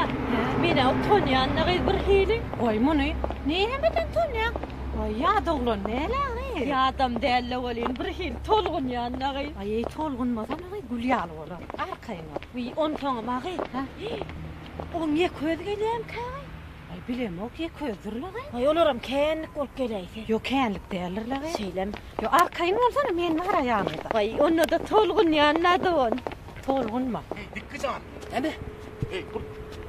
Tonyan. Mene o Tonyan ne bir hili. Oy munu. Neylemeden Tonyan? Oy ya doğulun neler? Ya adam değerli olin bir hil tolgun yanına gay. Ay tolgun madan ay gulyalı ola. Arkayına. Vi on tonu mağay. Ha? O niye köz geleyim kay? Ay bilem o ki közdürler ay. Ay olurum kenlik olup geleyse. Yo kenlik değerlerler ay. Seylem. Yo arkayına olsana men var ayağımda. Ay onu da tolgun yanına da on. Tolgun ma. Dik kızan. Deme. Bu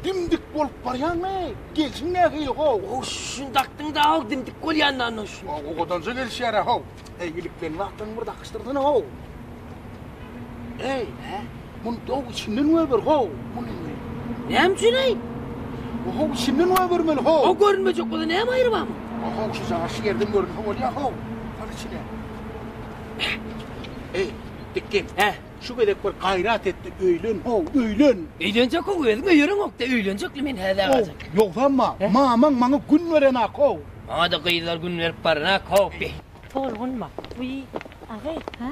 dimdik bolup baryan mı? Gelsin ne hıyı ho. O şundaktın da o dimdik kol yandan o şu. O kodanca gelişer ho. İlikten vaktin burada kıstırdın ho. Mun doğu içinden över ho. Mun Ne emçüney? ho içinden övermeli ho. O görünmeyecek o da ne ayırı var mı? Ho şu zaman şiirden gördüm ho ya ho. Hadi içine. Dikkim. Şu kadar bir gayret etti öylün ho öylün. Eğlenecek o gözün yürün ok da eğlenecek limin hede kalacak. Yok ama mamam bana gün veren ha ho. Bana da kıyılar gün verip parana kopi. Tolgun ma. Vi ağay. Ha.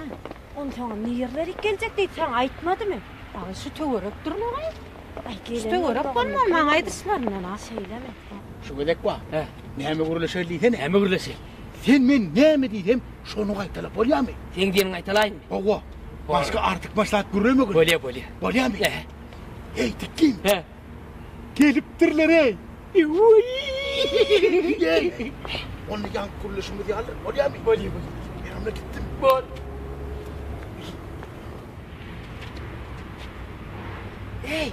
On tonu niyerleri gelecek deyip sen aytmadı mı? Ay şu töwerep durlar ay. Ay Şu töwerep olma men aydıslarına na. Seyleme. Şu kadar var. Neme kuruluşu liyken Hem gürlesin. sen men neme diyem şunu kaytalap oluyor mu? Sen diyenin aytalayın mı? Oğuz. Başka artık maslahat görüyor mu? Bolya. Oluyor mu? Hey dikkim. He. Geliptirler ey. Onu yan kuruluşumu diye alır. Oluyor mu? Bolya. Yanımda gittim. Bol. Hey.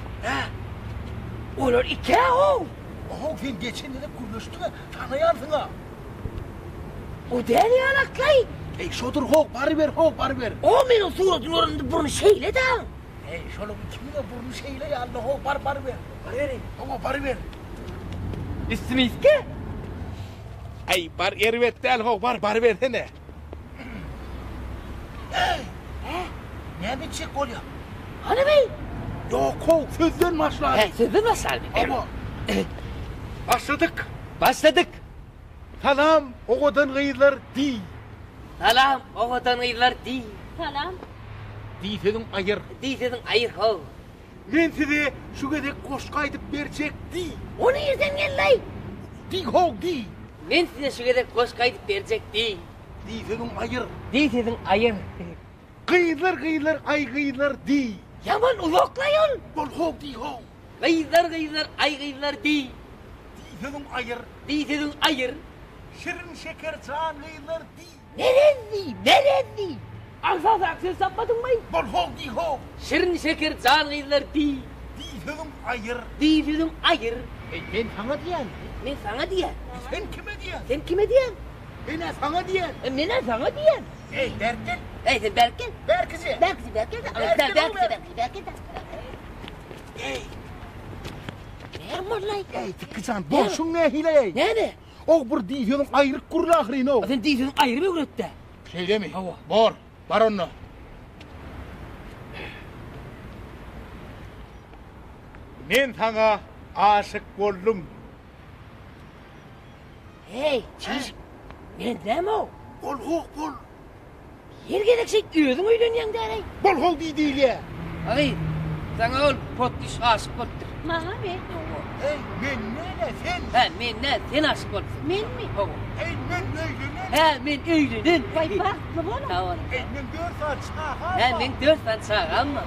Olur iki o. Oho sen geçen de kuruluştu da tanıyarsın ha. O değil yanaklay. Hey şodur ho bari ver. O benim suratın oranda burnu şeyle de. Hey şöyle bir kimi de burnu şeyle yandı ho bari ver. Bari vereyim. Ama bari ver. İsmi iske. Hey bari ervet değil ho bari ver de ne? Hey. Ne biçik oluyor? Hani bey? Yok ho sözden başlar. Sözü nasıl abi? Ama başladık. Başladık. Salam o kadar gıyırlar değil. Salam, o vatan ayırlar değil. Salam. Diysenin ayır. Değilsedin ayır ho. Men size şu kadar koş kaydıp verecek değil. O nereden geldi? Değil ho değil. Ben size şu kadar koş kaydıp verecek değil. Diysenin ayır. Değilsedin ayır. Gıyırlar ay gıyırlar değil. Yaman uzaklayın. Bol ho değil ho. Gıyızlar, ay gıyızlar değil. Diysenin ayır. Değilsedin ayır. Şirin şeker çağın gıyırlar değil. Neresi? Aksaz aksız sapmadın mı? Bol ho değil ho. Şirin şeker can gıyızlar değil. Diysenin ayır. Değilsedin ayır. Ben sana diyen. Ben sana diyen. Sen kime diyen? Sen kime diyen? Ben sana diyen. Ben sana diyen. Hey Berkin. Hey sen Berkin. Berkici. Berkin. Berkin. Hey. Ne var lan? Hey tıkıcan. Boşun ne hile? Ne? O bir diysenin ayrık kurulu ahrin o. Sen değilsedin ayır mı üretti? Şey mi? Hava. Var onu. Men sana aşık oldum. Hey, çiş. Ben mi o? Bol ho bol. Yer gereksek özüm öyleniyen derey. Bol ho değil ya. Ay, sana ol potluş aşık oldur. Maha mi? Hey men ne sen? He, men ne? Sen aşık olsun. Men mi? Hava. Hey men ne? He, men öylenen. Vay farklı bunu. Hava. Hey men 4 saat çağa. He, men 4 saat sağ ama.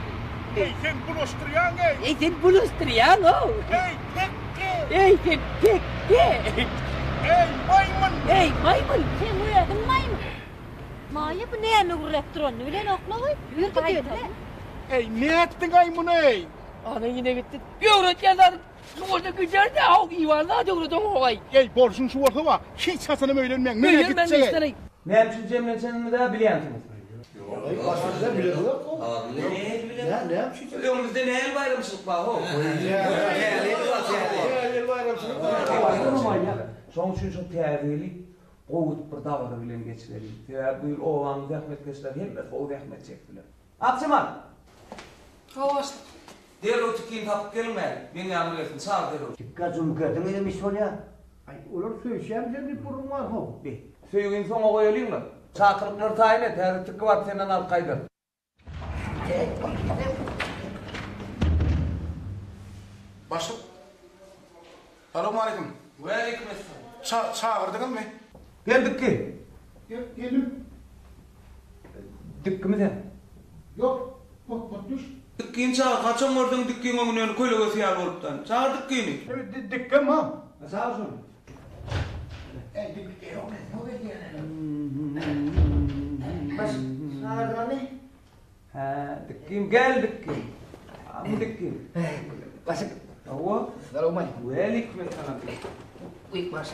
Hey sen bulaştıryan hey. Hey, sen buluşturuyan o. Hey tekke. Hey, sen tekke. Hey maymun. Hey, maymun. Sen uyadın maymun. Maya bu neye mi uğraştır onu? Öyle nokla koy. Yürü gidiyor. Hey ne ettin aymun hey? Ana yine gitti. Yavrum yazar. Orada güzel de o yuvarlağa doğru don olay. Hey borsun şu orta var. Hiç hasanım öğrenmeyen. Nereye Buyurun ben de gidecek? isterim. Ne yapayım Cemre senin de biliyorsunuz. Başımızda bile yok o. Ne yapıyorsun? Önümüzde ne el bayramçılık var o. Son için çok değerli. Kovut bir davada bilen geçirelim. Bu yıl oğlan zahmet geçtiler. Hem o zahmet çektiler. Akşaman. Havas. Derhal tükün tapıp gelme. Beni ameliyatın sağ derhal. Dikkat zümkatın demiş ol ya. Ay olur söyleyeceğim de bir burun var mı? Söyleyin sonra koyalım mı? Çakırıkları tayin et. Her tıkkı var senden al kaydır. Başım. Selamünaleyküm. Ve aleykümselam. Çağırdınız mı? Geldik ki. Geldim. Dikkimi de. Yok. Bak düş. Dikkin çağır. Kaçan gördün dikkin onun önü köyle fiyal oluptan. Çağır dikkini. Evet dikkat ha. Sağ olsun. Dikkat yok. Baş. Çağırdın mı? Ha, dikkim gel dikkim. Am dikkim. Başak. Awa. Assalamualaikum. Ve aleykümselam. Wih, Mas.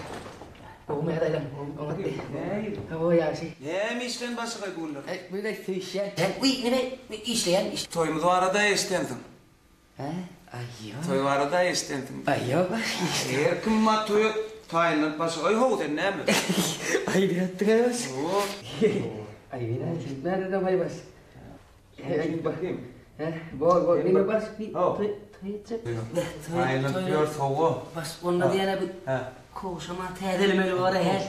Kau ada dalam. Kau ngerti. Ne? Oh ya sih. Ne işten başka bunlar? Bu da tüyşen. Wih, ne işleyen iş. Toyumuz arada istendim. Ha? Ayo. Toy arada istendim. Ayo, Mas. Eğer kim ma toyu tayinat başka hoğden ne mi? Ayo dia terus. Oo. Ayo dia. Nah, dah baik, Mas. Şimdi bakayım. Bo, ini Mas. Oh. Tayinat diyor soğuğu. Mas, onda dia nak Ha. koşama tedeli meli var ya.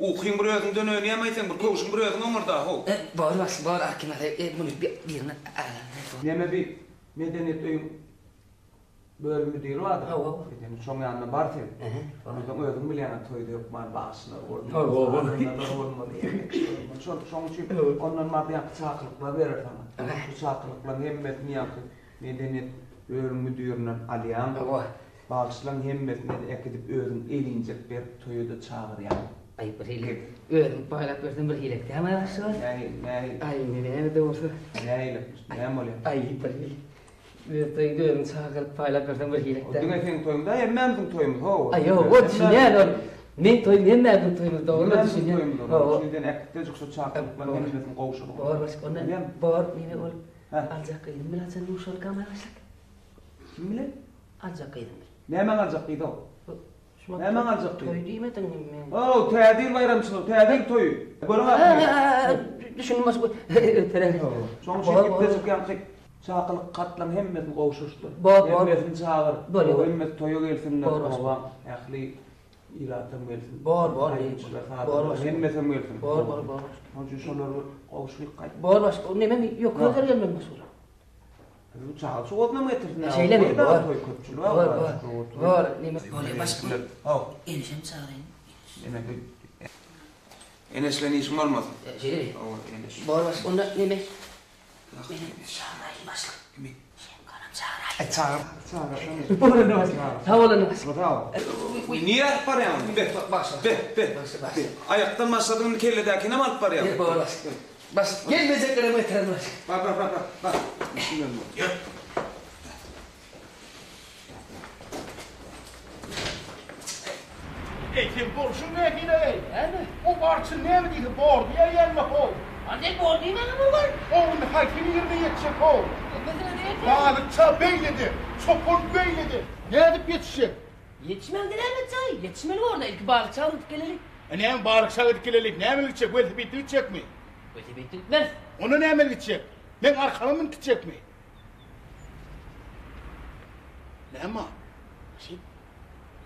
Uqing burayın dönüyor yemaysan bir koşun burayın omurda ho. Bor Mas, bor akin ada bunu birine. Neme bir medeniyet öyün bölümü değil vardı. Ha, o. Yani çoğun yanına var tabi. Ondan ödüm bile yana toyda yok man bağışına oldu. Olmadı. Çoğun çünkü ondan madde yapı çakılıkla verir sana. Bu çakılıkla hemmetini yakın medeniyet bölümü diyorlar aliyan. Bağışlan hemmetini ekidip ödüm elincek bir toyda çağır yani. Ay berhilik. Pahala person berhilik. Tema Mas. Ne Ay ini doğrusu. ne mol ya. Ay berhilik. Toy diyorum sakal pahala person berhilik. O dün efendim toyumda hemmem toyumuz ho. Ayo, o düşünüyor. Men toy men nereden toyumuz doğru düşünüyor. Şimdi ekte çok çakılıkla hemmetin qovuşup. Bor Mas ondan bor meni ol. Alacak kıydım bilen sen uşul kamerasık. Kim bilir? Alacak kıydım. Ne hemen alacak kıydı o? Hemen alacak kıydı. Toy değil mi tanım men? Oo, tedil bayramçılığı, tedil toyu. Böyle bakmıyor. Düşün Mas bu. Ötere. Son şey gittik yankık. Çakılık katlan hemmetin qovuşuştu. Bor. Hemmetin çağır. Bor. Hemmet toyu gelsinler. Bor. Baba, ahli ilatım gelsin. Bor. Hemmetin gelsin. Bor. Onun şoları qovuşuk kayıt. Bor Mas. O ne men yok kadar gelmem Mas. Bu çağır soğutma mı getirsin? Şeyle mi? Bor. Bor. Ne men? Oley Mas. Oh. Enişem çağırayım. Enes'le işim olmaz. Şey mi? Enes. Bor Mas. Onda ne men? Çağırayım Mas. Kimi? Çağırayım. Çağır. Bor Mas. Sağ olun Mas. Bravo. Niye parayam? Be. Ayaktan masadığın kelledekine mi alıp parayam? Bor Mas. Mas gelmeyecek kadar metre Mas. Bak. Bismillah. Sen borçun ne yine? O barçın ne mi dedi? Bor diye gelme o. Anne bor değil mi bu var? Onun haykini yerine yetecek o. Bağlıkça beyledi. Çopur beyledi. Ne edip yetişecek? Yetişmem diler mi çay? Yetişmeli orada ilk balık çaldık gelelim. Ne mi bağlıkça gelelik? Ne mi gidecek? Böyle bitti gidecek mi? Öyle bitmez. Onu ne mi gidecek? Ben arkama mı gidecek mi? Ne mi?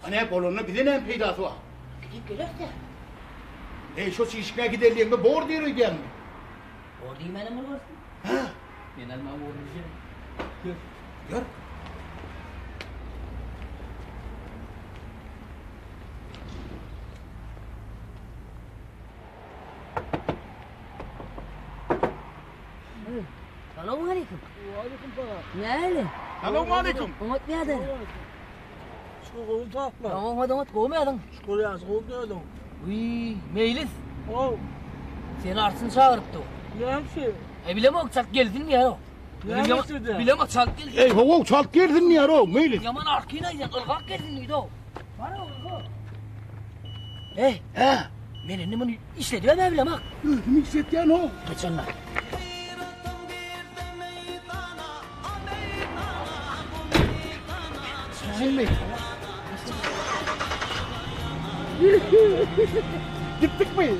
Anne bolonun bir de ne peydası var? Gidip gelir de. Şu çişkine gidelim mi? Bor diyor gelme. Bor değil mi bu var? Ha? Ben almam bor diyeceğim. Gör. Selamünaleyküm. Ne öyle? Selamünaleyküm. Umut ne adın? Şoğul tapma. Umut kovmayadın. Şoğul yazgol dedim. Uy, meylis. Oh, Seni arsın çağırıptı. neyse. Bilem o çak geldin mi ya? Neyse de. Bilem o çak geldin. Ey hova çalk girdin mi yaro? Meylis. Yaman arkayla isen ılgak geldin miydi o? Bana o. Beni ne bunu işledi ben bilem bak. Mikset yan o. Kaçanlar. Sizin mi? Gittik mi?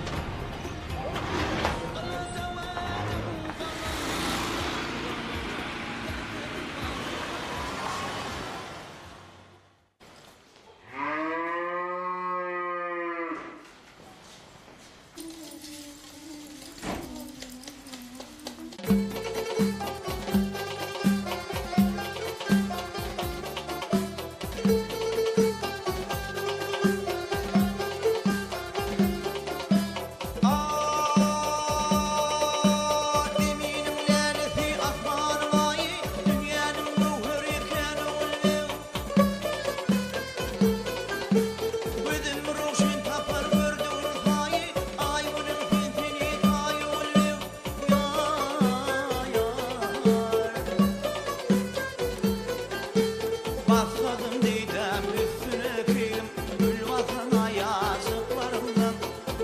Basladım didem üstüne kıyım Gül vatana yazıklarımdan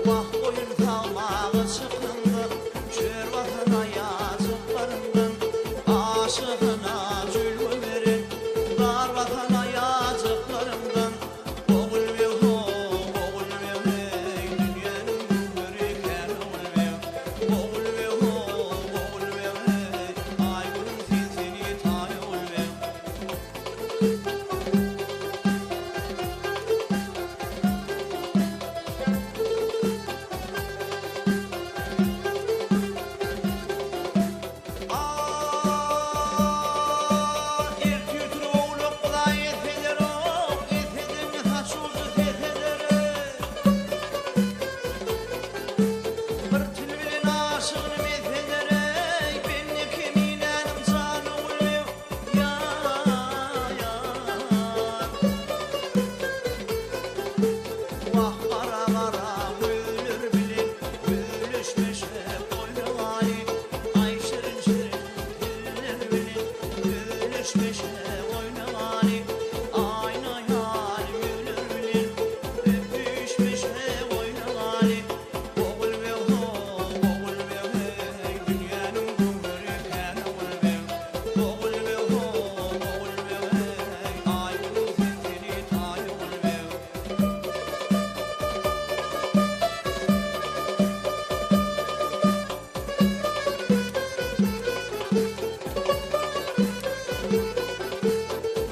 Vah boyun kalmağı çıkındı Çör vatana yazıklarımdan Aşığına cülgü verin Dar vatana yazıklarımdan Oğul ve oğul ve hey Dünyanın görürken oğul ve Oğul ve oğul ve hey Ay gülüm seni tay oğul ve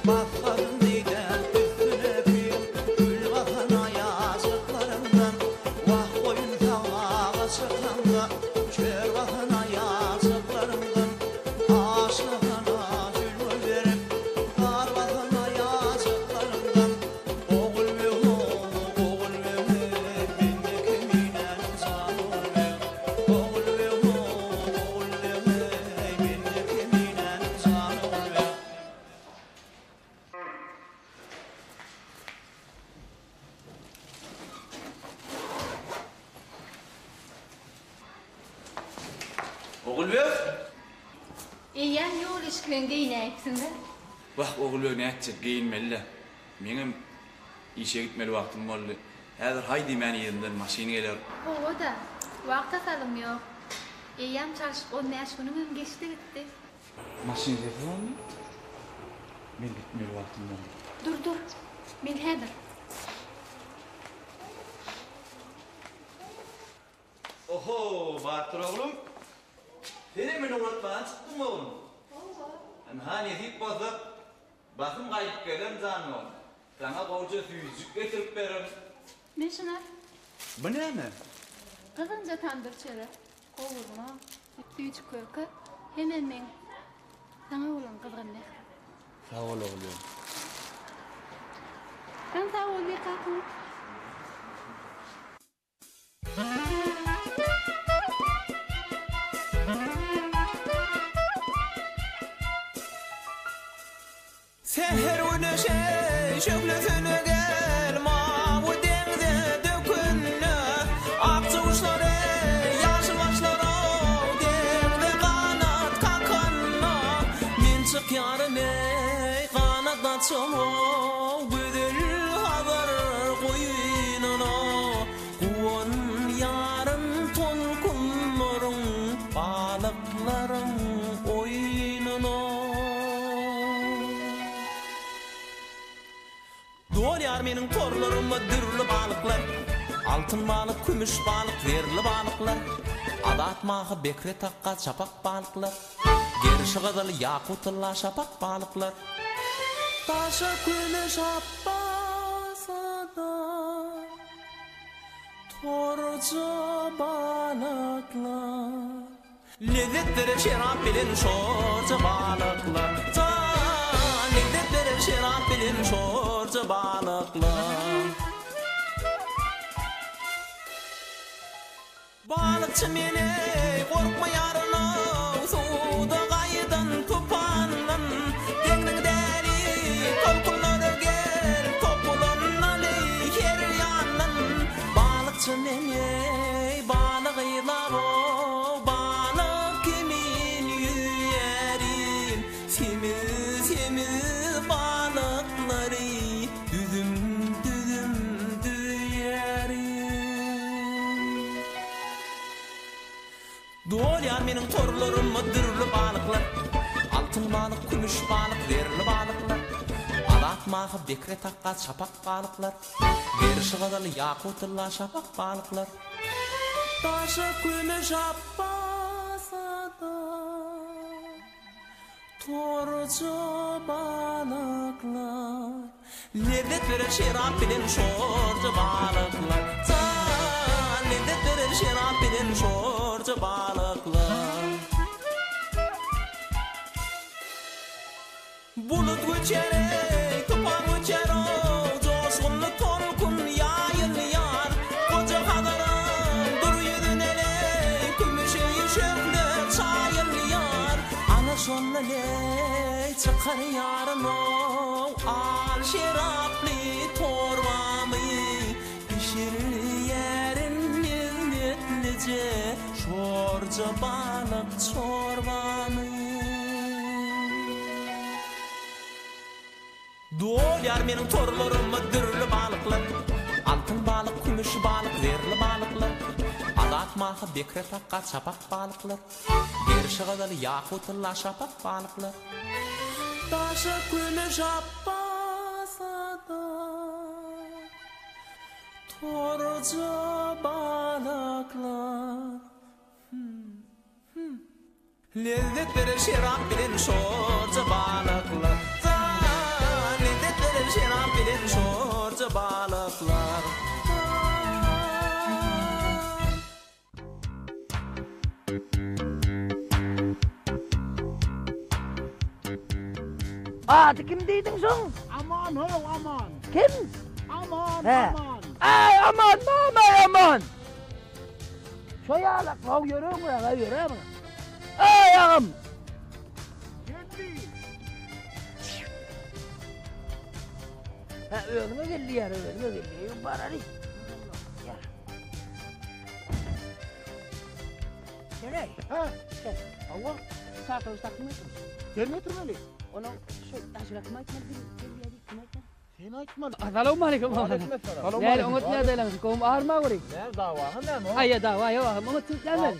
Basladım didem üstüne kıyım Gül vatana yazıklarımdan Vah boyun kalmağı çıkındı Çör vatana yazıklarımdan Aşığına cülgü verin Dar vatana yazıklarımdan Oğul ve oğul ve Beni kemiğine can oğul ve Oğul ve oğul ve Beni kemiğine can oğul ve Oğulbek. Eýen ýol işklen giýnäksinde. Bak oğulbek ne edecek giyinmeli. Benim işe gitmeli vaktim oldu. Häzir haydi meni yerinden maşini geler. O da wagt asalym ýok. Eýem çalışyp o näş günüm geçdi gitti. Maşini geler mi? Men gitmeli vaktim oldu. Dur. Men häzir. Oho, Bahtır oğlum. Seni mi unutmadan çıktın mı oğlum? Hem hani hep basıp, basım kayıp gelen canım oğlum. Sana koca süyücük getirip veririm. Men şuna Bu ne mi? kızınca tandır çörek, kovurma, süýçük köke, hemen men sana ulan kızgınlyk. Sağ ol oğlum. Sen sağ ol bir kakın. Seher güneşe şöklesine gel mavi denize dökünne Akçı uçları yaşıl başları denizde kanat kakanna Min çık yarım ey kanat açımı Güdül hazır koyununa Kuvan yarım ton kumların balıkların oyununa Doğru yar benim torlarıma dürlü balıklar Altın balık, kümüş balık, verli balıklar Ada atmağı bekre takka çapak balıklar Gerişi gıdalı yakutılla şapak balıklar Taşa güneş abbasa da Torca balıklar Lezzetleri şerap bilin şorca balıklar Lezzetleri şerap bilin şorca balıklar Balıkçı mene korkma yarına Suda kaydan tupandan Dengin deri tolkunları gel Topulan ali her yandan Balıkçı mene balık ilavo Balık kimin yüyerin Simiz balık ýeri düdüm düdüm düýeri Dolýar meniň torlarymma dürli balyklar altyn balyk kümüş balyk derli balyklar adatmagy bekre takka çapak balyklar berişi gadaly ýakutylla şapak balyklar taşa kümüş appasada torca balyklar lezzet veren şerap bilen şorja balyklar lezzet veren şerap bilen şorja balyklar bulut göçerey tupan göçero coşgunly tolkun ýaýylýar goja hadaram dur ýürüneley kümüşeýi şöňde çaýylýar ana şonleley çykar ýaryno al şeraply torbamy pişirýärin lezzetlice şorja balyk çorbamy Dolýar meniň torlarymma dürli balyklar altyn balyk kümüş balyk derli balyklar adatmagy bekre takka çapak balyklar berişi gadaly ýakutylla şapak balyklar taşa kümüş appasada torja balyklar lezzet veren şerap bilen şorja balyklar şerap bilen şorja balyklar Adı kim diýdiň şoň? Aman ho aman. Kim? Aman He. aman. Ay aman aman. Şoýalak haw ýöreň buraya ýöreň. Ay ağam. Ha öňüme gelýär, öňüme gelýär. Barary. Ya. Şeýle. Ha. Awa, sakal takmysyň. Gelmetirmeli. Onu şu taşırak maýtmaly gelýär, kimäkden? Sen aýtmaly. Assalamu alaykum. Näle oňat nädeler? Kom arma gory. Näme dawahy näme? Ayya dawa yo, ama türklerler.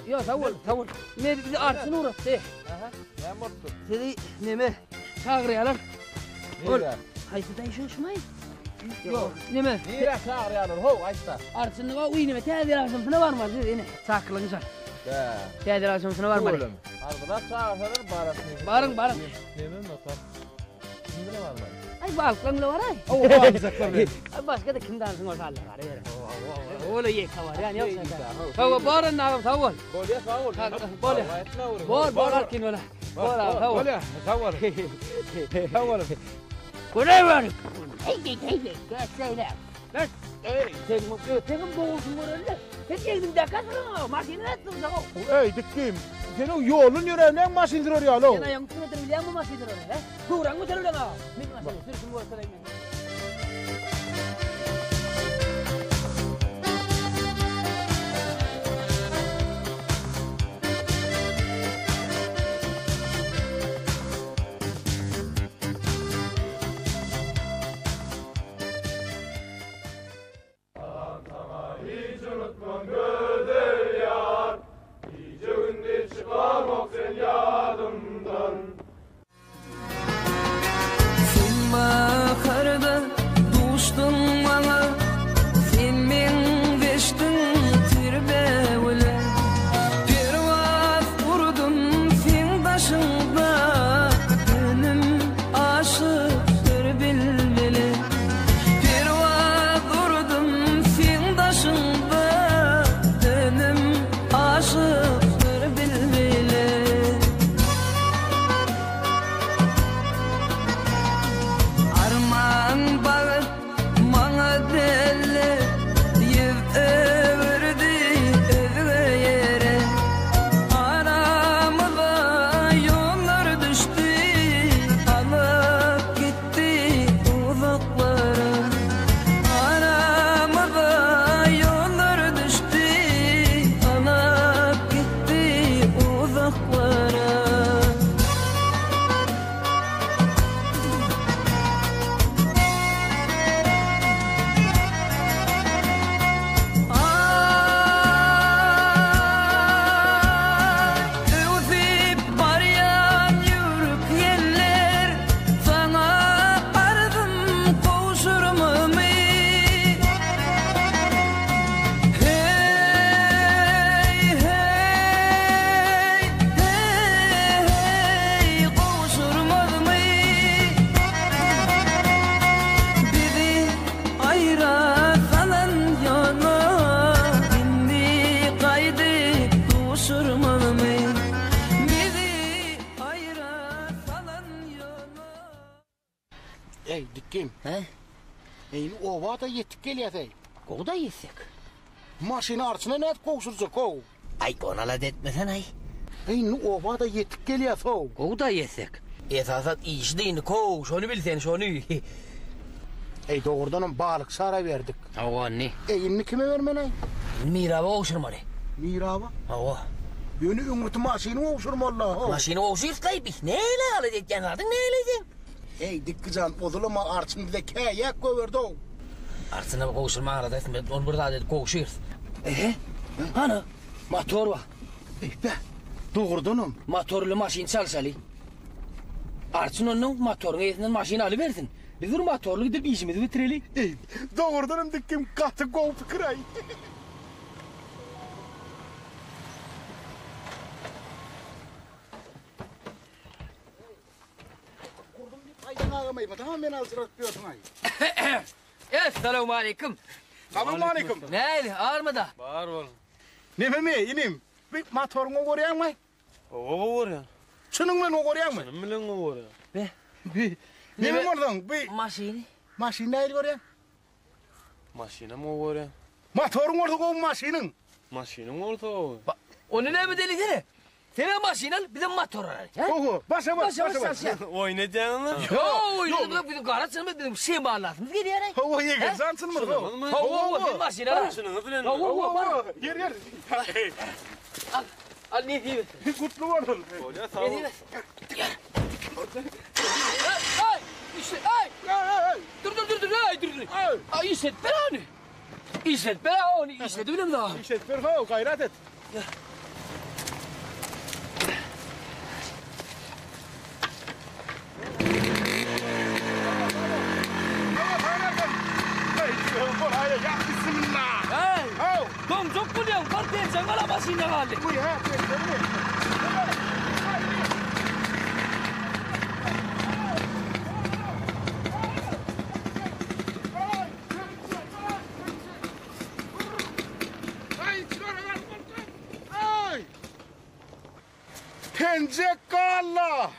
Yo, sawol. Ne bizi artsın uğrattı. Aha. Näme oldu? Seni neme çağırıyorlar. Ol. Haysidan şuşmay. Yo, neme? Nire çağırıyorlar ho, aýtsa. Artsını va uýnyme täze lazımsına barmaz ene. Çaklyňyza. Da. Täze lazımsına barmaz. Ardyda çağırsalar barasyn. Barın. Neme notar? Kimde barmaz? Ay balklanla var ay. O bizaklar. Ay başka da kimdansın o sallar var ya. Ola yeka var yani yoksa. Tawa barın nagam tawol. Bolya sawol. Bolya. Bol arkin ola. Bola tawol. Bolya sawol. Sawol. Kone var. Hey. Kaçsayla. Lan. Sen boğulsun orada. Sen geldin de kasın. Maşini attın da. Ey dikkim. Sen o yolun ýöreňden maşin durýar ýalo. Sen ayağın kilometre bilýän mi maşini orada? Duran mı sen orada? Min maşini sürkün bu ortada. Ey dikkim. He? Eyni ova da yetip geliyor ey. Koğda yesek. Maşını arçına ne kovsuracak o? Ay ona la detmesen ay. Eyni ova da yetip geliyor o. Koğda yesek. Esasat iş değil koğ. Şunu bilsen şunu. Ey doğrudan balık sara verdik. Ava ne? Eyni kime vermen ay? Mirava oşurmalı. Mirava. Ava. Yönü ümrütü maşını ovşurum Allah. Maşını oşurtlayıp neyle alacaksın artık neyleyeceksin? Ey dikkican odulama arçın bile kaya koverdi o. Arsına koğuşurma aradasın. Ben onu burada adet koğuşuyoruz. Hani? Motor var. Ey be. Doğrudanım. Motorlu maşin çalışalı. Arsın onun motorun etinden maşini alıversin. Biz bu motorlu gidip işimizi bitirelim. Ey doğrudanım dikkim katı kov fikir ay. Aydan ağamayım. Tamam ben hazır atıyorsun ay. Esselamu aleyküm. Selamun aleyküm. Neydi ağır mı da? Bağır oğlum. Ne mi inim? Bir motorunu koruyan mı? O var ya. Şunun ben o koruyan mı? Senin bilen o var ya. Ne mi oradan? Bir Maşini. maşin değil koruyan. Maşina mı var ya? Motorun orada koyun maşinin. Maşinin orta o. Onu ne mi delisene? Sen maşini al, bir de motor al. Oho, başa bas, başa bas. Oynayacaksın lan. Yo, bizim karatçını bizim şey bağlasınız geliyor. Hava yeger, zansın mı? Hava, bir maşini al. Şunu bilen. Hava, yer. Al ne diyeyim? Kutlu var oğlum. Hoca sağ Ne ol. diyeyim? Ay, işte, ay. Dur, ay, dur. Ay, işlet belanı. İşlet belanı, işlet öyle mi daha? İşte perfo, gayret et. Hey, Tom çok buluyorum. Partiye çangala başına kaldı. Pence kalla.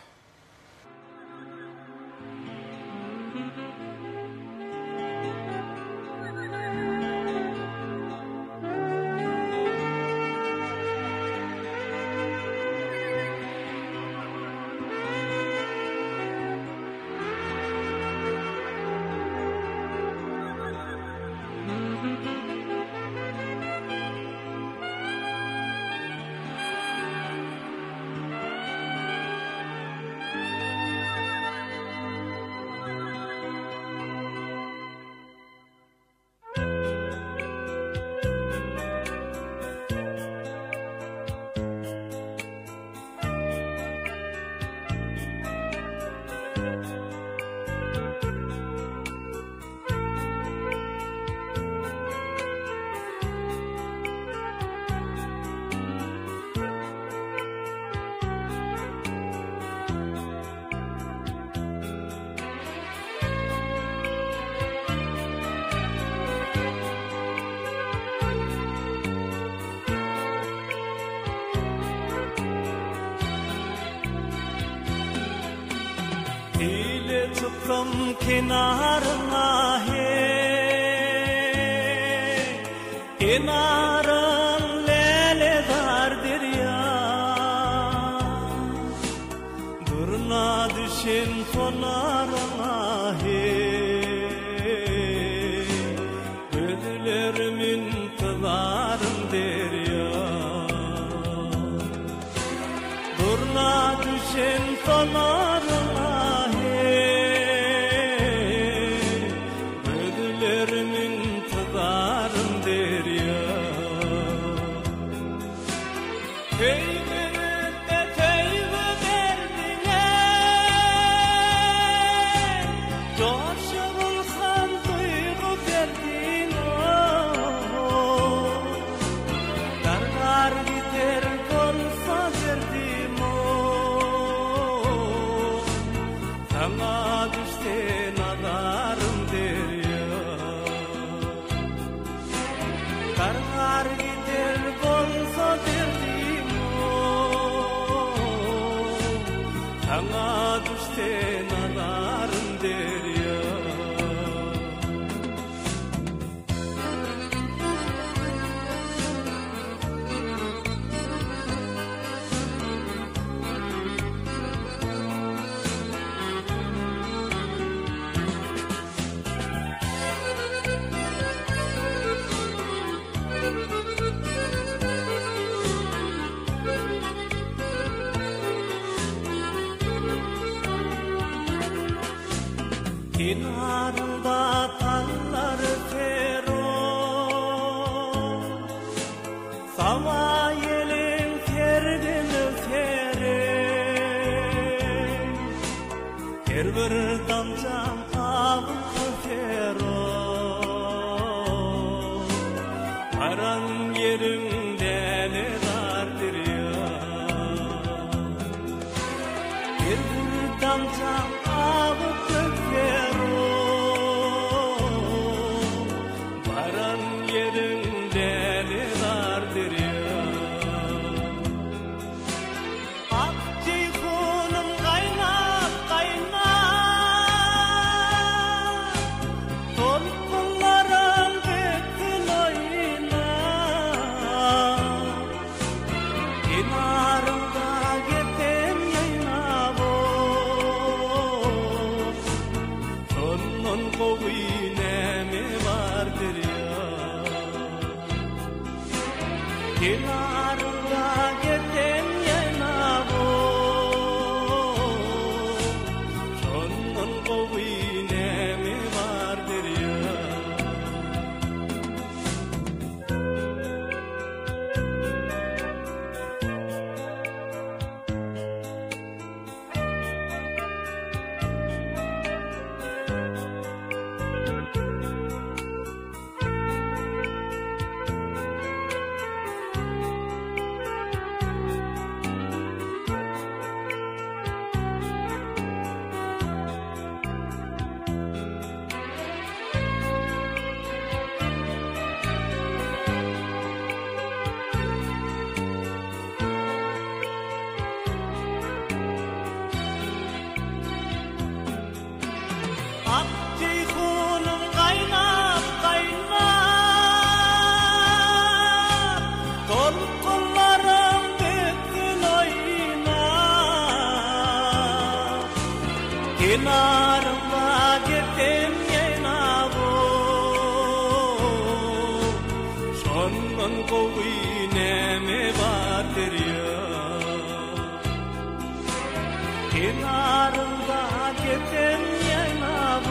Çıktım kenarına kenarın leledardır ya durna düşen tonarına gözlerimin kızarın der ya durna düşen tonarına Sana düşte nazarım der ya Kenarında tallar fero Sama yelin ferdini fere Her bir damcam avı fero Aran yerinde ne vardır ya Her bir damcam avı fero Aran yerinde ne vardır ya Ak ceyhunum kaynap kaynap Dolkunlarım bütün oynar Kenarında getem yaynab Sonun kovi nemi vardır ya Kenarında getem yaynab Sonun kovi nemi vardır ya Ak ceyhunum kaynap kaynap Dolkunlarım bütün oynar Kenarında getem yaynab Sonun kovi nemi vardır ya Kenarında getem yaynab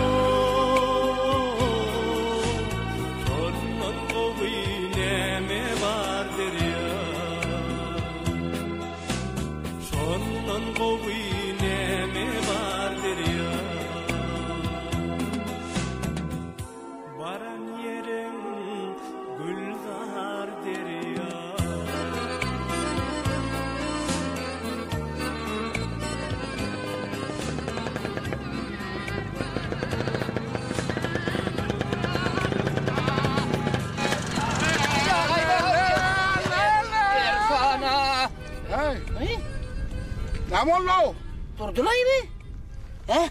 Sonun kovi nemi vardır ya Sonun kovi nemi vardır ya Baran yerin gülzardır ya Erfana. Hey. Namollo. Durdulay mı? He?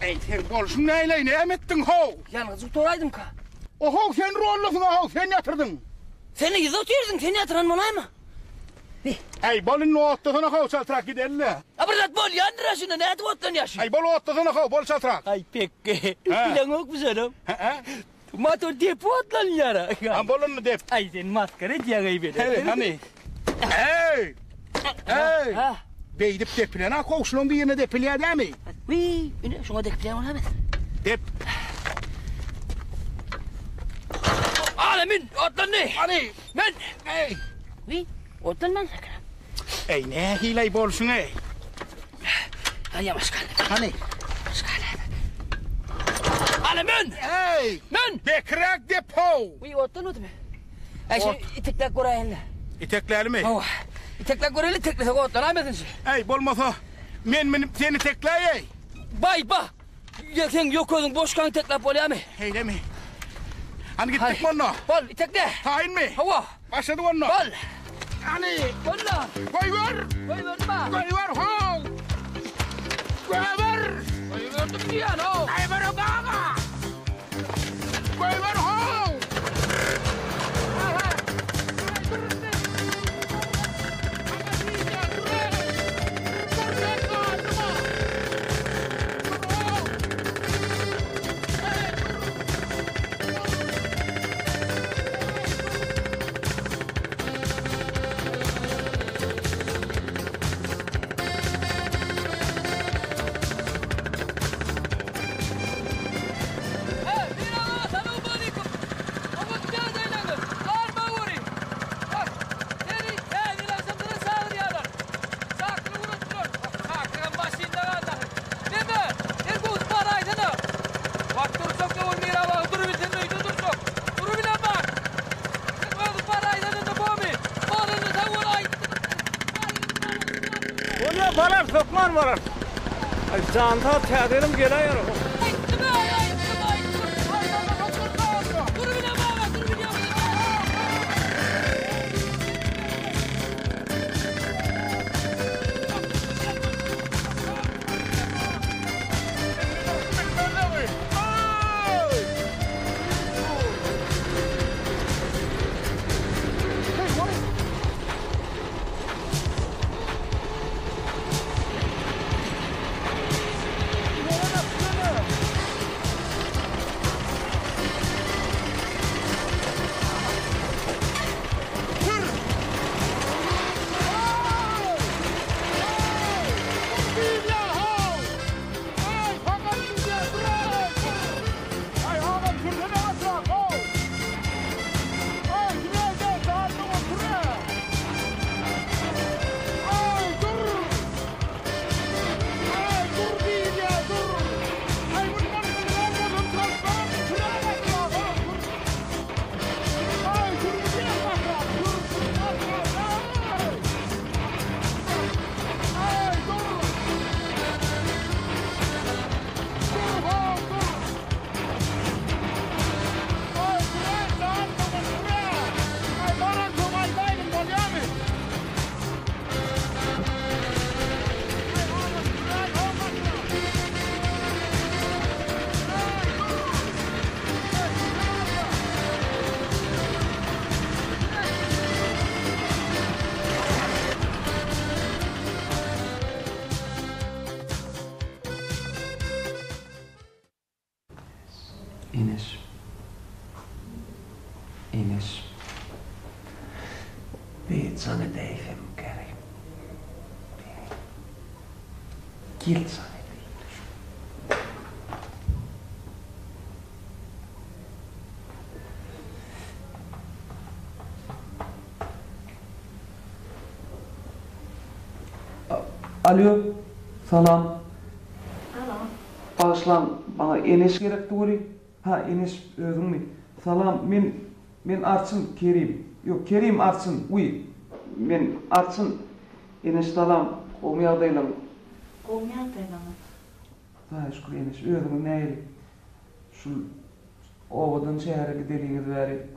Ey sen bolşun neyle ne emettin ho? Yalnız duraydım ka. Oho sen rollusun ho sen yatırdın. Seni yüzü otuyordun, seni yatıran bana mı? Ey bolun no ottasana ho saltrak gidelle. Abradat bol yandıra şunu, ne etip ottan yaşı? Ey bol ottasana ho bol saltrak. Ay peki. Bilen ok mu canım? Motor depo otlan yara. Am bolun dep. Ay sen maskara diye gaybeder. Hey hani. Hey. Hey. Beydip depilene koşulun bir yerine depileye değil mi? Uy, ne şuna depileye ona mı? Dep. Alemin, otlan ne? Hani. Men. Hey. Uy, otlan man sakın. Ey ne hilay bolsun ey. Hadi yavaş kal. Hani. Alemin. Hey. Men. Bekrak depo. Uy, otlan otu mu? Ay şey, itekler korayınla. İtekler mi? Oh. İtekler korayınla teklese otlan amedin şey. Ey bolmasa. Men seni tekley. Bay ba. Ya sen yok oldun boş kan teklap oluyor mu? Öyle mi? Hani gittik mi onunla? Bol itekle. Tayin mi? Hava. Başladı onunla. Bol. Hani. Bolla. Koy ver. Koy verme. Koy ver ho. Koy ver. Koy verdim diye no. Koy ver o gaga. Koy ver ho. barar. Ay canta täzelim geleýär. Ines. Weet sana teifem käri. Kiltsani tiitus. Alo, salam. Alo. Bağışlan, bana Enes gerek doğru. Ha, Enes özün mü? Salam, men Arçın Kerim. Yok, Kerim Arçın. Uy. Men Arçın. Enes salam. Olmayağdaylam. Olmayağdaylam. Ha, şükür Enes. Özümün neyli? Şu ovadan şehre gideliğiniz veri.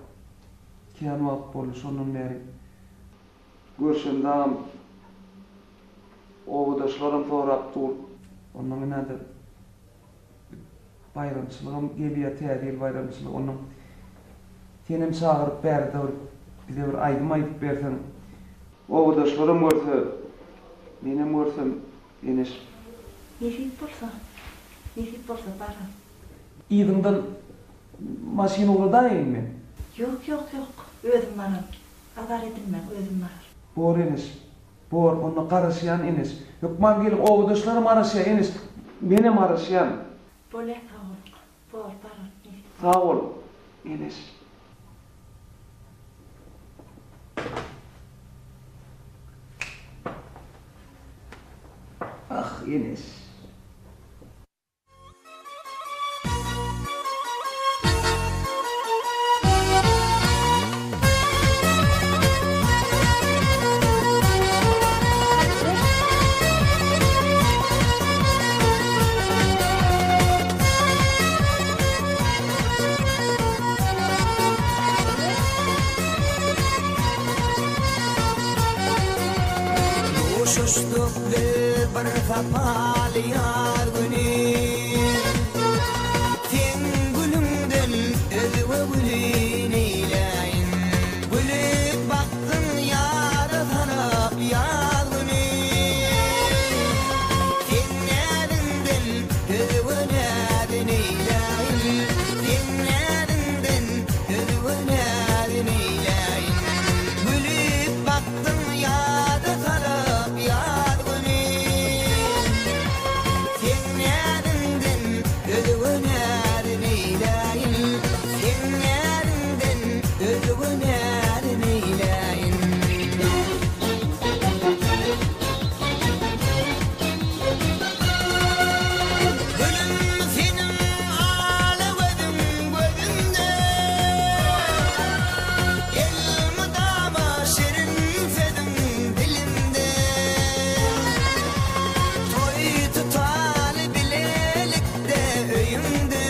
Kiyan vakt bolu sonun veri. Görüşen dağım. Ovadaşlarım sorak dur. Onun inadı. Bayramçılığım geliyor, tədil bayramçılığı onun. Tenim çağırıp berdi, bir de bir aydım ayıp bersen. Ovadaşlarım görse, benim görsem, Enes. Nesip bolsa bara. İdimden maşina oladayım mı? Yok. Özüm baram. Azar edilmem, özüm barar. Bor Enes. Bor, onu karışıyan Enes. Yok man gelip ovadaşlarım arasıya Enes. Benim arasıyan. Bole sağ ol. Bor, bara. Sağ ol, Enes. Ah Enes. Şuştuk bir kapal yar günü Ten gülümden ödüve gülün eyleyin Gülüp baktın yar tanıp yar günü Tenlerinden ödüve nedin eyleyin Tenlerinden ödüve nedin eyleyin Gülüp baktın yar tanıp Gülüm senin ağlı gözün öyümde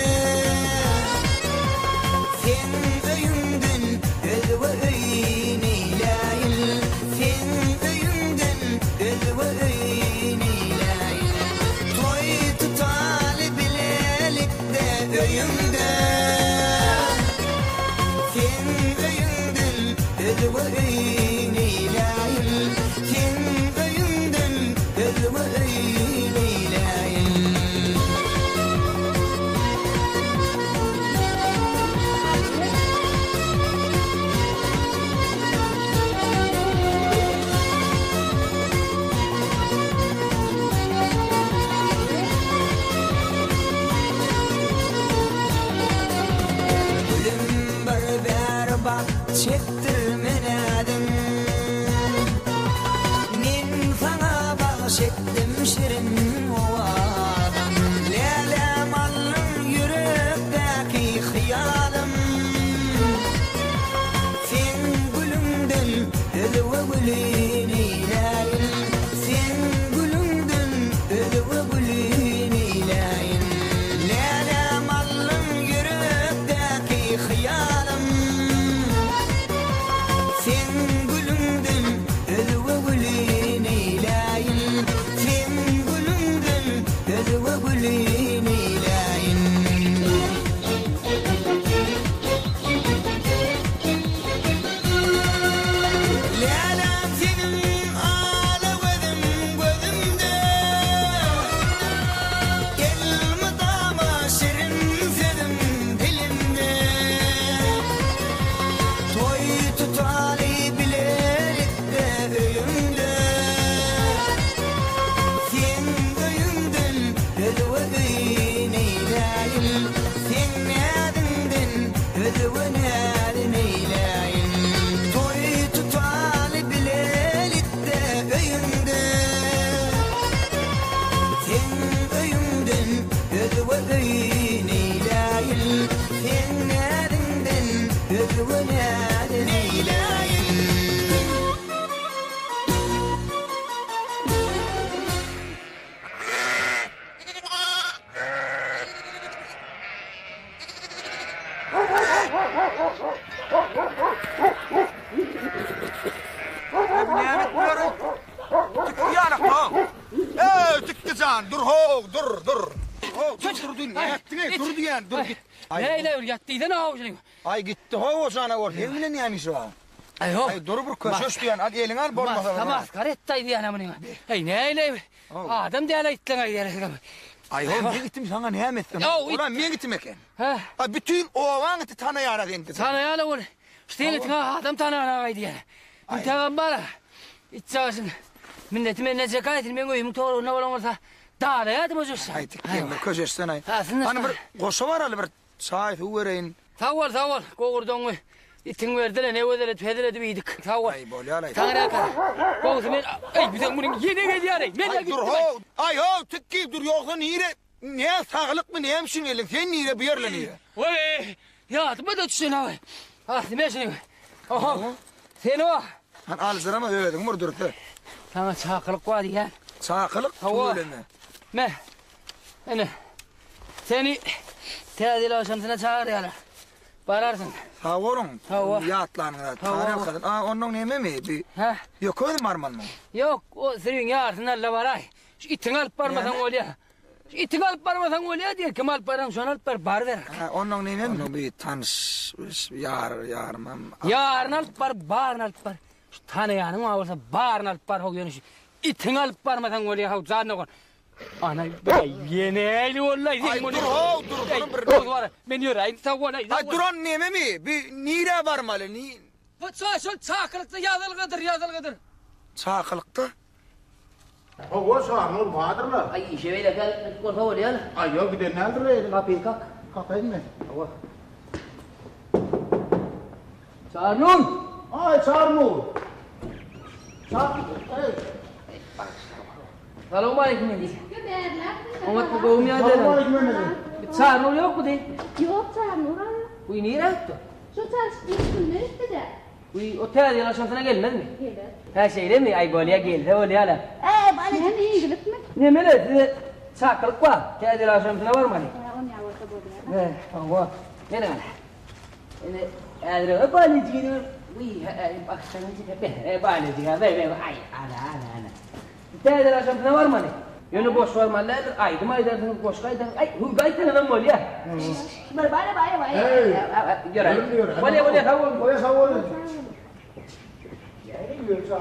sen öyümden özve öyneylayın sen öyümden özve öyneylayın toy tutali bilelikde öyümde sen öyümden özve öyneylayın sen öyümden özve öyneylayın Ölüm berber çektirmenedim Nin sana bahşettim şirin ovadan Lelem allım yürekteki hıyalım Sen gülümden özve gülün eyleyin Sen gülümden özve gülün eyleyin Lelem allım yürekteki hıyalım Sen gülümden özve gülün eyleyin Sen gülümden özve gülün eyleyin Lelem senin ağlavedim gözümde Gelme dama şirin senin dilimde Toy tutali bilelikte öyümde Sen öyümden özve öyneyleyin Sen nedinden özve nedin eyleyin Toy tutali bilelikte öyümde Sen öyümden özve öyneyleyin Sen nedinden özve nedin eyleyin Tıktıcan dur ho dur. Dur dünya ettine dur diyen dur git. Neyle öyle yattıydı ne avucunu? Ay gitti ho o sana or. Evine niyemiş o? Ay dur bir köşöş diyen hadi elini al borma. Tamam karettaydı yani bunu. Hey neyle? Adam diye itlen ay. Ay ho ben gittim sana ne emettim? Ulan ben gittim eken. Ha. Ay bütün o vanıtı tanıyara dendi. Tanıyara ol. İşte gittin adam tanıyara aydı yani. Bir tane bana. İçsağısın. Milletime ne cekayetini ben koyayım doğru ne olursa dağlayadım hocam. Ay tıkkıyım bir köşeşten ay. Hani bir koşu var alı bir sahip uğrayın. Sağ ol. Koğurdun mu? İtin verdiler ne ödele tüedele biydik. Sağ ol. Ay bol alay. Tanrı akar. Koğusu ben ay bir de bunun yine geldi yani. Ay dur ho. Ay ho tıkkıyım dur yoksa nire. Ne sağlık mı ne hemşin elin? Sen nire bir yerle nire? Oy. Ya atıma da düşün abi. Ah demesin. Oha. Sen o. Han alzırama övedin murdur. Sana çakılık var ya. Çakılık tuğulene. Me. Ene. Seni tedil akşamına çağırıyorlar. Bararsın. Ha orun. Yatlanına. Tanrı kadın. Onun neme mi? Ha? Yok öyle marman mı? Yok o senin yarısına varay. Şu itin alıp parmasan oluyor. Şu itin alıp parmasan oluyor diye kemal paran şu an alıp bar ver. Ha onun neme mi? Bir tanış yarmam. Yarın alıp barın alıp par. Şu tanıyanın olsa barın alıp par oluyor. İtin alıp parmasan oluyor. Ha zanne kon. Ana yeni eli vallahi. Ay dur ho dur. Ben yorayım savunay. Ay duran neme mi? Bir nire varmalı ni. Şu çakılıkta yazılıdır. Çakılıkta? O sağır vardır. Ay işe böyle gel korsa oluyor. Ay yok bir de nerede? Kapıyı kalk. Kapayım mı? Çağırın. Ay çağırma. Selamünaleyküm Endi. Omat bu kovum ya dedi. Çağırın yok mu değil? Yok çağırmıyor. Bu niye yaptı? Şu çalıştığın ne istedi? Bu otel yaşantına gelmez mi? Gelir. Her şeyle mi? Ay böyle geldi öyle hala. Bana ne İngiliz mi? Ne böyle? Çakılık var. Kendi yaşantına var mı? bolýar. Hawa. Nena. Ini ada apa ni jiru? Wih, baksan jiru. Bana jiru. Ve. Ay, ana. Teyze akşam ne var mı ne? Yönü boş var mı? Ay, duma edersin boş kaydan. Ay, hu gaytan adam mı ya? Bana. Hey. Yora. Boleh kawul. Boleh kawul. Ya, ini biasa.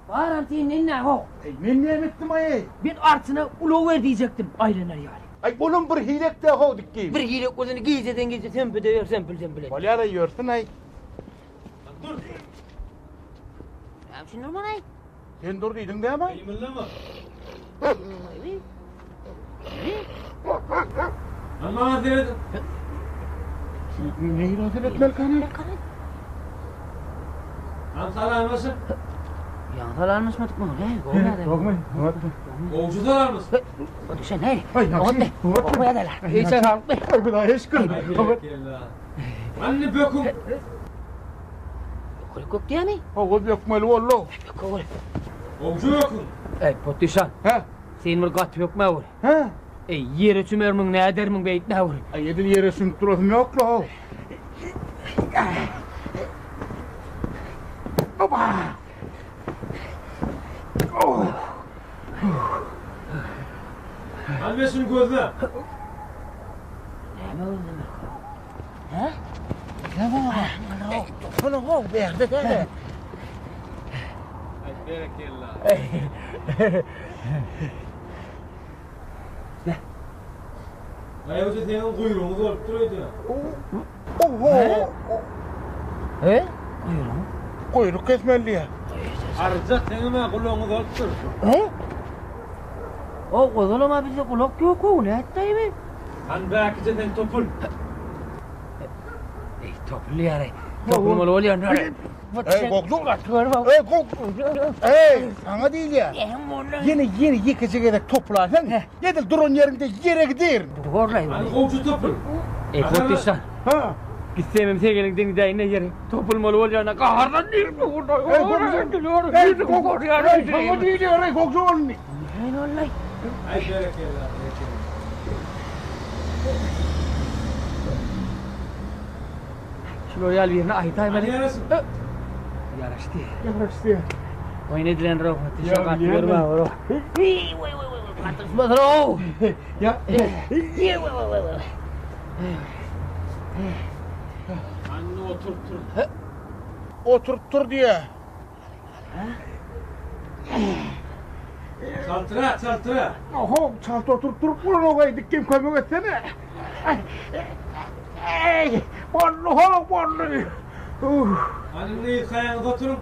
Bağıran senin ne ho? Men ne ettim ay? Ben artına ulu ver diyecektim aileler yani. Ay bunun bir hilek de ho dikkeyim. Bir hilek olduğunu giyzeden giyze sen bir de ver sen bile. Balyara yiyorsun ay. Dur. Ya şimdi normal ay. Sen dur deydin değil mi? Elimelleme. Ama dedim. Neyi razil etmel kanı? Antalanmasın. Yantalanmışmadık mı? Ne? Bakmayın. Ovcudalar mısın? Sen ne? Ay Oğlum Olmaya da la. İyi sen al. Ay bir daha hiç kır. Anne böküm. Kok diye mi? Oğul yokmalı ollu. Ovcu böküm. Ey potişan. Ha? Sen bir gat yok mu? Ha? Ey yere tümermin ne edermin beyt ne vur? Ay yedil yere sümüp durasım yok lo. Oba! Oh! Annesini gözle. Ne mi oldu? Ha? Ne var? Bunu ho verdi de. Ay berekella. Ne? Ay hoca senin kuyruğunu olup duruyordu. Oho! He? Kuyruk kesmeli ya. Arıca senin kuyruğunu olup dur. He? O kodolama bize kulak yok o ne ettay mi? Han belki sen topul. Ey toplu yare. Toplu mal oluyor ne? Ey kokdu lan. Ey kokdu. Ey sana değil ya. Yine yıkıcı gerek toplarsan yedil durun yerinde yere gider. Doğrulayım. Hani ovcu topul. Ey potişan. Ha? Gitsem sevgilin dengde ne yeri. Topul mal oluyor ne? Kahardan değil mi orada? Ey kokdu. Ey kokdu. Ey sana değil ya. Ey kokdu onun. Ne olay? Ay berekella. Şuraya bir yerine aytay mı? Yarasın. Yaraştı. Yaraştı. Oyun edilen roh. Ya, Tişakat ya, verme ya. roh. Katışmaz roh. Ya. Anne otur. Oturttur diye. Çaltıra. Oho çalt oturtturup vurun o gayı dikkim koymak etsene. Ey! Bollu ho bollu. Anne yıkayanı oturun.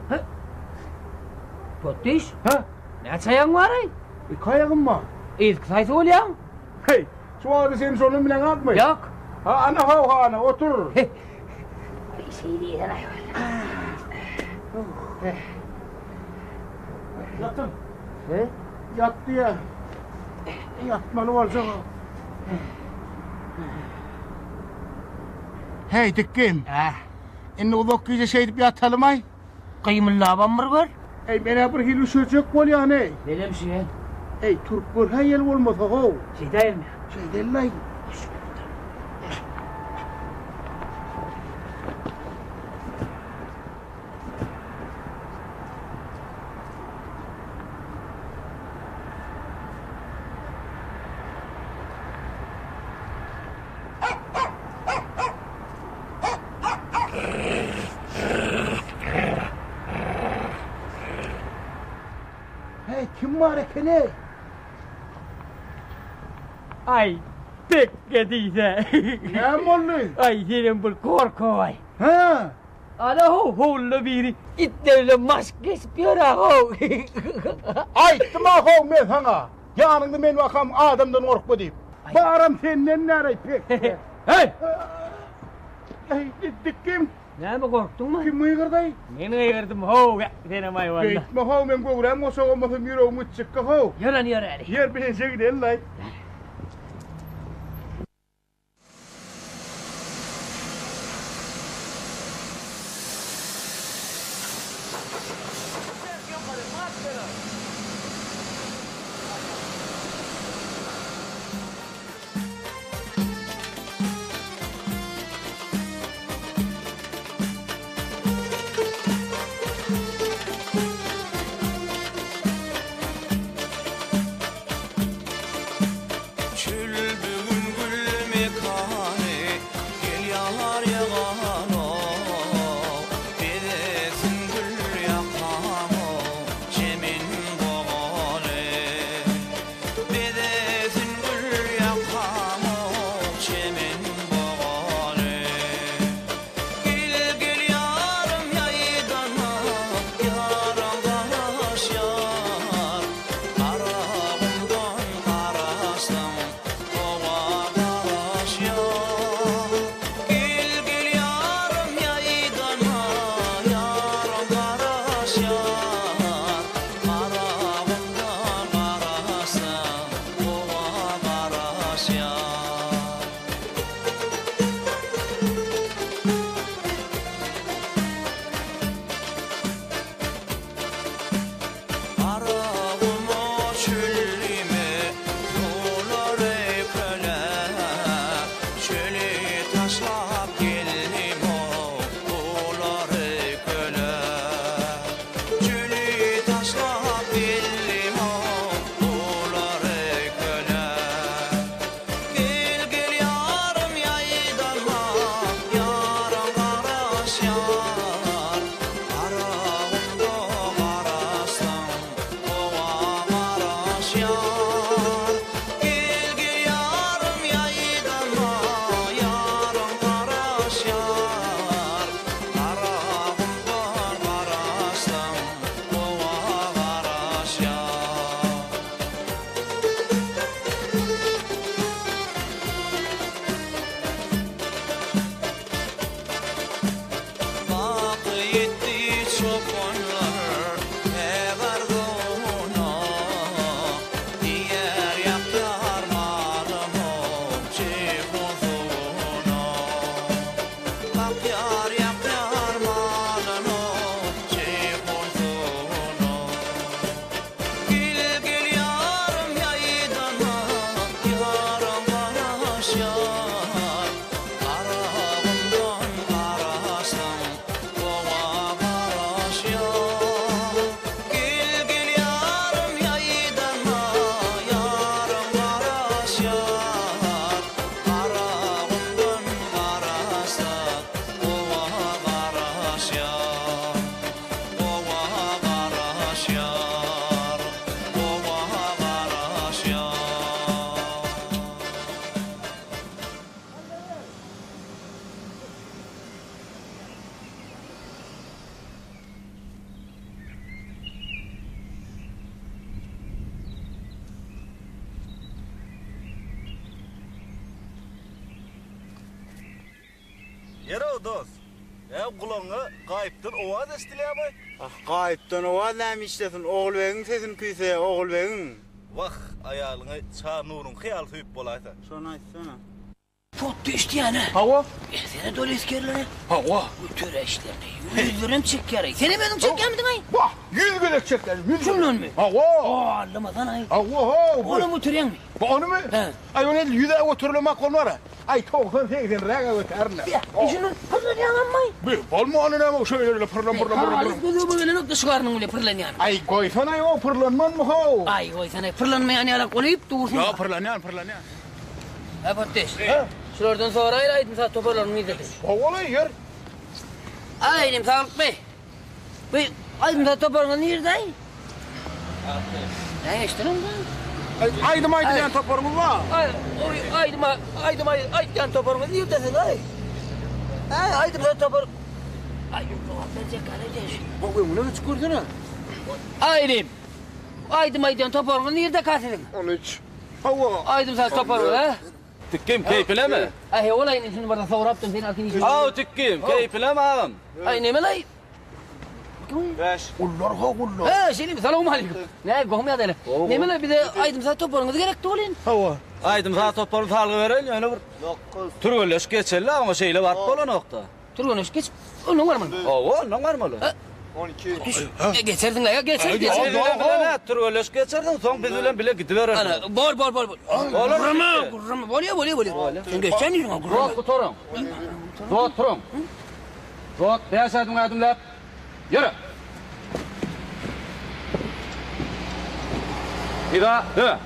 Potiş. Ha? Ne çayan var ay? Kayağım mı? İlk sayısı oluyor. Hey! Şu arada senin sonun bilen atmayın. Yok. Ha ana otur. Bir şey değil ay. Yatın. He? Yattı ya. Yatmalı olacak o. Hey dikkim. İnne o vakıca şey edip yatalım ay. Kıymılla bambır var. Ey bana bir hil üşüyecek bol yani. Benim şey. Ey Türk bir hayal olmasa ho. Şey değil mi? Şey değil ay. Hey kim var ekene? Ay pek gediyse. Ne mollu? Ay senin bir korku ay. Ha? Ana hoğullu biri itlerle maskes bir ara ho. Ay tıma ho me sana. Yanında ben vakam adamdan korkma deyip. Bağıram senden ne arayıp pek. Hey! Hey dikkim. Ne mi korktun mu? Kim mıyırday? Ben ayırdım ho. Senin ay valla. Gitme ho men goğuram o soğumasın yüreğimi çıkka ho. Yalan yara. Yer bir şey gidelim lay. garaş yar, oba garaş yar. Yero dost. Kulağına kayıptın ova da istileyemay. Gayipten ova näme işlesin? Oğulbegiň sesini küýse, oğulbegiň. Vah ayalyňa çar nurun hyýal süýüp bolaysa. Şonu aýtsana. Çok düştü yani. Hava. Seni dolu iskerlere. Hava. Bu tür işlerini. Yüzlerim çeker. Seni benim çekemedin ay. Vah, 100 gülek çekler. 100 Şunun mu? Hava. Anlamadan ay. Hava. Onu mu türen mi? Onu mu? Ay onu yüze oturulmak olmara. Ay 98 lira öterler. Şunun pırlanyan amay. Bir olma onu ne şöyle pırlan. Halis bu böyle nokta şuarının öyle pırlanyan. Ay koysana o pırlanman mı ho? Ay koysana pırlanmayan ala koyup dursun. Ya pırlanyan. Ha Fatih. Şuradan sonra aydın saat toparlanın izledin. Oğlum yer. Aydım sağlık bey. Bey aydın saat toparlanın nerede? Ne işte lan? Aydım yan toparımız var. Aydım yan toparımız niye desin ay? Aydım saat topar. Ay cevap verecek kaleci. Bak bunu çıkırdın ha. Aydım yan toparımız nerede kasedin? 13. Hava. Aydım saat toparımız ha? Tikkim keyfile mi? Ay olayın için burada soğuraptım seni akın için. Aw tikkim keyfile mi ağam? Ay ne melay? Beş. Kullar ha kullar. Ha selim selamun aleyküm. Ne gohum ya dele. Ne melay bir de aydım saat toparımız gerekti olin. Hava. Aydım saat toparı salgı verelim yani bir. Turgulleş geçerli ama şeyle var bola nokta. Turgulleş geç. Onun var mı? Onun var mı? 12. Geçerdin la ya geçer. Ne turgulleş geçerdin son bizle bile gidiverir. Ana bol. Gurrama. Boluyor. Sen geçen yürü gurrama. Rot turun. Rot turun. Rot beşadım adımlar. Yürü. İda, hı.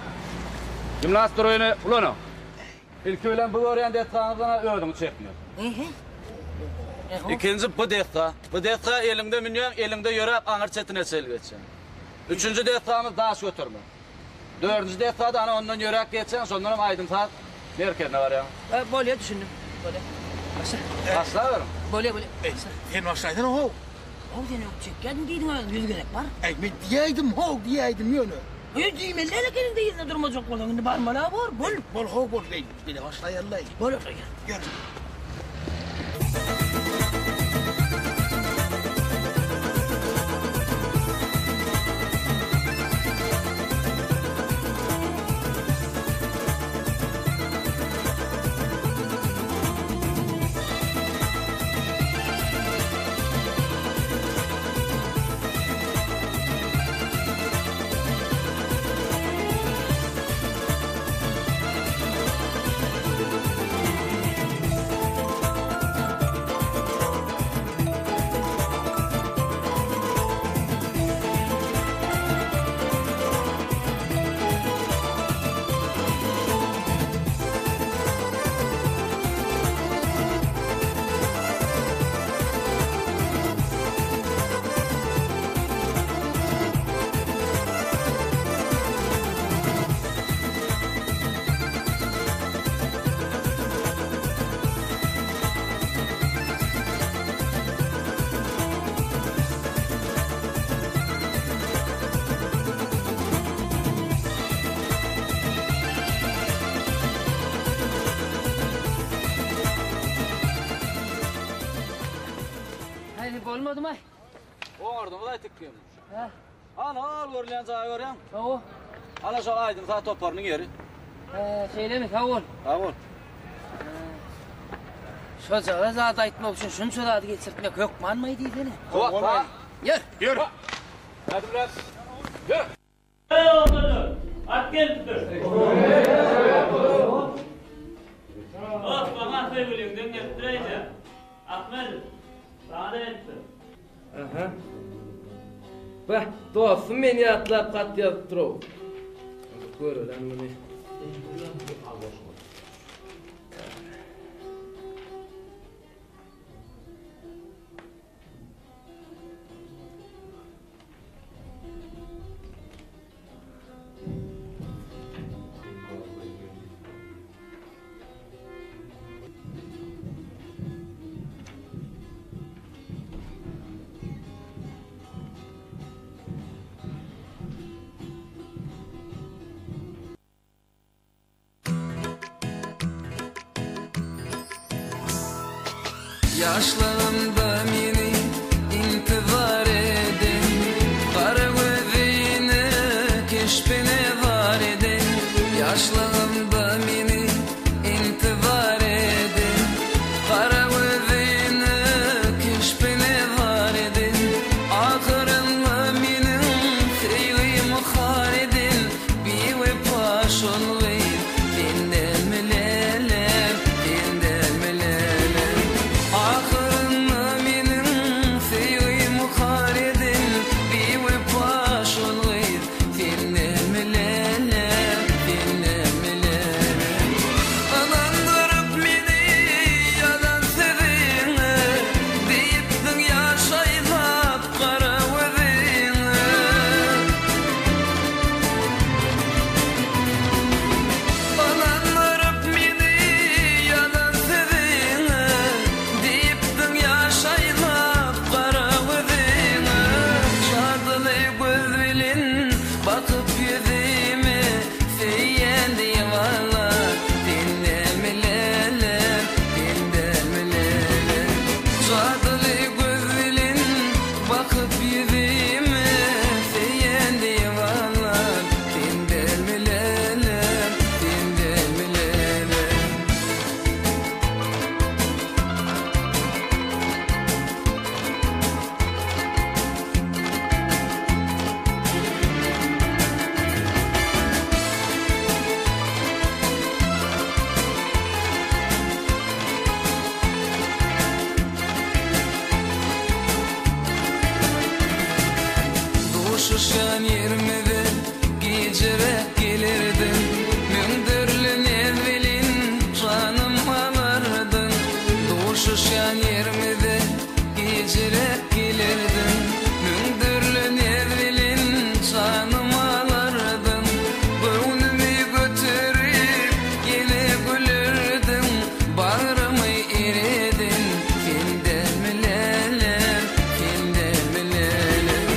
Gimnast oyunu ulanı. İlk öğlen bu öğrendi etrafına öğüdümü çekmiyor. İkinci bu defta. Bu defta elinde minyon, elinde yörep ağır çetine sel geçen. Üçüncü deftamız daş götürme. Dördüncü deftada ana ondan yörek geçen, sondan aydın saat merkezine var ya. Bolya düşündüm. Bolya. Başla verim. Bolya. Sen başlaydın ho. O seni çekken giydin öyle yüz gerek var. Ay ben diyeydim yönü. Yüz düğmelerle elinde yerine durmayacak olan şimdi barmala var. Bol ho bol ben. Bir de başlayalım. Bolya. Gel. Olmadı mı? Orada mı da tikkim? Ha? Al görülen cayı görüyen. Tamam. Ala şu aydın saat toparının yeri. Şeyle mi? Tamam. Tamam. Şu cağı zaten aytmak için şunu şurada geçirtmek yok mu anmayı değil seni. Kova. Yürü. Hadi biraz. Yürü. Hey oğlum. At gel dur. Bak bana söylüyorum. Ben getireceğim. Ahmet. Sana da etsin. Aha. Bak dostum beni atlap kat yazıp duruyor. Gör lan bunu. Yaşlarımda meni intizar edin, kara gözüne keşfine var edin. Yaşlarımda meni intizar edin, kara gözüne keşfine var edin. Ahırında menin sevgim har edin, bir ve paşon ve benden melelem, benden melelem. Ahırında menin sevgim har edin, bir ve paşon ve benden melelem, benden melelem. Anandırıp meni yalan sevine, deyiptin yaşaylap kara gözüne. Anandırıp meni yalan sevine, deyiptin yaşaylap kara gözüne. Şadılı gözülün bakıp yüzüme, söyleyen divanla benden melelem, benden melelem. Şadılı gözülün bakıp yüzüme, söyleyen divanla benden melelem, benden melelem. Duşuşan yermede gecirek gelirdim, mündürlü nevvelin canım alırdın. Duşuşan yermede gecirek gelirdim, mündürlü nevvelin canım alırdın. Gönlümü götürüp yine gülürdün, bağrımı eridin, benden melelem, benden melelem.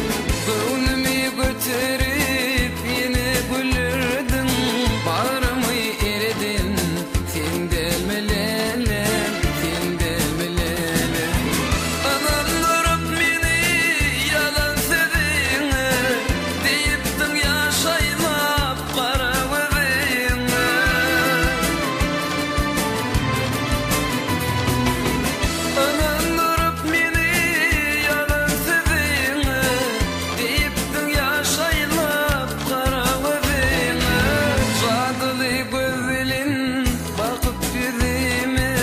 Gönlümü götürüp yine gülürdün, bağrımı eridin, senden melelem, senden melelem. Anandırıp meni yalan sevine, deyiptin yaşaylap kara gözüne. Anandırıp meni yalan sevine, deyiptin yaşaylap kara gözüne. Şadılı gözülün bakıp yüzüme,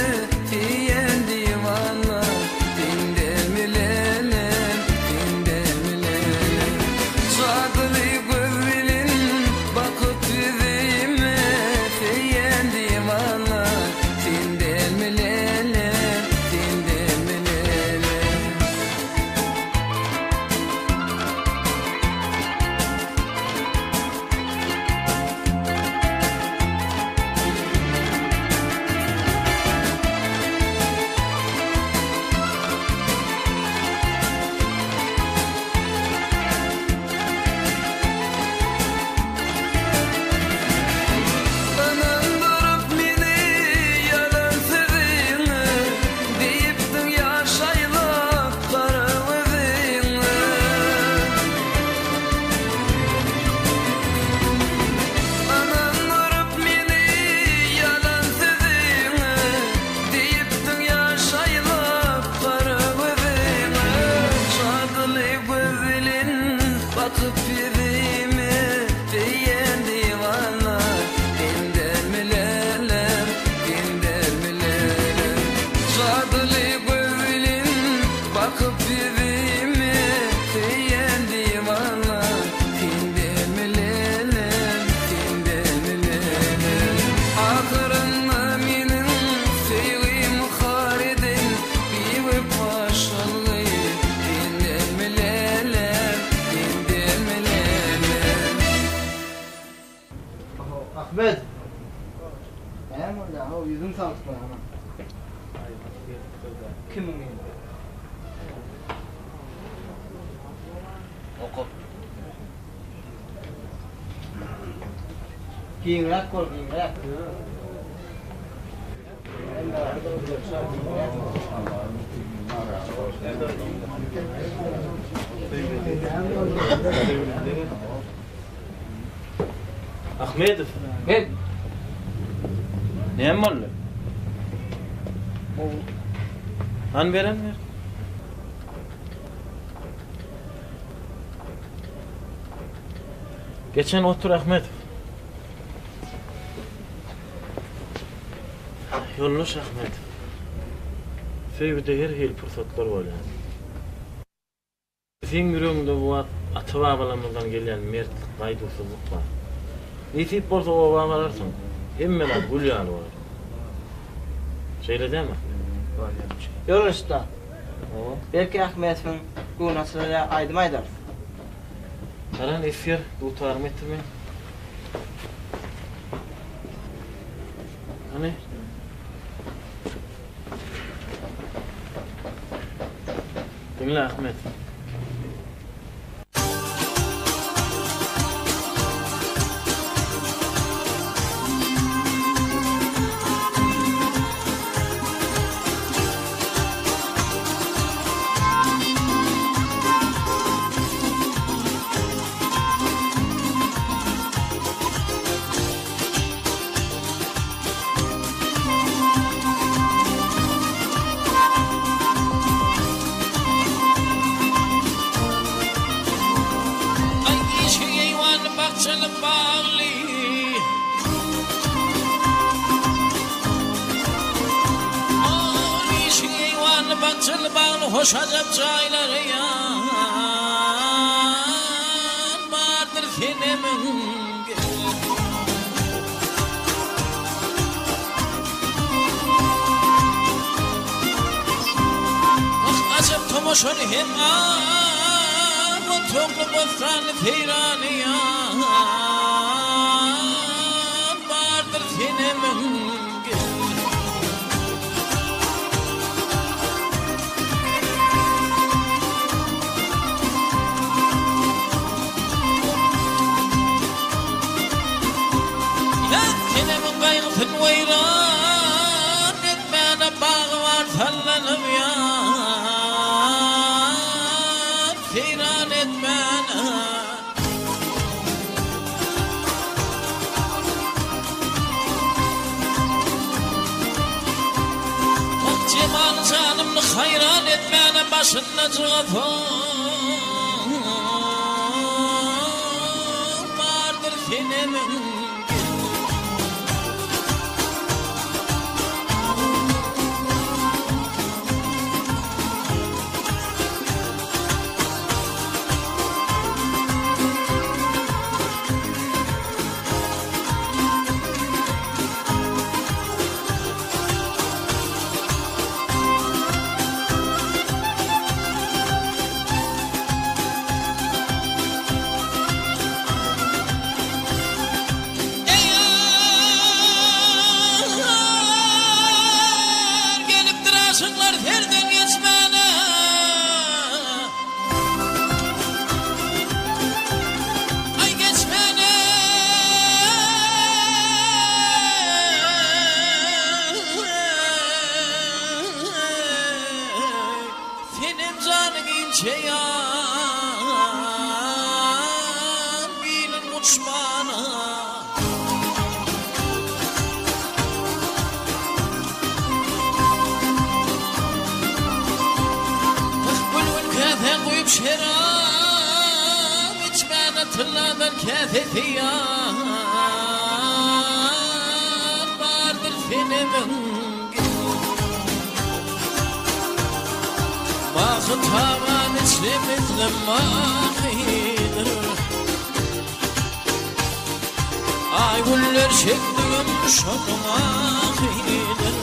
diyen divanla benden melelem, benden melelem. Şadılı gözülün bakıp yüzüme, diyen divanla benden melelem, benden melelem. Anandırıp meni yalan sevine, deyiptin yaşaylap kara gözüne. Anandırıp meni yalan sevine, deyiptin yaşaylap kara gözüne. Şadılı gözülün bakıp yüzüme, diyen divanla benden melelem, benden melelem. Şadılı gözülün bakıp yüzüme, diyen divanla benden melelem, benden melelem. Ahırında menin sevgim har edin, bir ve paşalı benden melelem, benden melelem. Ahmet. Ben burada o yüzüm sağlık bana. Kimin endi? Oku. Kiyinrak kol kiyinrak. Ahmedov. Gel. Neyem oldu? Han veren ver. Geçen otur Ahmedov. Yolluş Ahmedov. Sevgide her hil fırsatlar var yani. Senin yüreğinde bu ata-babalarımızdan gelen mert, gaydusuzluk var. Nisip bolsa o babalarsın, hemmeler gülyanı var. Şöyle değil mi? Yoluşta. Belki Ahmet'in günahsızlığa aydımaydır. Karan esir, tutarım etme. Hani? Dinle Ahmet. Hoş acap çayları yan vardır filmin Ah acap tomoşon hem bu toplu bostan firanı yan vardır filmin Kaygıtın vayran etmene bağı var sallanıp yan Seyran etmene Bak cemal canımını hayran etmene başına cıgıfın Vardır senemin şerab içmene tırladan kefetiyan vardır filmin Vakı tavan içlimizle mahidir Ay güller şeklim şok mahidir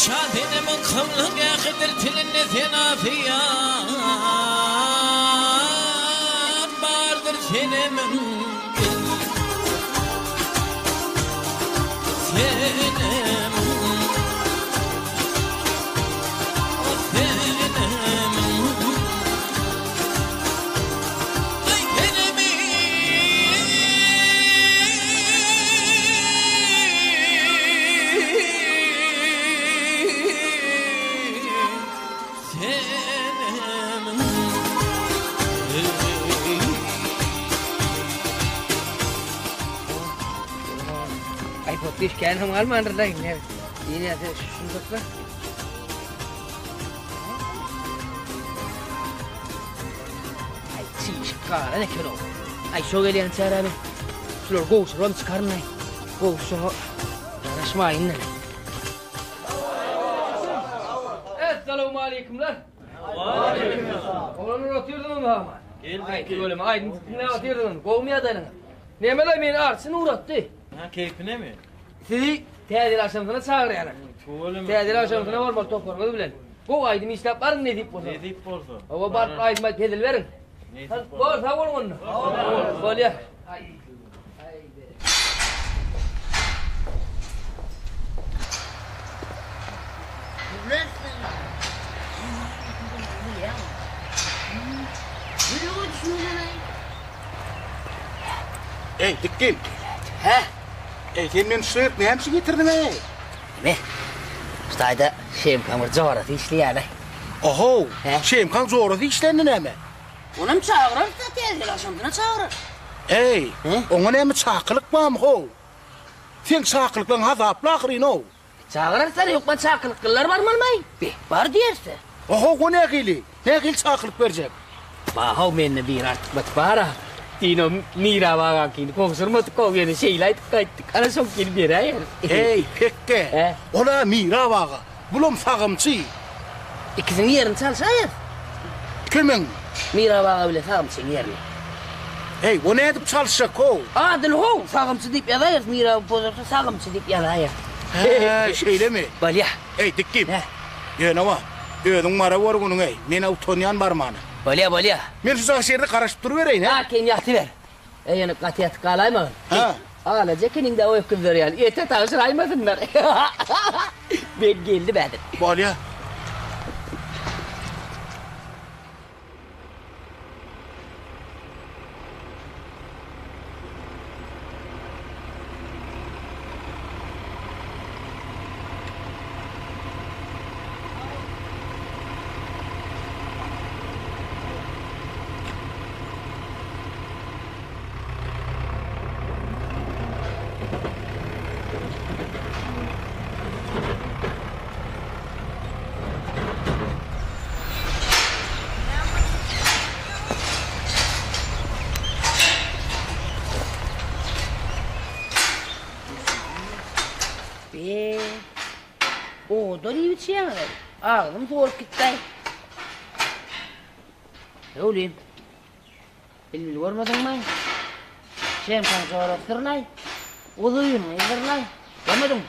Şadine min kımlık yakıdır tilinne tenafiyan Vardır senemin Senemin Ay senemin düşkən almanırlar yine. Yine de şundakla. Ay çiş qara ne kero. Ay şo gelen çara be. Şular goş rom çıkarnay. Goş şo. Yanaşmayın. Esselamu aleykümler. Aleykümselam. Olanı oturdun mu ama? Geldik. Böyle aydın ne oturdun? Kovmaya dayanın. Nemeler beni artsın uğrattı. Ha keyfine mi? Sizi tədil aşamsına çağırıyarım. Tədil aşamsına var toplarmadı bilen. Bu aydım işlep varın ne deyip bolsa? Ne deyip bolsa? Ova barıp aydıma tədil verin. Bol sağ olun onu. Bol ya. Ey dikkim. He? Ey sen men şert ne hemsi getirdin ey? Ne? Stayda Şemkamır zoratı işleýär. Oho, Şemkan zoratı işlendi näme? Onam çağırar da tezgil aşamdına çağırar. Ey, ona näme çaqylyk barmy ho? Sen çaqylyklaryň hazaply ahyry no. Çağırarsan ýokma çaqylyk kıllar barmalmay. Bar diýerse. Oho, o ne gili? Ne gil çaqylyk berjek? Bahaw menne bir artık bat para. Tino mira vaga kin konsurmat kovýany şeýle aýtdyk. Ana şok gelip berýär. Ey, pekke. Ola mira vaga. Bulum sagymçy. İkisini yerini çalşayır. Kimin? Mira vaga bile sagymçyň yerini. Hey, o ne edip çalışacak ho? Adil ho, sagymçy diýip ýazaýar. Mira pozorsa sagymçy diýip ýazaýar. Şeýle mi? Balya. Ey, dikkim. Ýene wa. Öňüň mara borgunyň ey. Meni utanýan barmany. Balya. Men şu şeýerde garaşyp durubereýin he? Ha, ken ýatyber. Eýeni gatyat galaýma. Ha. Ala jekening de oýup berýär. Ete taşyr aýmasynlar. Ben geldi bädir. Balya. O, dori içiyor. Ağzım soğuk gitti. Ne olayım? Bilmil görmedin mi? Şemkan sonra sırnay. Uzuyun mu yıldırnay? Görmedin mi?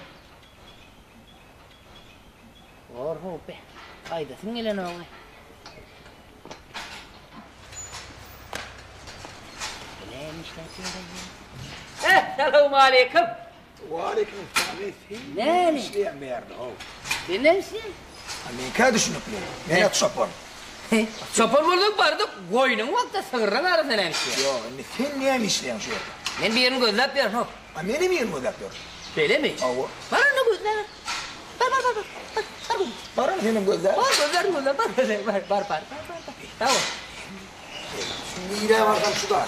Orhu be. Aydasın gelen oğlum. Neymiş lan şimdi? Selamu aleyküm. Aleyküm selam. Ne? İşleyen bir yerde ho. Sen ne misin? Men ka düşünüp men çopar. Çopar bolduk bardyk. Goýunyň wagtda sığırdan arasyn nämişdi. Yo, sen näme işleýän şu ýerde? Men bir ýerini gözläp ber, ho. Meni mi gözläp ber? Bele mi? Awa. Bana ne gözläp? Bar. Bar senin gözler. Bar. Tamam. Şimdi ýere barsam şu da.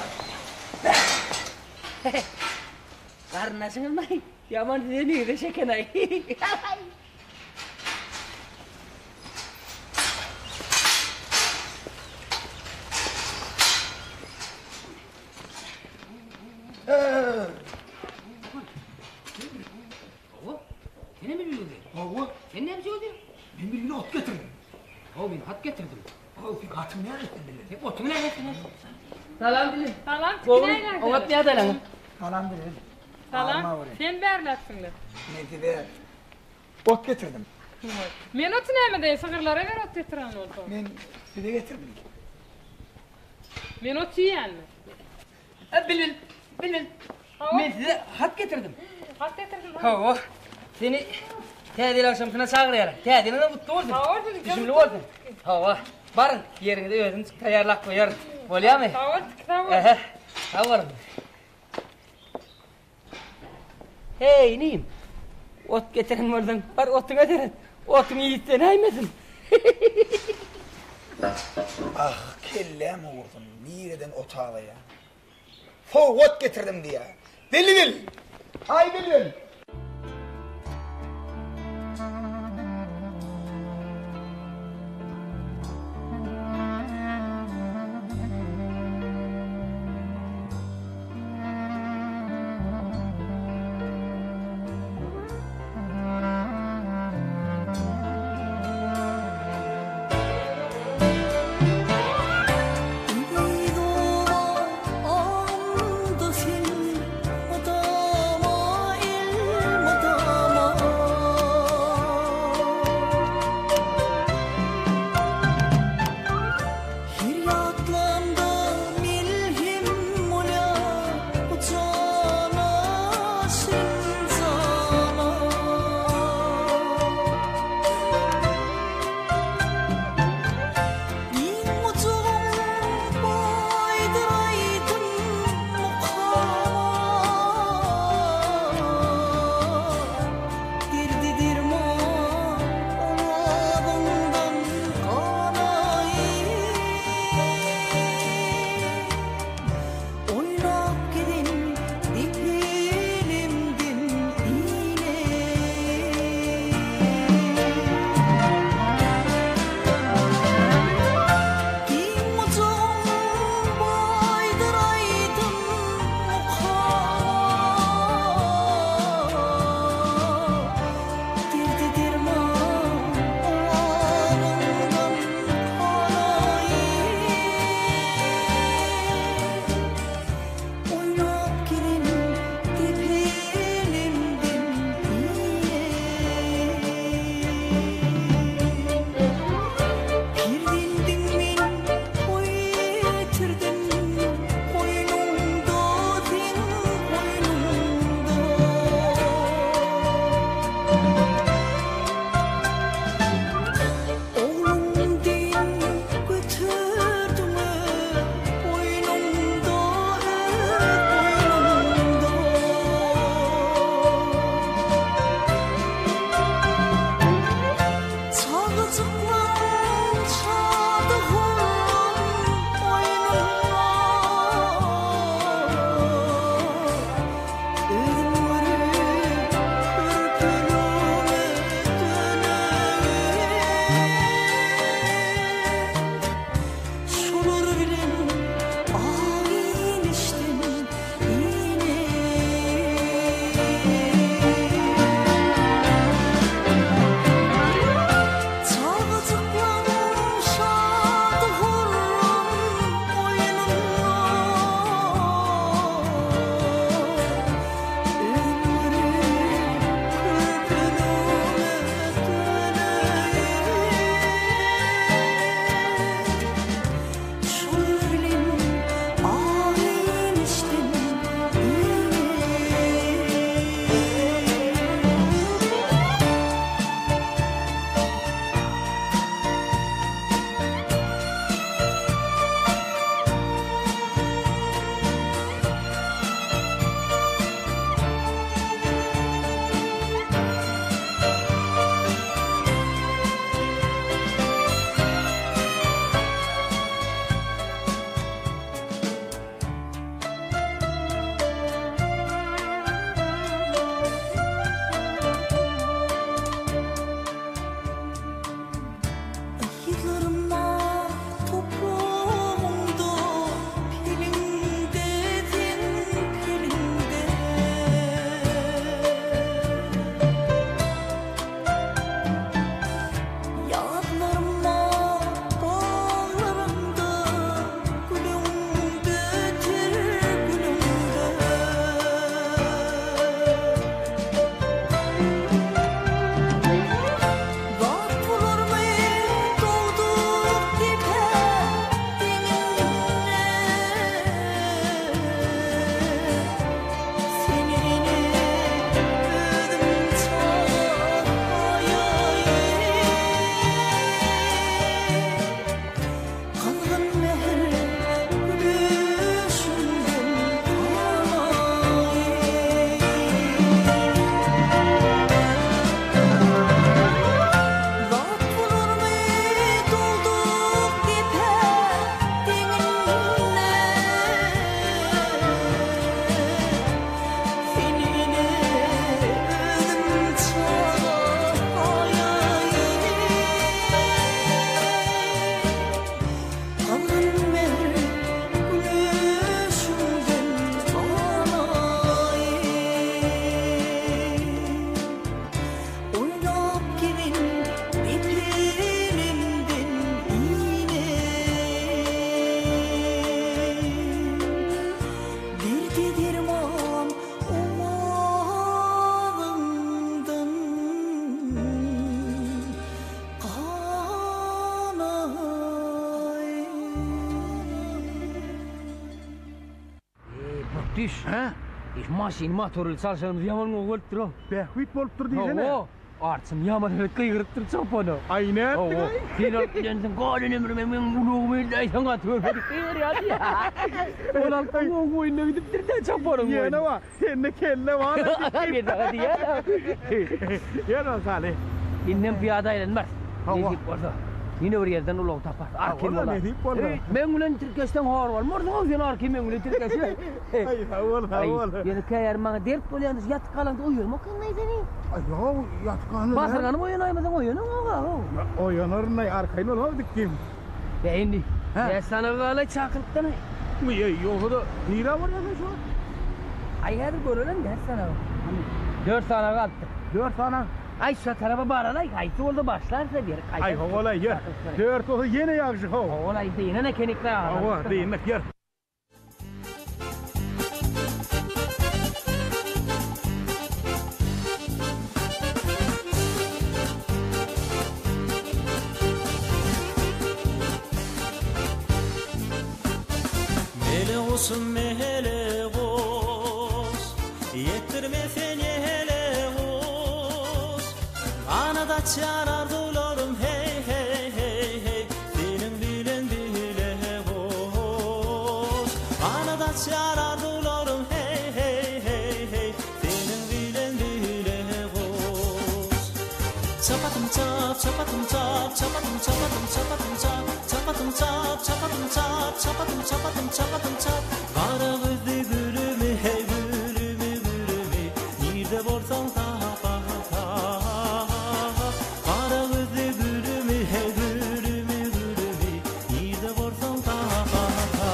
Karnaşyň may. Yaman seni de şekenay. Sen mi biliyorsun? Awa. Sen ne biliyorsun? Ben bir gün ot getirdim. Ben hat getirdim. Bir atım ne ettin bile? Ne otunu ne ettin? Salam dilin. Salam, Oğlum, tikine geldi. oğlum ne adalan? Salam dilin. Salam, sen berlatsınlar. Ne de ot getirdim. Men otu näme de sığırlara ver ot getiren oldu. Men size getirdim. Men otu ýanmy? Bilbil. Men size hat getirdim. Hat getirdin. Ha, seni tədil aşamsına çağırýar. Tədilini mutlu bolsun. Ha, oldu. Düşünli bolsun. Ha, barın yerinde özüm taýýarlap goýar. Bolýarmy? Tamam. Tamam. Hey, neyim? Ot getirin oradan. Bar otuna getirin. Otunu yiyitten aymasın. Ah, kellem vurdum. Nireden otağa ya. Ot getirdim diye. Deli. Ay deli. 어 düş. He? İş maşin motorlu çalışanımız yaman olup dur. Behvit bolup dur diýene. Artsım yaman öyle kıygırıp dur çaponu. Ayne ettin ay. Sen öpülensin golün ömrüme men uluğumu deysen atörmedik kıyır ya. Olaltan o oyuna gidip dirden çaponum. Yene var. Sende kelle var. Bir daha diye. Yene Salih. İnnem piyada elenmez. Nezip orada. Yine bir yerden ulağı tapar. Arkim ola. Men ulan Türkeş'ten hor var. Mordan olsun arkim men ulan Türkeş'e. Ay havol. Yani kayar bana dert bolyanız yat kalan da uyuyorum. O kanay seni. Ay yo yatkanı. Basırganım oyunaymadan oyunum oğa. Oyanarınay arkayın ola dikkim. Ya indi. Ya sana gala çakılıktan ay. Bu yoğu da nira var ya şu an. Ay hadi görülen de sana. 4 tane kaldı. 4 tane. Ay şu tarafa bağıralay. Kayıtı oldu başlarsa bir. Ay hovolay yer. 4 oldu yine yağışı ho. Hovolay deyine ne kenikler ağır. Hova deyine yer. Olsun mele boz Yettirme fenele boz Anada çarardılarım hey hey hey hey Benim bilen bile boz Anada çarardılarım hey hey hey hey Benim bilen bile boz Çapatım çap çapatım çap çapatım çapatım çapatım çap Çapatım çap çapatım çap çapatım çapatım çapatım çap Kara gözlü gülümü hey gülümü gülümü Nerede borsan tapa tapa Kara gözlü gülümü hey gülümü gülümü Nerede borsan tapa tapa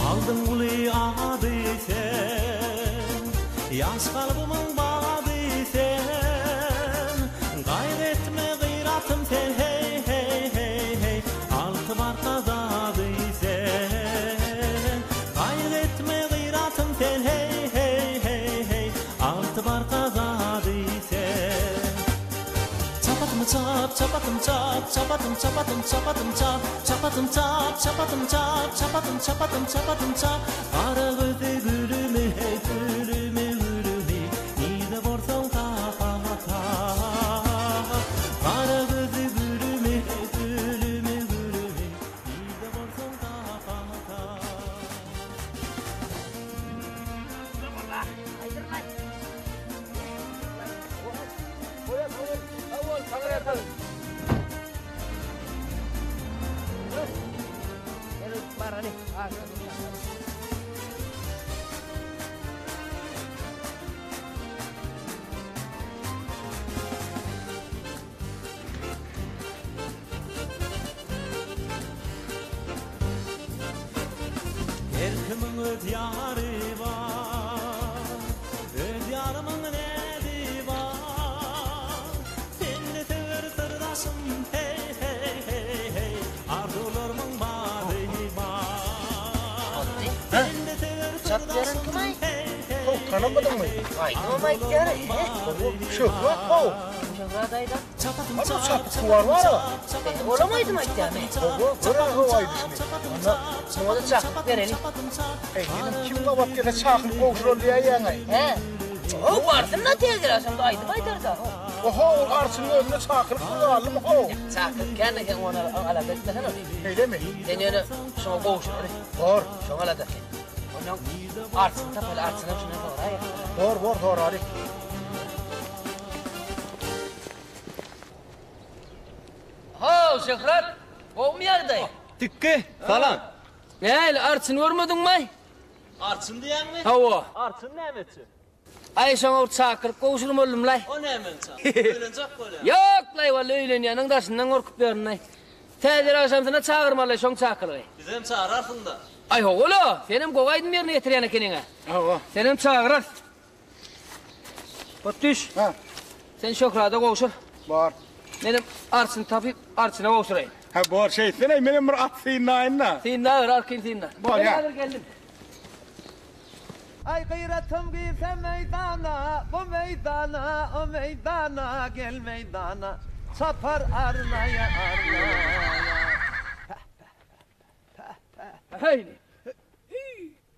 Aldın kuli adı sen Yaz kalbımın bağdı sen Gayretme gıyratım sen hey hey hey hey Altı markazadı sen Gayretme gıyratım sen hey hey hey hey Altı markazadı sen Çapatım çap çapatım çap çapatım çapatım çapatım çap Çapatım çap çapatım çap çapatım çapatım çapatım çap Kara gözlü gülümü hey gülümü gülümü Nerede borsan tapa tapa Kara gözlü gülümü hey gülümü gülümü Nerede borsan tapa tapa Her kimin öz yarı var Öz yarımın nedi var Seni sever sırdaşım hey hey hey hey Arzularımın badı var Seni sever sırdaşım hey hey hey Tanımadın mı? Ay Olmayı yarı. Şu bak ho. Şuradaydı. Ama çapı var var. Olamaydı mı ihtiyarı? Gören havaydı şimdi. Ona da çaklık verelim. Kim kapat gene çakıl kovşur diye yani. He. O varsın da tezdir aşağıda aydı baydır da. Oho karşının önüne çakıl kullanalım ho. Çaklık kendi ona aladı etmesen olur. Öyle mi? Seni öyle şuna kovşur. Doğru. Şuna aladı. Onun artsın tapalı artsın şuna doğru. Doğru hadi. Ho Şehrat. Kovmayar dayı. Tikke falan. Ne artsın görmedin mi? Artsın diyen mi? Hava. Artsın ne emeti? Ay sana çakırıp kovuşurum oğlum lay. O ne emeti? Öğlenecek böyle. Yok lay valla öğleniyanın daşından korkup verin lay. Tedir akşam sana çağırmalı şon çakırı. Bizim çağırarsın da. Ay oğlu senin kovaydın yerine getiriyene kendine. Hava. Senin çağırır. Batış. Ha. Sen Şokrat'a kovuşur. Var. Benim artsın tapıp artsına kovuşturayım. Ha bu şey sen benim at sinayna. Sinnar arkın sinnar. Var ya. Geldim. Ay gayretim girse meydana, o meydana, o meydana, gel meydana. çapar arlaya arlaya. Haydi.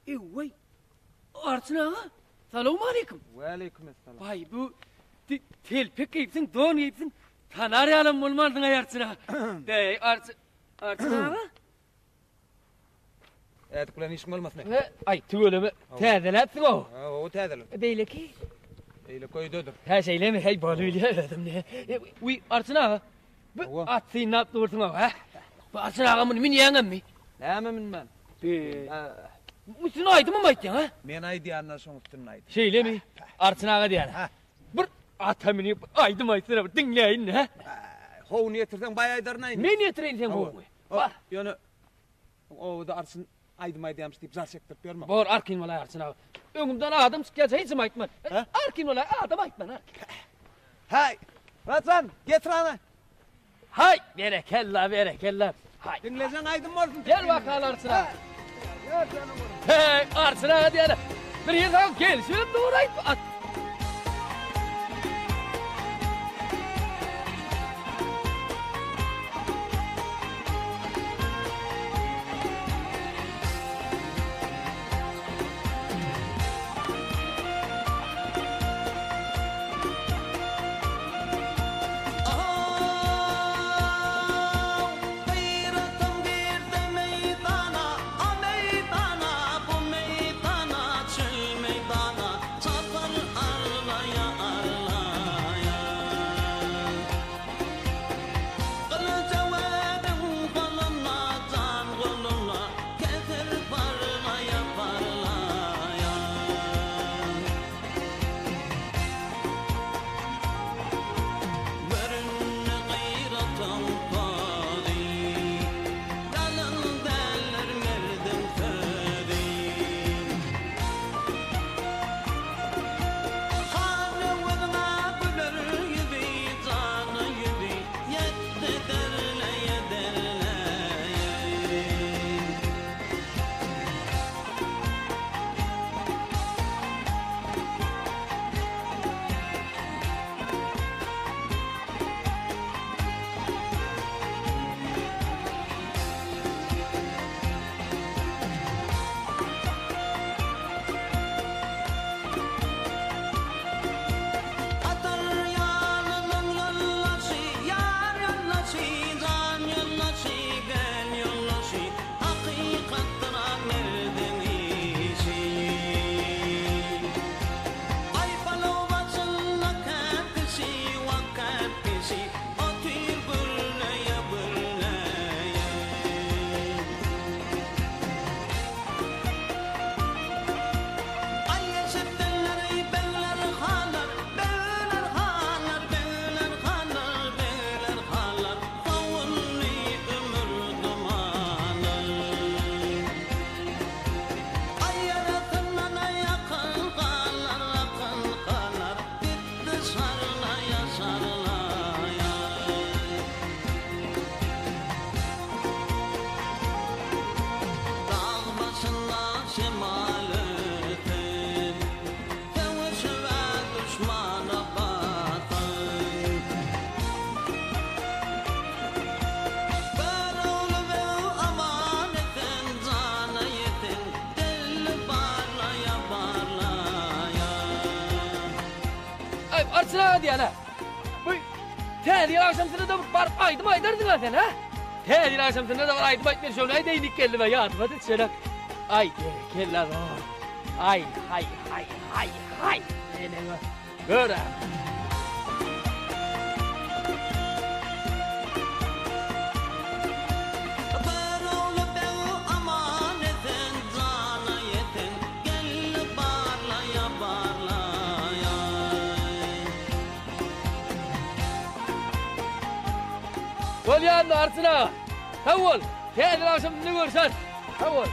Vay. Arçın ağa. Selamun aleyküm. Ve aleykümselam. Vay bu telpek giyipsin, don giyipsin. Tanar yalan bulmadın Arçın ağa. Dey Arçın ağa. Evet kulan işin olmasın. Ay tüyleme. Təzələpsin o. O təzələ. Beyle ki. Eyle koydudur. Her şeyle mi? Hey balıyla ödedim ne? Uy Arçın ağa. Bu atıyı ne yaptı ortun ağa ha? Bu Arçın ağamın min yeğen mi? Ne min ben? Üstün aydı mı maytın ha? Men aydı yanına son üstün aydı. Şeyle mi? Arçın ağa diyen ha? Bir atamını aydı maytın dinleyin ha? Hoğunu yetirsen bayağı aydarın aydı. Men yetireyim sen hoğunu. Var. Yani o da Arçın aydı maydı yamış deyip zar sektirip görmem. Var arkin olay Arçın ağa. Önümden adam çıkacak hiç mi aytman? Arkin olay adam aytman ha? Hay! Ratsan getir ana. Hay! Berekella. Hay! Dinleyeceksin aydın mı olsun? Gel bakalım Arçın ağa. Hey Arçın ağa diyene. Bir yıl gel şöyle doğru ayt. Arçın ağa diyene. Bu tədir akşamsını da barıp aydım aydardın ha sen ha? Tədir akşamsını da var aydım aytmaya şöyle deynik geldi be yardım et şöyle. Ay gerekella o. Ay. Nene göre. Ol yandı Arçın ağa. Havol. Tədir akşamsını görsen. Havol.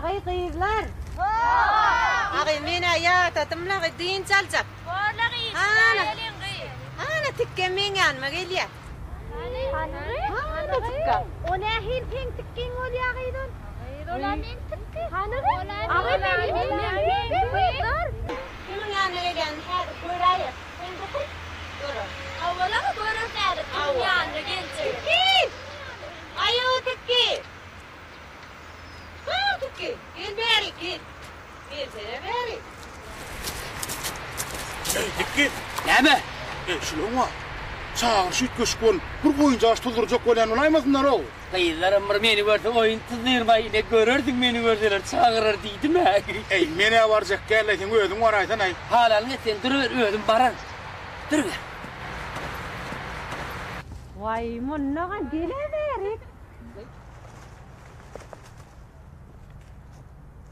Ağay qıyırlar. Ağay men ayatatımla qıdın çalcak. Orla qıyırlar. Ana tikke men yanma gelya. Ana tikke. Ona hil ping tikkin ol ya qıydın. Ola men tikke. Ağay men qıyırlar. Kimin yanına gelgen? Buraya. Näme? Şulama. Çağır şüt köşkön. Bir oyuncaş tulduracak bolan olaymazlar o. Kıyılarım meni gördü oyun tuzdirmay ne görürdün meni gördiler çağırır deydim ha. Ey mene varacak gelletin ödüm var aytan ay. Halan sen duruver ödüm baran. Duruver. Vay munnagan geleverik.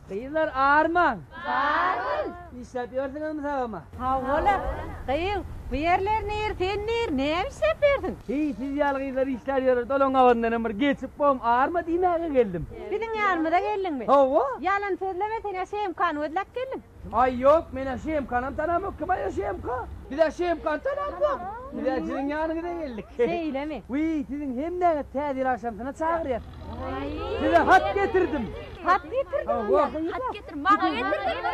Kıyılar ağırman. Ağırman. İşletiyorsunuz mu sağama? Ha ola. Kıyıl. Bu yerler ne işletiyorsun? Siz yalgıylar işletiyorlar. Dolon avandan bir geçip bom ağırma demeye geldim. Bizim yarmıda geldin mi? Hava? Yalan söyleme sen yaşayım kan ödlek geldin. Ay yok men yaşayım kanım tanamok ki ben yaşayım ka. Bir de yaşayım kan tanamok. Bir de sizin yanınıza geldik. Söyleme. Uy sizin hem de tedil akşamına çağırıyor. Size hat getirdim. Hat getirdin mi? Hat getir, bana getirdin mi?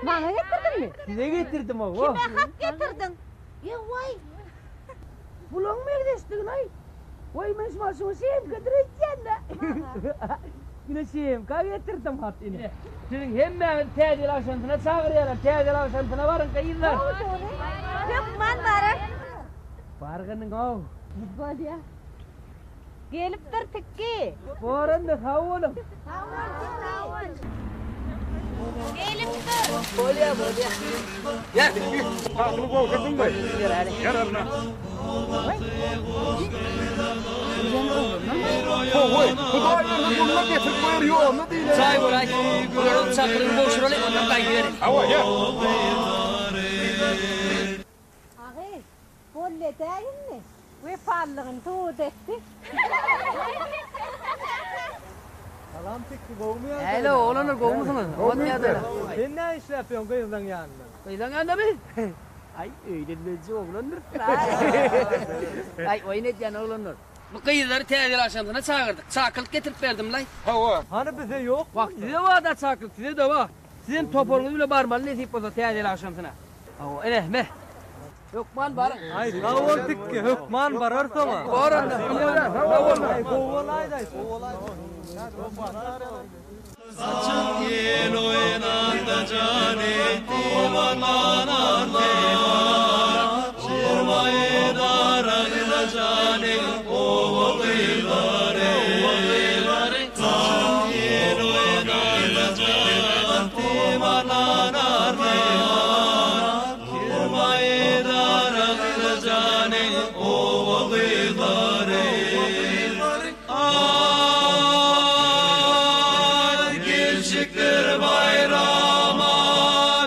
Bana getirdin mi? Size getirdim o. Kime hat getirdin? Ya vay. Bulan mı erdeştin ay? Vay men şmasımı şeyim getireceğim de. Yine şeyim ka getirdim hat yine. Sizin hem de tedil akşamına çağırıyorlar. Tedil akşamına varın kayınlar. Yok man varın. Bargının o. Gol ya. Gelip dur tikki. Boran da havolum. Gelip dur. Bolya. Gel. Kalkıp okudun mu? Gel abla. Oy, Hudaylar'ın bununla getirip koyuyor, ne değil? Çay kolay. Buranın çakırını boşuralı, ondan kayıverin. Hava ya. Ağay, bolle değil mi? Ve parlığın tuğut etti. Salam tekti kovmuyor. Hello, olanır kovmusunuz. Kovmuyor. Sen ne iş yapıyorsun kıyıldan yanında? Kıyıldan yanında mı? Ay öğrenmeci oğlanır. Ay oynayacağın oğlanır. Bu kıyıları tedil akşamına çağırdık. Çakılık getirip verdim lan. Hava. Hani bize yok. Bak size var da çakılık, size de var. Sizin toporunuz bile barmalı ne deyip olsa tedil akşamına. Hava ne? Hükman var. Ay kavoldik ki hükman barar sana. Baran da. Kovalayday. Saçın yel oynanda cane, ovallanan devar. Şirmayı daragda cane, ova kıydare. Saçın yel oynanda cane, ovallanan devar. Şirmayı daragda cane, ova kıydare. Şükür bayrama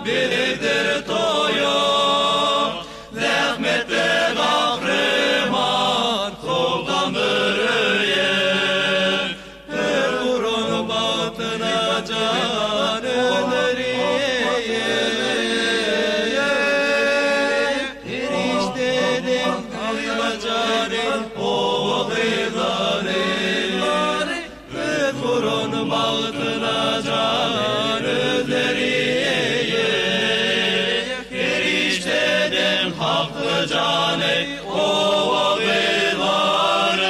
biridir toyu, zahmette kahraman soldan bürüye. Bir kurun batına can öneriye. Eriştedim akla canin o gıdare. Bir kurun batına can özleriye. Eriştedim hakkı cane o gıdare.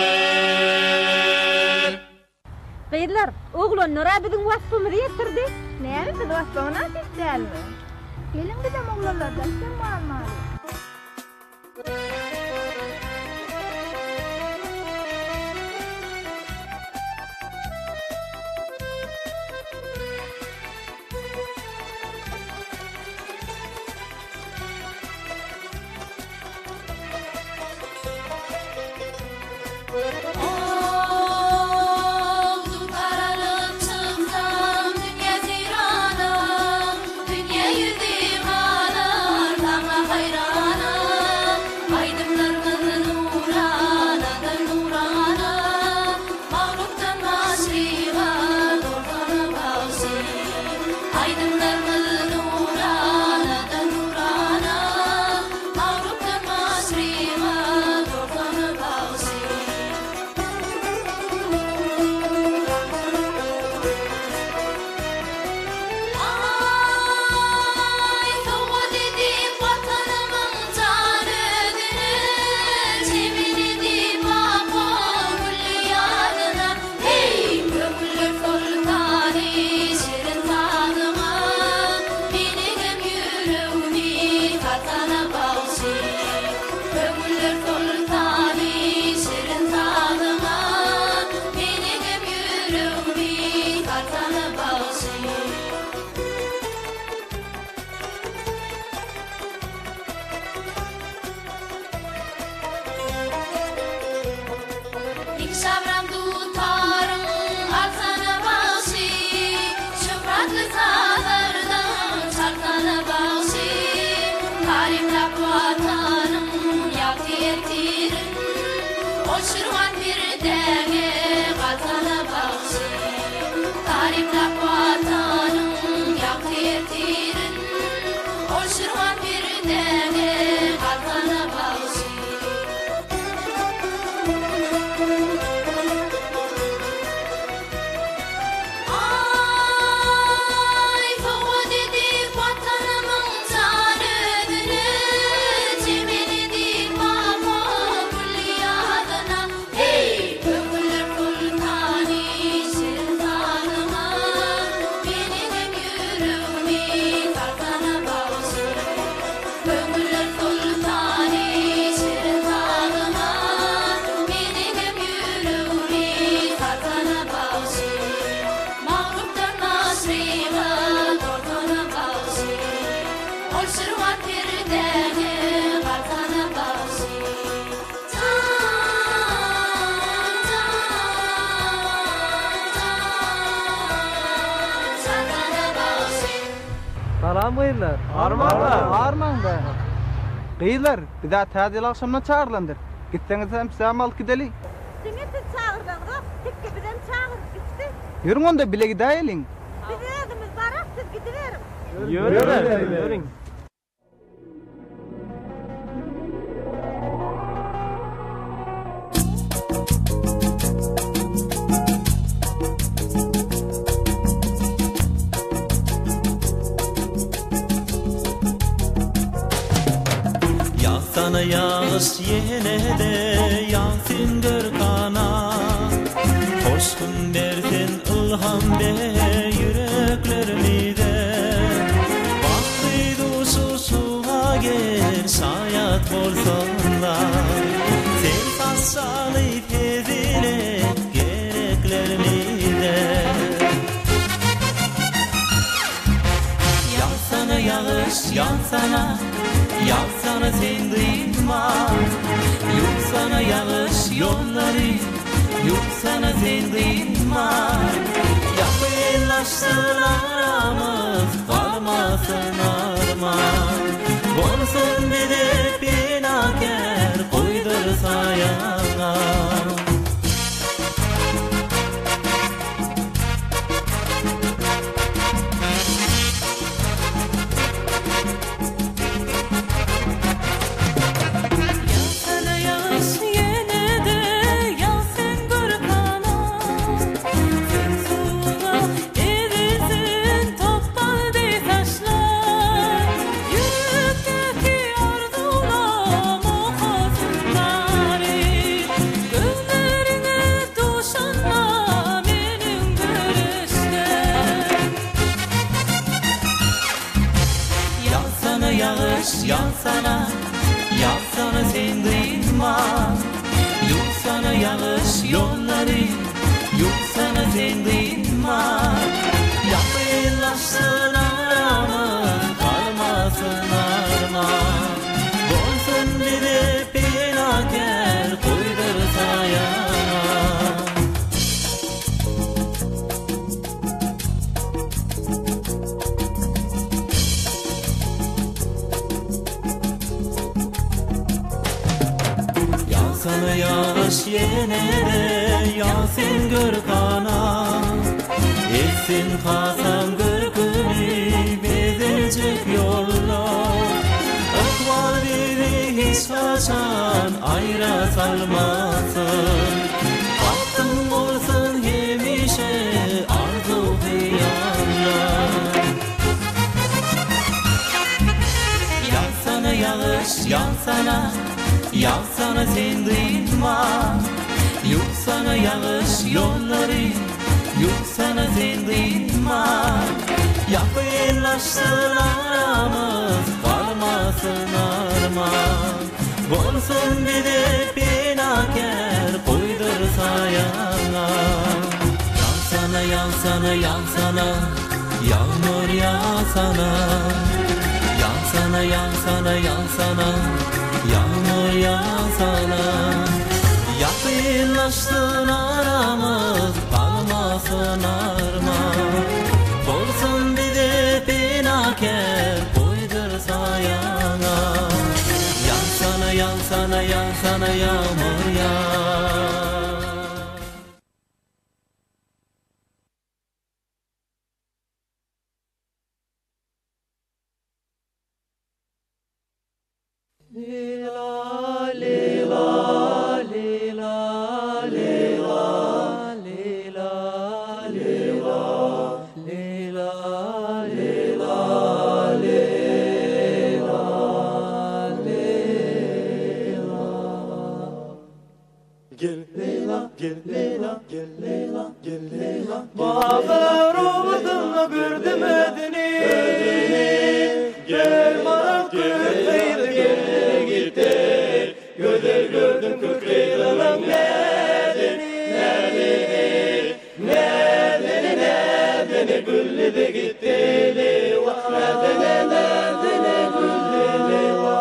Kıyılar, oğlanlara bizim vasfımızı yetirdi. Ne biz vasfına seçeceğiz mi? Gelin bizim oğlanlardan kim var mı? Oldu karalık çımdan dünya ziranım, dünya yüzü kanar, sana hayranım. Aydınlarımın nuranadır nuranım, mağruptan maşriva doğranı bağışı. Aydınlarımın nuranadır nuranım, mağruptan maşriva doğranı bağışı. Olşurgan bir denge gatana bağışı Tariflap vatanın yak tertirin Olşurgan bir denge gatana bağışı Ay fova dedik vatanımın canını Cemini dik baba kulliyadına Hey bögülür kultani şirtanıma Benim yürüğümü tartana bağışı Bögülür kultani şirtanıma Benim yürüğümü tartana bağışı Mağruptan nasriga tortana bağışı Olşurgan bir denge gatana bağışı Salam gıylar. Arman da. Gıylar, bir daha tadil akşamına çağırlandır. Gitseniz hem size amal gidelim. Seni de çağırdık. Tek birden çağırıp gitti. Yürün onda bile gidelim. Biz evimiz var, siz gidiverin. Yürün. Yağsana yağış yine de yağsın gırkana Hoşkun dersin ilham be yüreklerimde Bakri duşu suğa gel şayat bolsunlar Sen tassalı tezile gereklerimde Yağsana yağış yağsana Yağsana sen duyma Yutsana yağış yolları Yutsana sen duyma Yakınlaşsın aramız Kalmasın arman Olsun bir de binaker Koydursa yana Yağsana, yağsana sen duyma Yutsana yağış yolları Yutsana sen duyma Yakınlaşsın aramız Kalmasın arman Olsun bir de binaker Koydursa yana Yağsana yağış yine de yağsın gırkana Etsin kasam gırkını bezilecek yollar Akval biri hiç kaçan ayra salmasın Baktın olsun hemişe arzu hıyarlar Yağsana yağış yağsana Yağsana sen duyma Yutsana yağış yolları Yutsana sen duyma Yakınlaşsın aramız Kalmasın arman Olsun bir de binaker Koydursa yana Yansana yansana yansana Yağmur yağsana Yansana yansana yansana Yağmur yağsana Yakınlaşsın aramız Kalmasın arman Olsun bir de binaker Koydursa yana Yansana yağsana yağsana yağmur yağ. Lila, lila, lila, lila, lila, lila, lila, lila, lila. Gel Leyla, gel Leyla, gel Leyla, gel Leyla. Bağlar ovadına gördüm ödünü. Gel bana kırkıydı gel gitti. Göder gördüm kırkıydı'nın nedeni, nedeni, nedeni, nedeni güllü de gitti Leyla. Nedeni, nedeni güllü Leyla.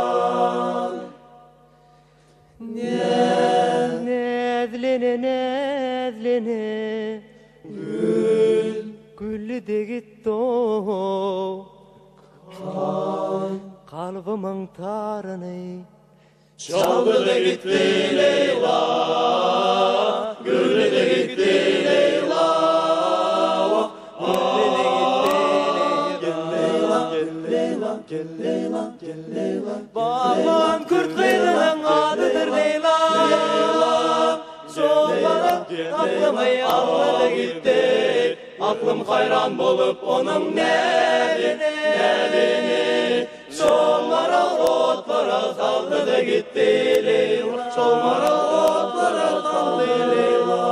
Nedlene, nedlene gül, güllü de gitti o. Kalbımın tarını çaldı da gitti Leyla, güllü de gitti Leyla, güllü de gitti Leyla, gel Leyla, gel Leyla. Bağlan kırkıydı'nın adıdır Leyla, sol bana aklıma aldı gitti. Aklım hayran bolup onun nedeni, sol maral otlara saldı da gitti Leyla, sol maral otlara saldı Leyla.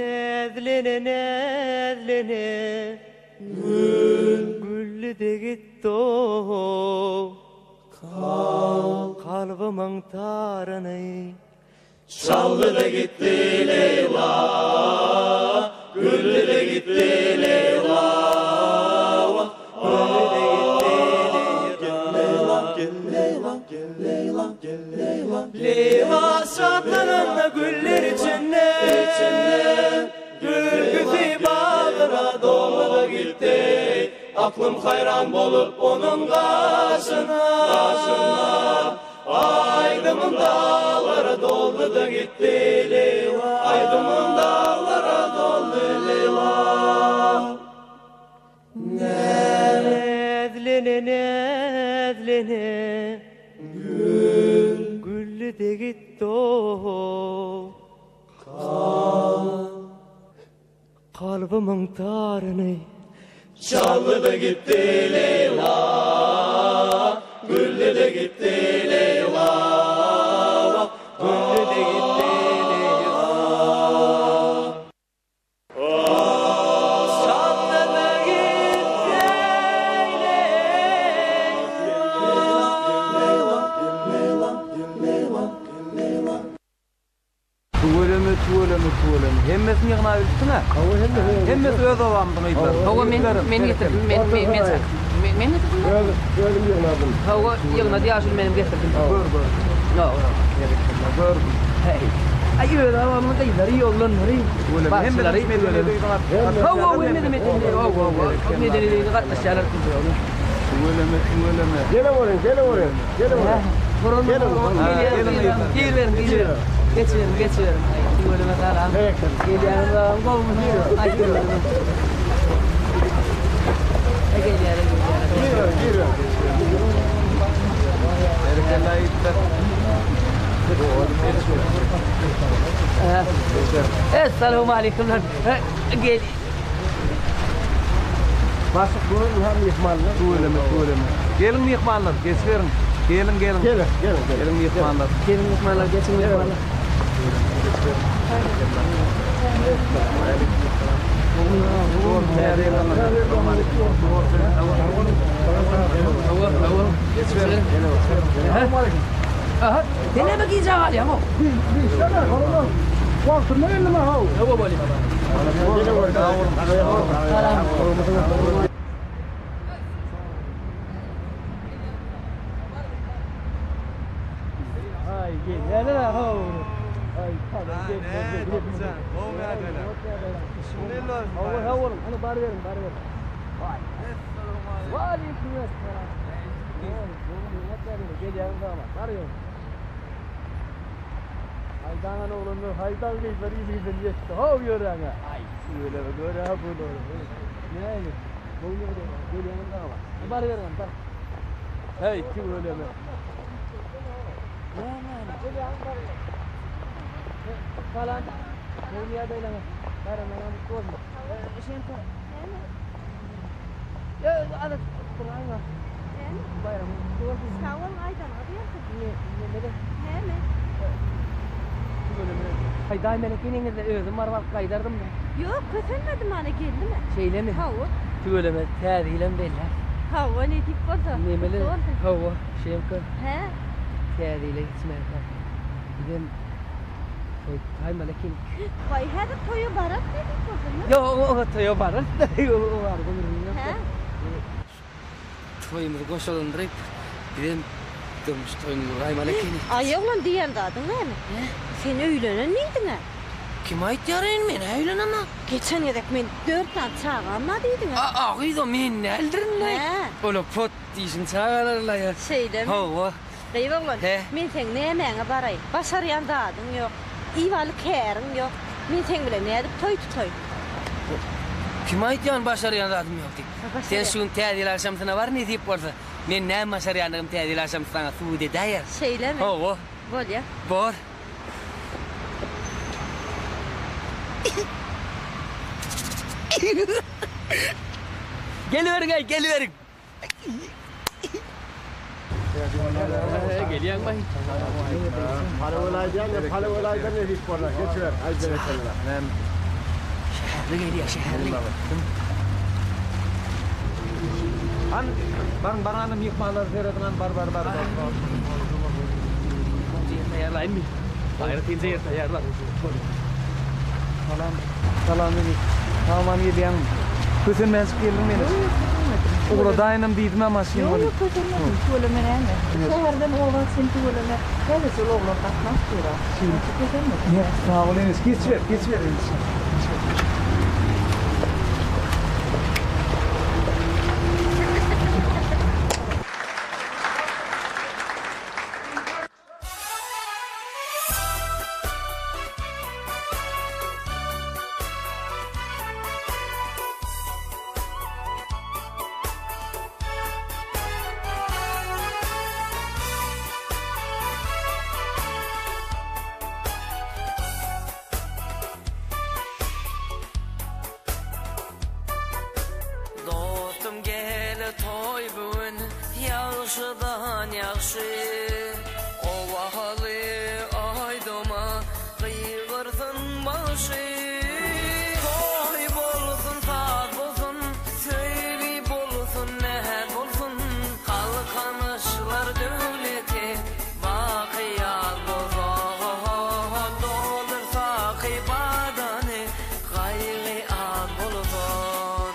Nedlene, nedlene gül, güllü de gitti o. Kalbımın tarını çaldı da gitti Leyla, güllü de gitti Leyla, güllü de gitti Leyla, gel Leyla, gel Leyla, gel Leyla. Leyla şadlanın güller içinde, gürgüsü bağlara doldu da gitti. Aklım hayran bolup onun kaşına, Aydımın dağlara doldu da gitti Leyla, Aydımın dağlara doldu Leyla. Nedlene, nedlene gül, güllü de gitti o. Kalbımın tarını çaldı da gitti Leyla, güllü de gitti Leyla, güllü de gitti Leyla. Çaldı da gitti Leyla. Tuğulemi, hemmesini yığına bilsin ha? Hemmesi öz avamdın ayıplar. Hava men getirdim, men getirdim. Gördüm yığınadım. Hava yığına diyaşın benim getirdim. Gör. Gör. Ay öyle avamın da ileri yollanları. Başları ileri. Hava hemmedi metinde. Hava. Medeni katlaşlar tutuyor. Tuğulemi. Gele oraya. Gel verin. Geçiverin. Böyle mesela. Geliyorum. Golümüz. Ay geliyorum. Geliyorum. Erkeğler ipler. Esselamu aleyküm lan. Gel. Basık durun hem yıkmanlar. Tuğulemi. Gelin yıkmanlar, geçiverin. Gelin. Gelin yıkmanlar. Geçin yıkmanlar. Aha, dene bakayım cevap ya mo. Waktu mana mau? Coba boleh. Ay, gel ya ho. Ay, tamam gel. Hava, ana bar verin. Vay. Valeyküm selam. Geliyorum damat. Arıyorum. Haydan oğlunu haydan geçler izgiden geçti. Hav yorana. Ay öyle böyle ha bunu. Ne öyle? Bu ne böyle? Geliyorum damat. Bar verin bar. Hey kim öyle mi? Ne? Geliyorum bar. Falan. Ne ya böyle mi? Karımdan bir koyma. Şimdi. Ya adet kurang. Bayram. Sağol aydan arıyorsun. Ne dedi? He mi? Hayday melekinin de özüm var kaydardım da. Yok kötülmedim hani geldi mi? Şeyle mi? Hava. Tüyleme tarihiyle belli. Hava ne tip oldu? Nemeli hava şeyimka. He. Tarihiyle gitmeye. Gidem hay melekin. Vay hadi toyu barat dedik o zaman. Yo o toyu barat. Yo var bunu. He. Toyumuzu koşalındırıp gidem dönmüş toyumuzu hay melekin. Ay oğlan diyen de adın ne mi? Sen öğlenen miydin ha? Kim ait yarayın men öyle ama. Geçen yedek men 4 tane çağırmadıydın ha. Ağıydı men ne eldirin ne? Ola pot diysin çağırırlar ya. Şeyde mi? Hava. Deyip oğlan, men sen ne emeğine barayım. Başarayan da adın yok. İvalı kârın yok. Men sen bile ne edip toy tutoy. Kim ait yan başarayan da adım yok deyip. Sen şun tədil akşamsına var ne deyip varsa. Men ne başarayanlığım tədil akşamsına suud edəyər. Şeyle mi? Hava. Bol ya. Bor. Geliverin ay geliverin. Geliyorum bay. Para olaydan ne his var? Geçiver. Ay berekeler. Şehirli geliyor şehirli. Barang-barang anu yıkmalar seyretilen bar. Tayarlayın mı? Hayır tinse tayarlar. Salam ini. Taman gibi yang kusen men skillin men. Ora dayanam diitme masin Yok oli. yok kötülmedim. Tuğla menene. Şehirden oğlan sen tuğla men. Hele şu oğlan takmaz kura. Şimdi kötülmedim. Ne? Sağ olunuz. Geçiver. Dostum gele toy bugün Yağışıdan yağışı Ovahalı aydoma Kıygırsın başı Toy bolsun saat bolsun Söyli bolsun neher bolsun Kalkanışlar devleti Bakiyat bolsun Doldursa kıybadanı Kaygı ad bolsun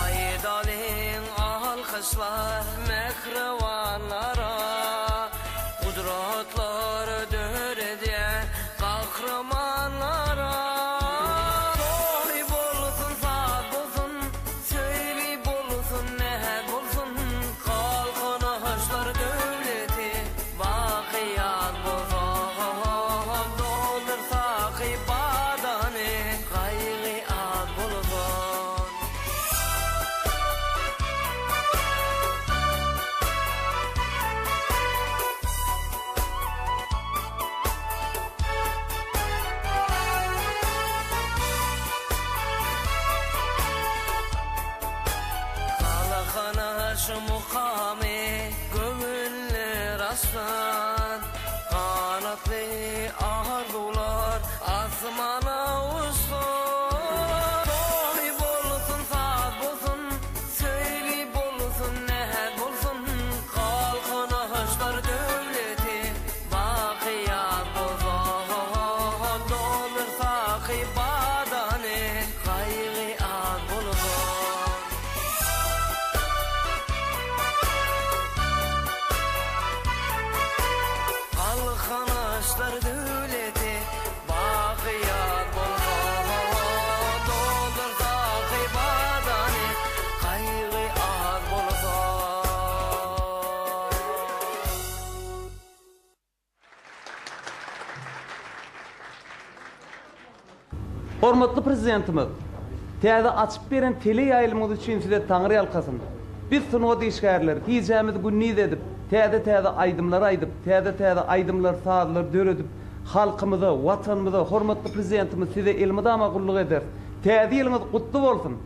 Aydalın alkışlar mekrevanlara Kudratlar dörediye kahramanlara Toy bolsun saat bolsun Söyli bolsun neher bolsun Kalkanışlar devleti Bakiyat bolsun Doldursa kıybadanı Kaygı ad bolsun Kalakanaş mukami Gömüller aslan Kanatlı ardular Asmana uçsun Toy bolsun saat bolsun Söyli bolsun neher bolsun Kalkanışlar devleti Bakiyat bolsun Doldursa kıybadanı Kaygı ad bolsun Hormatly prezidentimiz, täze açyp beren tele ýaýlymyz üçin size taňry ýalkasyn. Biz sunuwa diýişgärler, hiýjämiz günniz edip, täze aýdymlar aýdyp, täze aýdymlar saatlar döredip, halkymyza, watanymyza hormatly prezidentimiz size elmydama gullyk eder. Täze ýylyňyz gutly bolsun.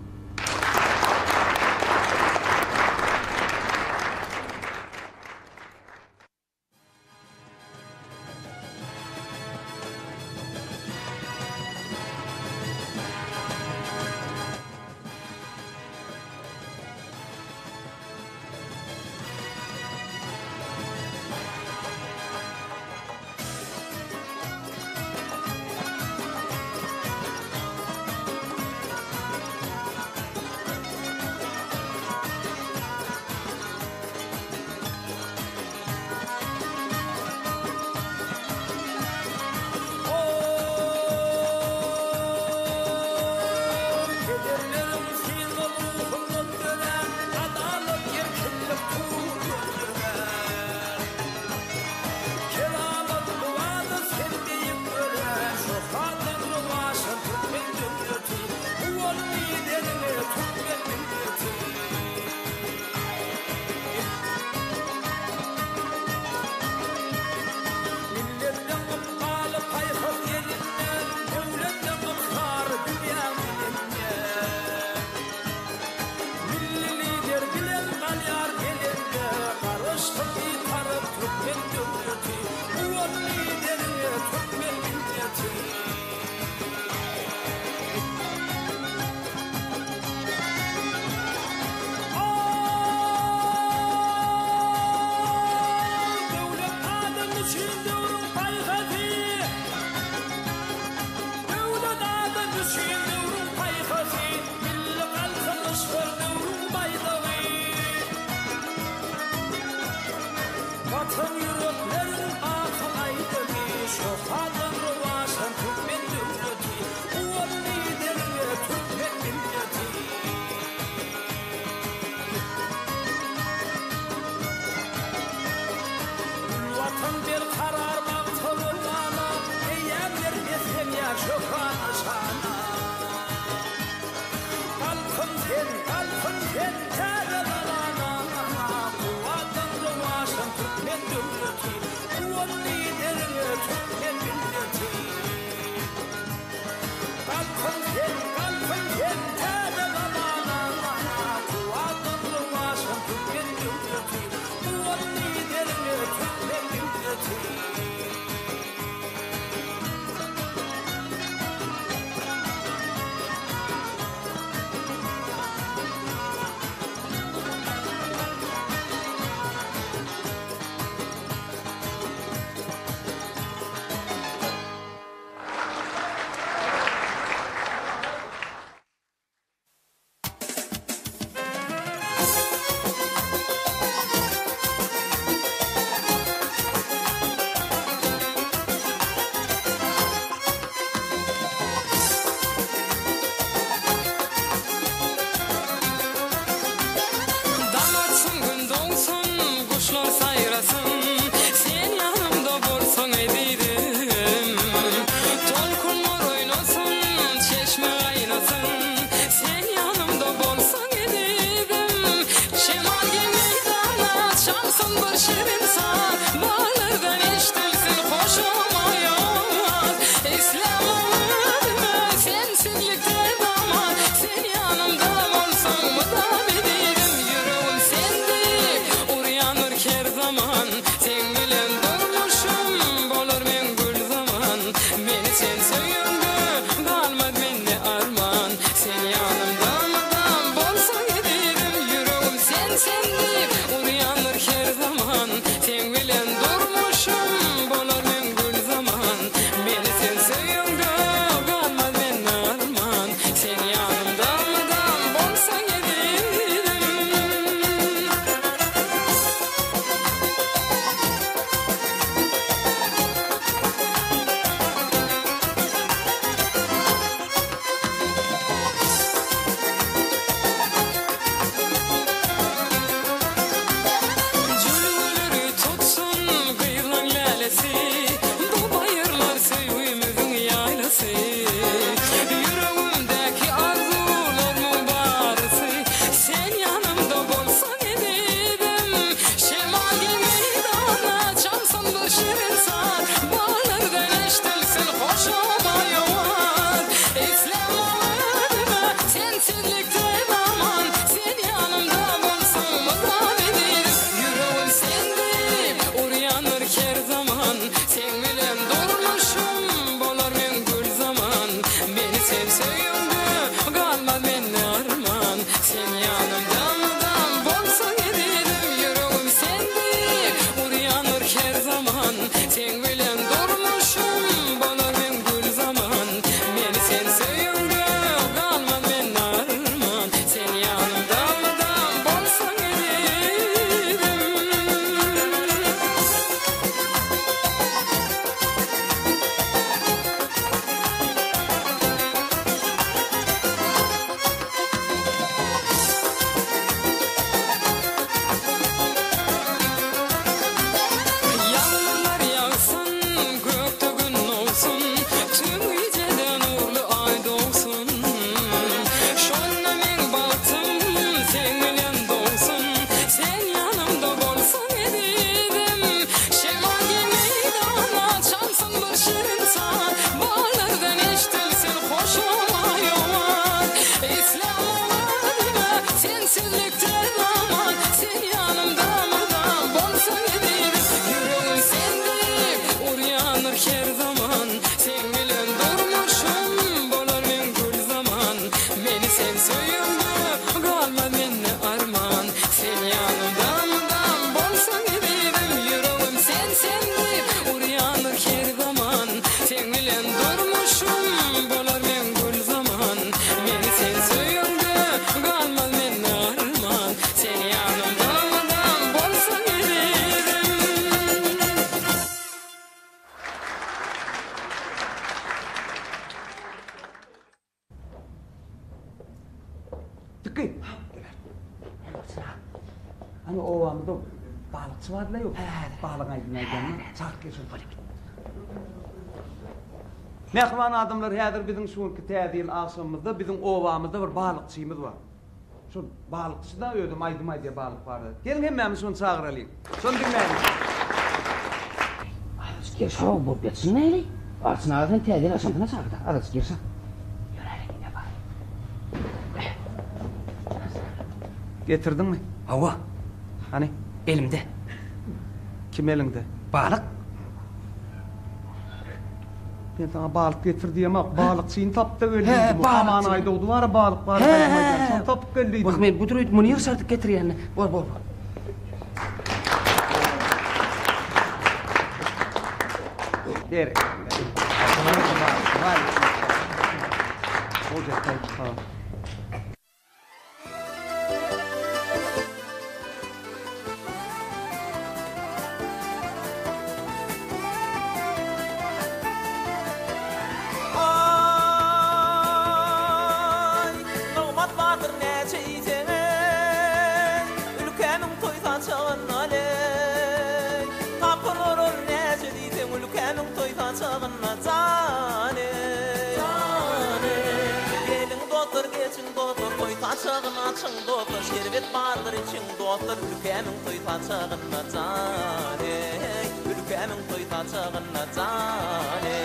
Sen bilen sen bilen durmuşum bolar men gül zaman meni sen söýüňde galman men arman sen ýanymda bolsaň edim Yağmurlar yağsın, gökte gün olsun, tüm gecede nurlu ay doğsun. Şonna men baktım, sen bilen doğsun, sen yanımda bolsaň edim. Şemali meydana çalsın bir şirin saat, bağlardan eştilsin hoşuma yoğan. İslam oladime, sensizlikte aman, sen yanımda mıdan bolsaň edim. Yüreğim sendip, uryanır her zaman, sen bilen durmuşum, bolar men gül zaman. Meni sen söýüňde, galma menne arman, sen ýanymdan bolsaň edim. Yüreğim sendip, uryanır her zaman, sen bilen durmuşum, bolar men gül zaman. Meni sen söýüňde, galma menne arman, sen ýanymdan bolsaň edim. Tıkı. Ana ovamda balıkçı vardı yok. Balık aydın aydanlar. Çak geçin. Mehman adamlar häzir bizim şuňky täzil aşamyzda bizim ovamyzda bir balıkçymyz bar. Şu balıkçyda ödüm aydym diye balık bardy. Gelin hemmemiz şonu çağıralyk. Şonu dinleyin. Adas girse o bolup ýetsin näli? Arsynadan täzeli aşamyna çağırdy. Adas girse. Getirdin mi? Hawa. Hani? Elimde. Kim elinde? Balık. Ben sana balık getir diýemek, balıkçyny tapda öldürdi bu. balıkçy. Aman aýda var balık bar. Sen tapyp geldi. Bak men bu türlü bunu ýerserdik getirýän. Bol. Derek. O jetday çıkar. Ay, Nogmat batyr näçe ýitene, ülkenin toýsa çağına ley. Tapyr näçe diýsem, ülkenin toýsa çağına jane. Gelin dotur geçin dotur, toýsa çağına çyň dotur, şerbet bardyr içiň dotur, ülkenin toýsa çağına jane. Ülkenin toýsa çağına jane.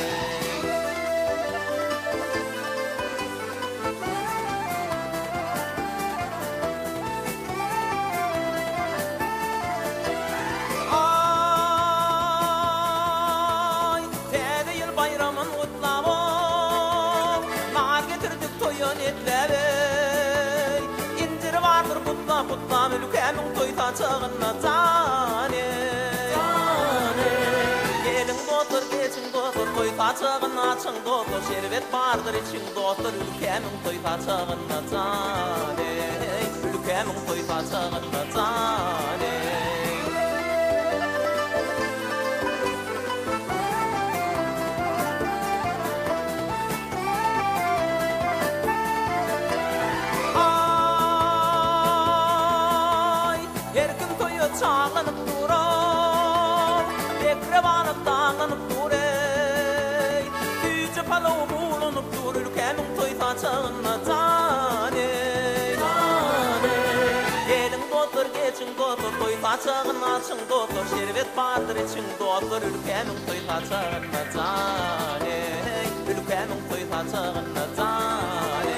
Ay, täze ýyl bayramyn gutlabok, nar getirdik toýan etleri. İncir bardyr gutla ülkenin toýsa çağına jane. Gelin dotur geçin dotur, toýsa çağına çyň dotur, şerbet bardyr içiň dotur, ülkenin toýsa çağına jane. Ülkenin toýsa çağına jane. Ay, erkin toyu çağlanıp durar, bekre banıp dağlanıp duray. Tüyce palav bulunup dur, ülkenin toysa çağına jane. Gelin dotur geçin dotur, toysa çağına çyň dotur, şerbet bardyr içiň dotur, ülkenin toysa çağına jane. Ülkenin toysa çağına jane.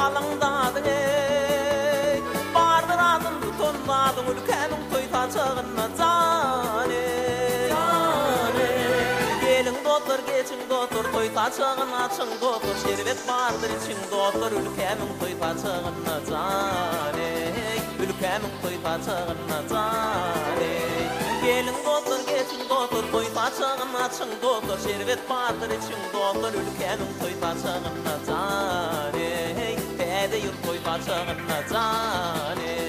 Alangdadyň ey, bardyr adym tutanmadyň ülkenin toýsa saçağına cane gelin dostlar geçin dostlar toy saçağına açın dostlar şerbet vardır için dostlar ülkemin toy saçağına cane ülkemin toy saçağına cane gelin dostlar geçin dostlar toy saçağına açın dostlar şerbet vardır için dostlar ülkemin toy saçağına cane de yurt toy saçağına cane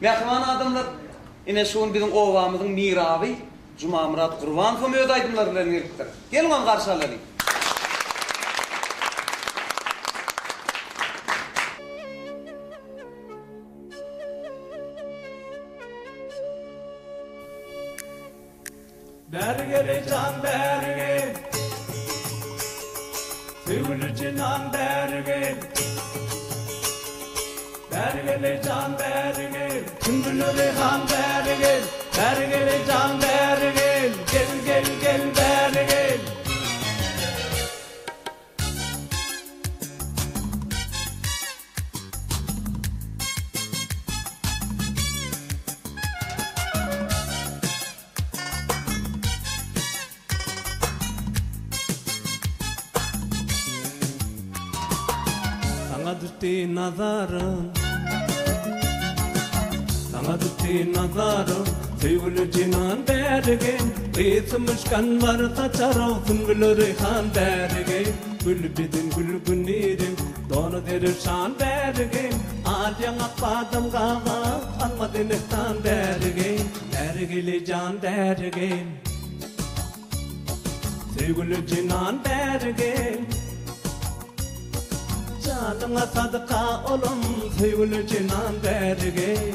Mehman adamlar, ine şuun bizim ovamızın mirabi, Cuma Murat Kurban kömöz aydımlar bilen gelipdir. Gelin on karşı alalım. Bergere can berge, Sivri cinan berge, Bergere can berge, Kündülüre han berge, Bergere can berge, Gel gel gel berge. Sana düştü nazarım Sana düştü nazarım Sevgili cinan dergen Kıyısmışkan varsa çaralsın gülü reyhan dergen Gül bidin gül günirim Donu derir şan dergen Alyan akbadım gava Almadın ihtan dergen Dergili can dergen Sevgili cinan dergen Canına sadıka olum Sevgili cinan dergen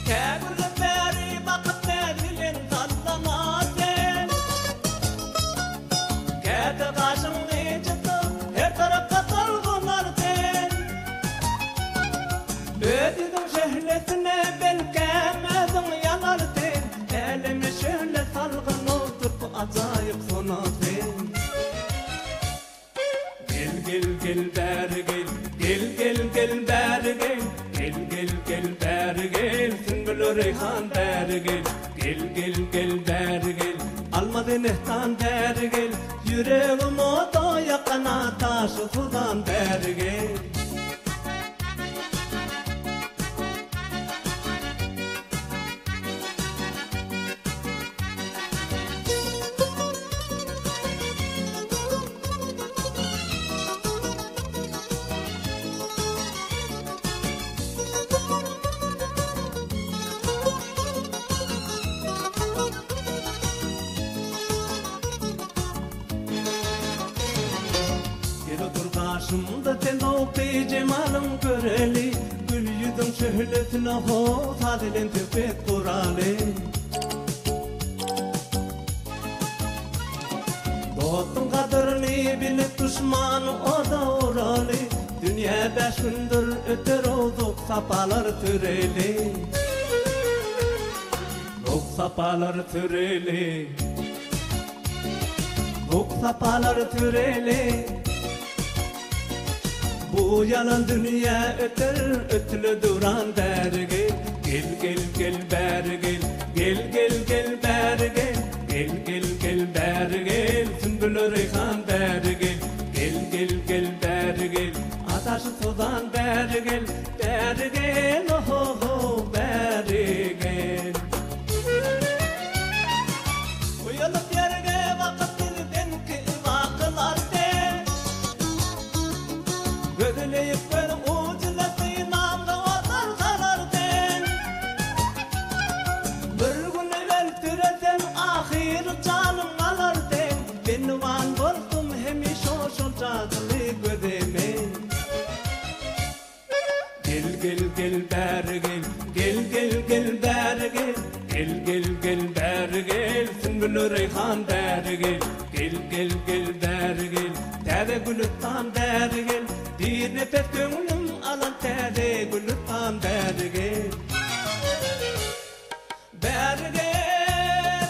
Kegülü beri bakıp dergilin tadlama sen Kedi kaşını çıktı her tarafta salgılar sen Ödüdüm şehletine belkemedin yanar sen Elimi şöyle salgın oturup acayip sonar sen Gel gel beri gel gel beri gel beri gel Sümbülü reyhan beri gel beri gel Almadın ihtan beri gel Yüreğim o da yakana taşı sudan beri gel Karşımda tenopi cemalım göreli Gül yüzün şöhletine ho Tadilin tüpet kurali Dostun kadırını bilip düşmanı o da orali Dünya 5 gündür öter olduk sapalar türeli Dok sapalar türeli Dok sapalar türeli Bu yalan dünya öter ötülü duran dergi Gel beri gel beri gel beri gel Sümbülü reyhan beri gel beri gel Ataşı sudan beri gel oh beri gel Uyanıp yerine vakit dedin ki vakılar de Gödüleyip benim ucuna namda otar kararden Bir gün evvel türeten ahir canım alarden Ben van bozdum hemiş o şolcaklı gödeme Gel beri gel beri gel Sümbülü reyhan beri gel beri gel Tede gülüttan beri gel Bir nefes gönlüm alan tede gülüttan beri gel Beri gel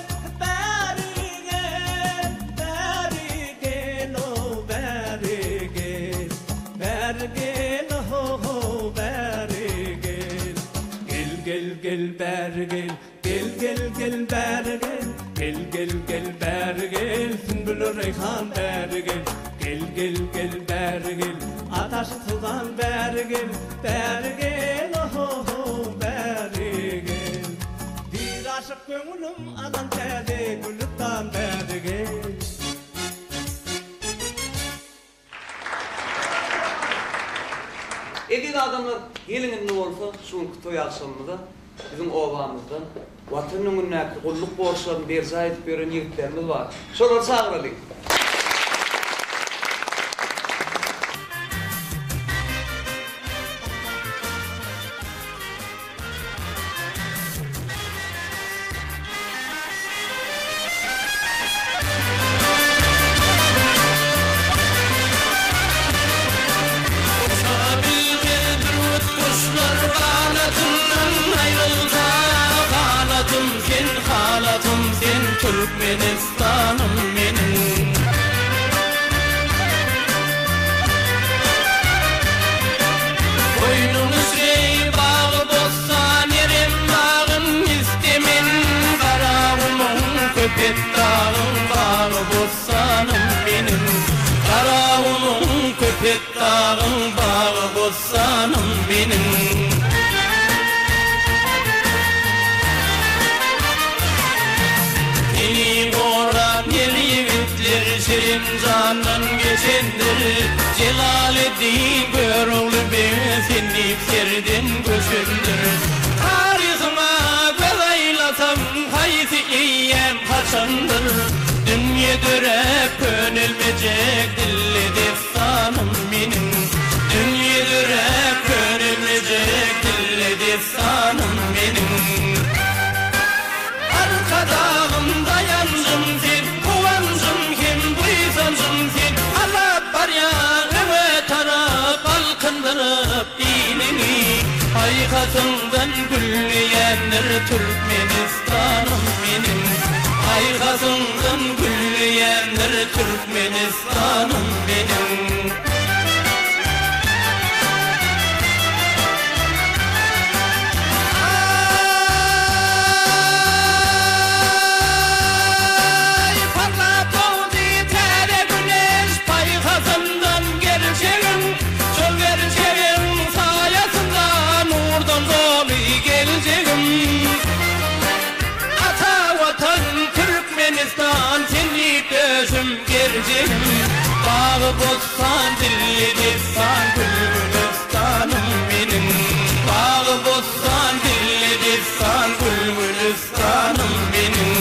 oh beri gel oh beri gel beri gel Sümbülü reyhan beri gel beri gel Ataşı sudan beri gel oh beri gel Bir aşık gönlüm alan tede gülüttan beri gel Edin adamlar gelinin ne olsa şunku toy akşamında bizim obamızda vatanın ünnäki golluk borçlarını berza edip beren yigitlerimiz var. Şolar çağıralım. Türkmenistan'ım benim Boynumuz ey bağı bozsan yerim bağın istemin Karağımın köpek dağın bağı bozsanım benim Karağımın köpek gülbet dağın bağı bostanım benim. Deli boran yel yigitler şirin candan geçendir. Celaleddin Köroğlu beni senlik serden köşündür. Tarihime gözaylasam haysi eyyem kaçandır. Dünya dörep könülmeyecek dilli destanım benim. Dünya dörep könülmeyecek dilli destanım benim. Arkadağımda yancım sen, kuvancım kim, buysancım sen. Allah var ya eve taraf kalkındırıp dinini. Aykasından gülleyenler Türkmenistanım benim. Aykasından gülleyenler Türkmenistanım benim. Türkmenistan seni gözüm gerçeğim. Bağı bozsan dilli destan Gülgülistanım benim. Bağı bozsan dilli destan Gülgülistanım benim.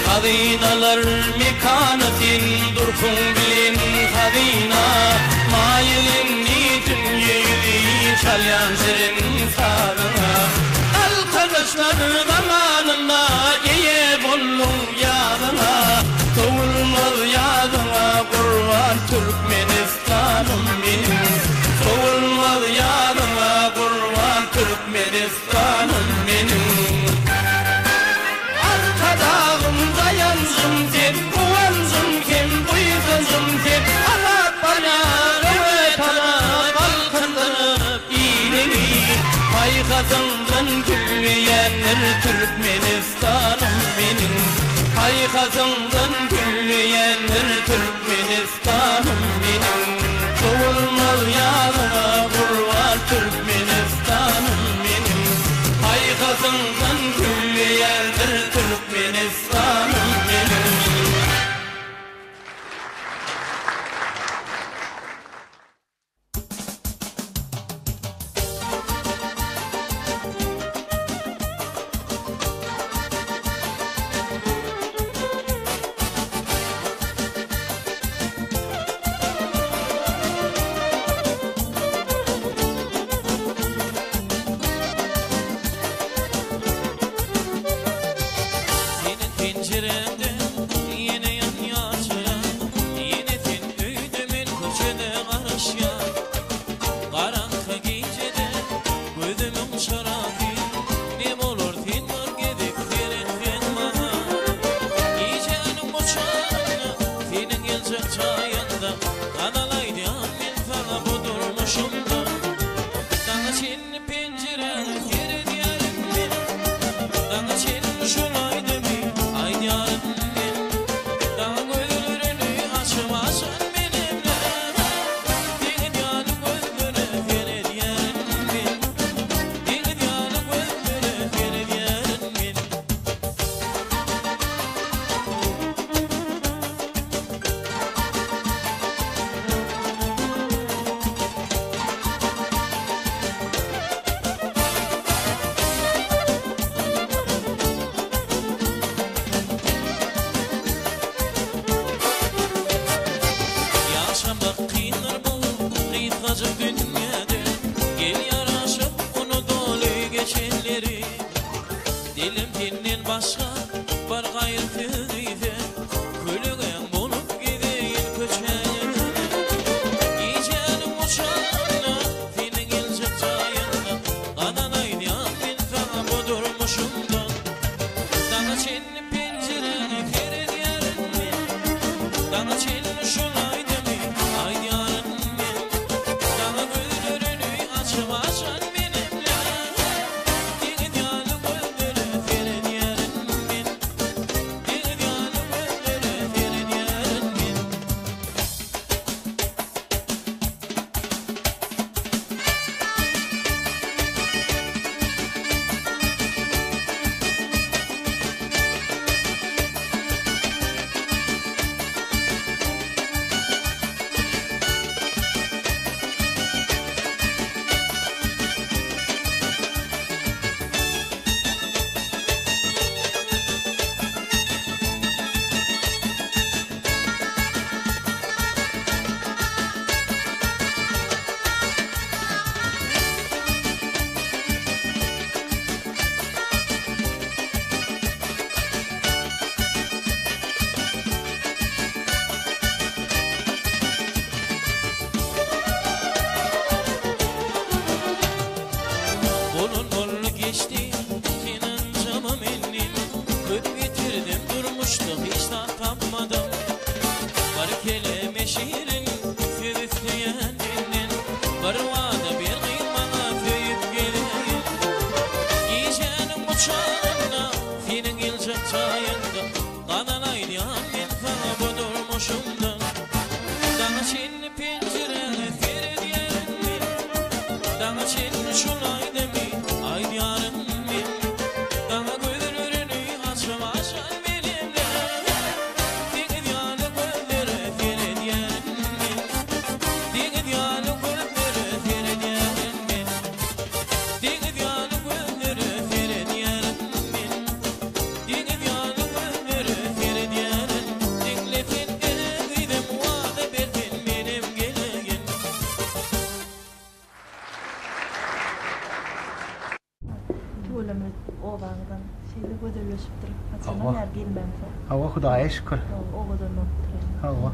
Kadinalar mekanı sen durkun bilin kadina. Mayilini dünyayı çalyan serin sarına. Arkadaşlar zamanında iyi buldum yadına. Soğulmaz yadına kurban Türkmenistanım benim. Soğulmaz yadına kurban Türkmenistanım benim. Arkadağımda yancım sen, kuvancım kim, buysancım sen. Allah bana evet ana kalkındırıp iğneni. Aykasından gülleyenler Türkmenistanım benim. Aykasından gülleyenler Türkmenistanım benim. Soğulmaz yağına kurban Türkmenistanım benim. Aykasından gülleyenler Türkmenistanım benim. uçtu hiç tapmadım. Var kelime şiirin süfleyeninin, var vada bir kıymana föyüp geleyim. Giyeceğinin uçağına, senin gelecek çayında, kanalaydı amin sana budurmuşumdan. Dana çinli pencere ferid yerin, dana çinli şunay demi, aynı yarın min. Dana gözlerini açma aşan benimle, dikit yanı gözleri ferid yerin min. Dikit yanı gözleri ferid yerin min. Dikit yanı gözleri ferid yerin min. Dikit yanı gözleri ferid yerin. Diklefin gidem vada berdin benim gelin. Tuğlamız oğlanıdan şeyle gödürleşip durup. Allah. Açılan yer gelmemse. Hava Hudaya şükür. O kadar not. Hava.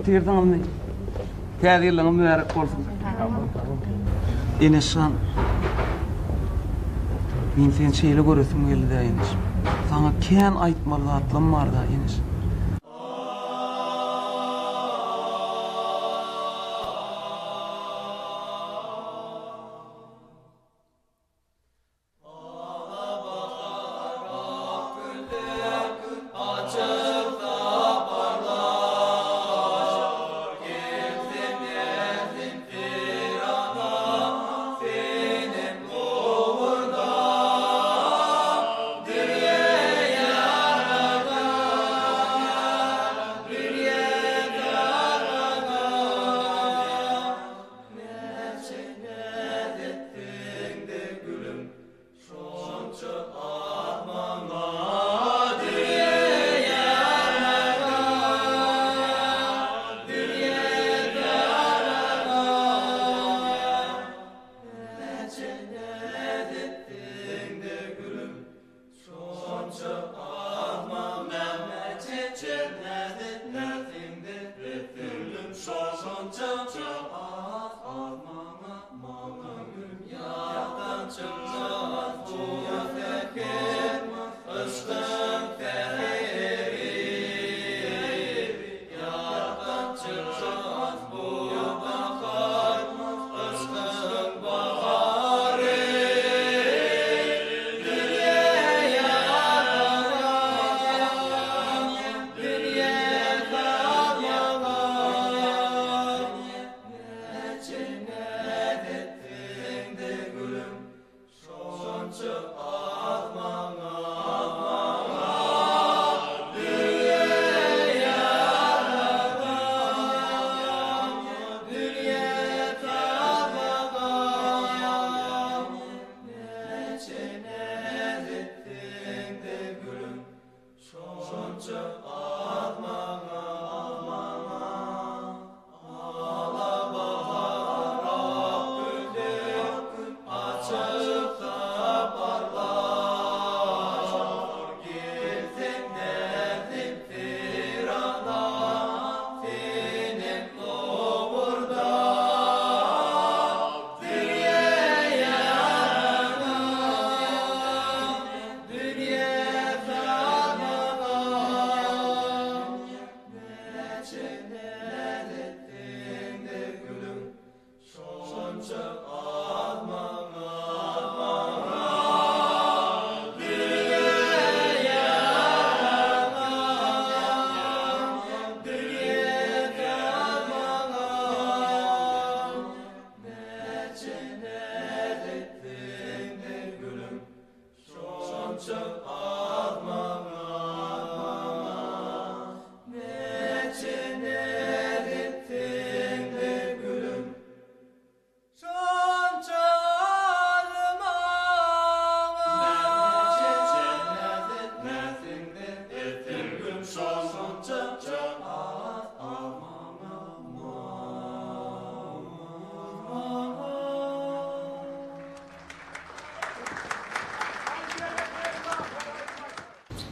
Tirdan amne. Täze ýylyňyň mübarek bolsun. Eneşan. Men sen şeýle göresim geldi Eneş. Sana kän aýtmaly zatlarym bar da Eneş.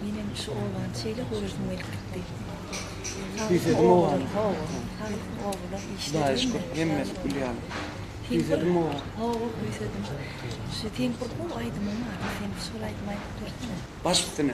Benim şu oğlan şeyle görürsün elbette. Bizim oğlan. oğlum işte. Daha şükür. Hemmet Gülyan. Güzelim o. Güzelim. Şu tempo bu aydım ama sen solaydım ayıp dursun. Baş üstüne.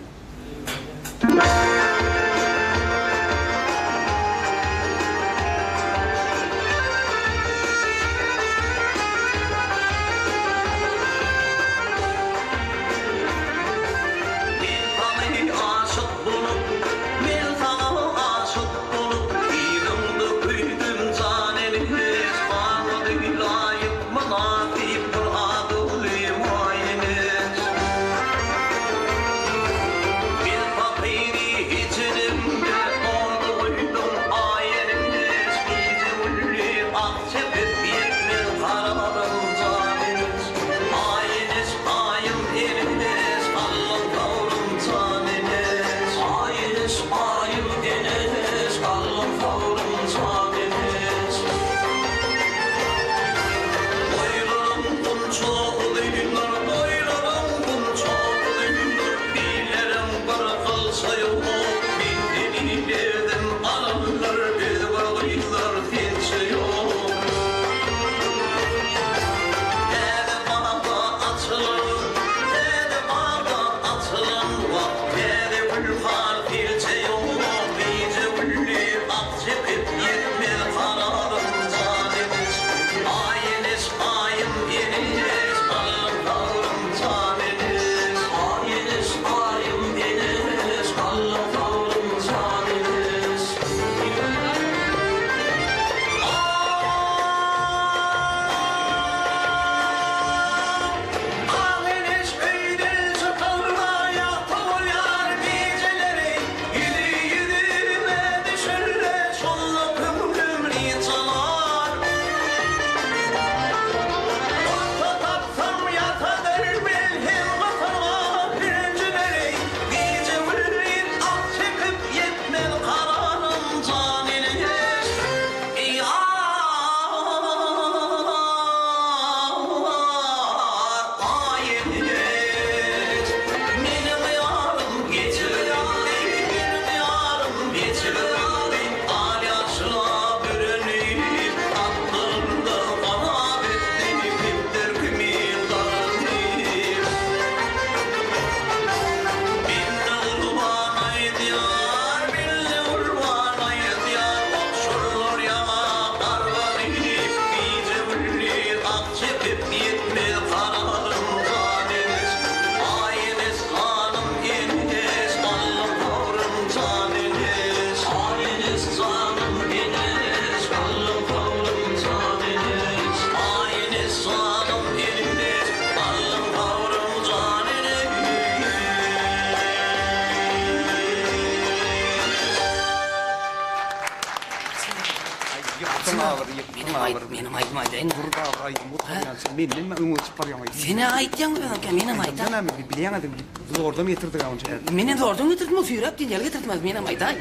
Benim aytmaydayn. Burada aydım. Bu tanıyansın. Benim öňe çıkıp barýan. Seni aytjan benim, menem aytan. Menem bilýän adam zorda getirdik aňça. Meni zordan getirdim, süýräp dinjel getirdim, menem aytan.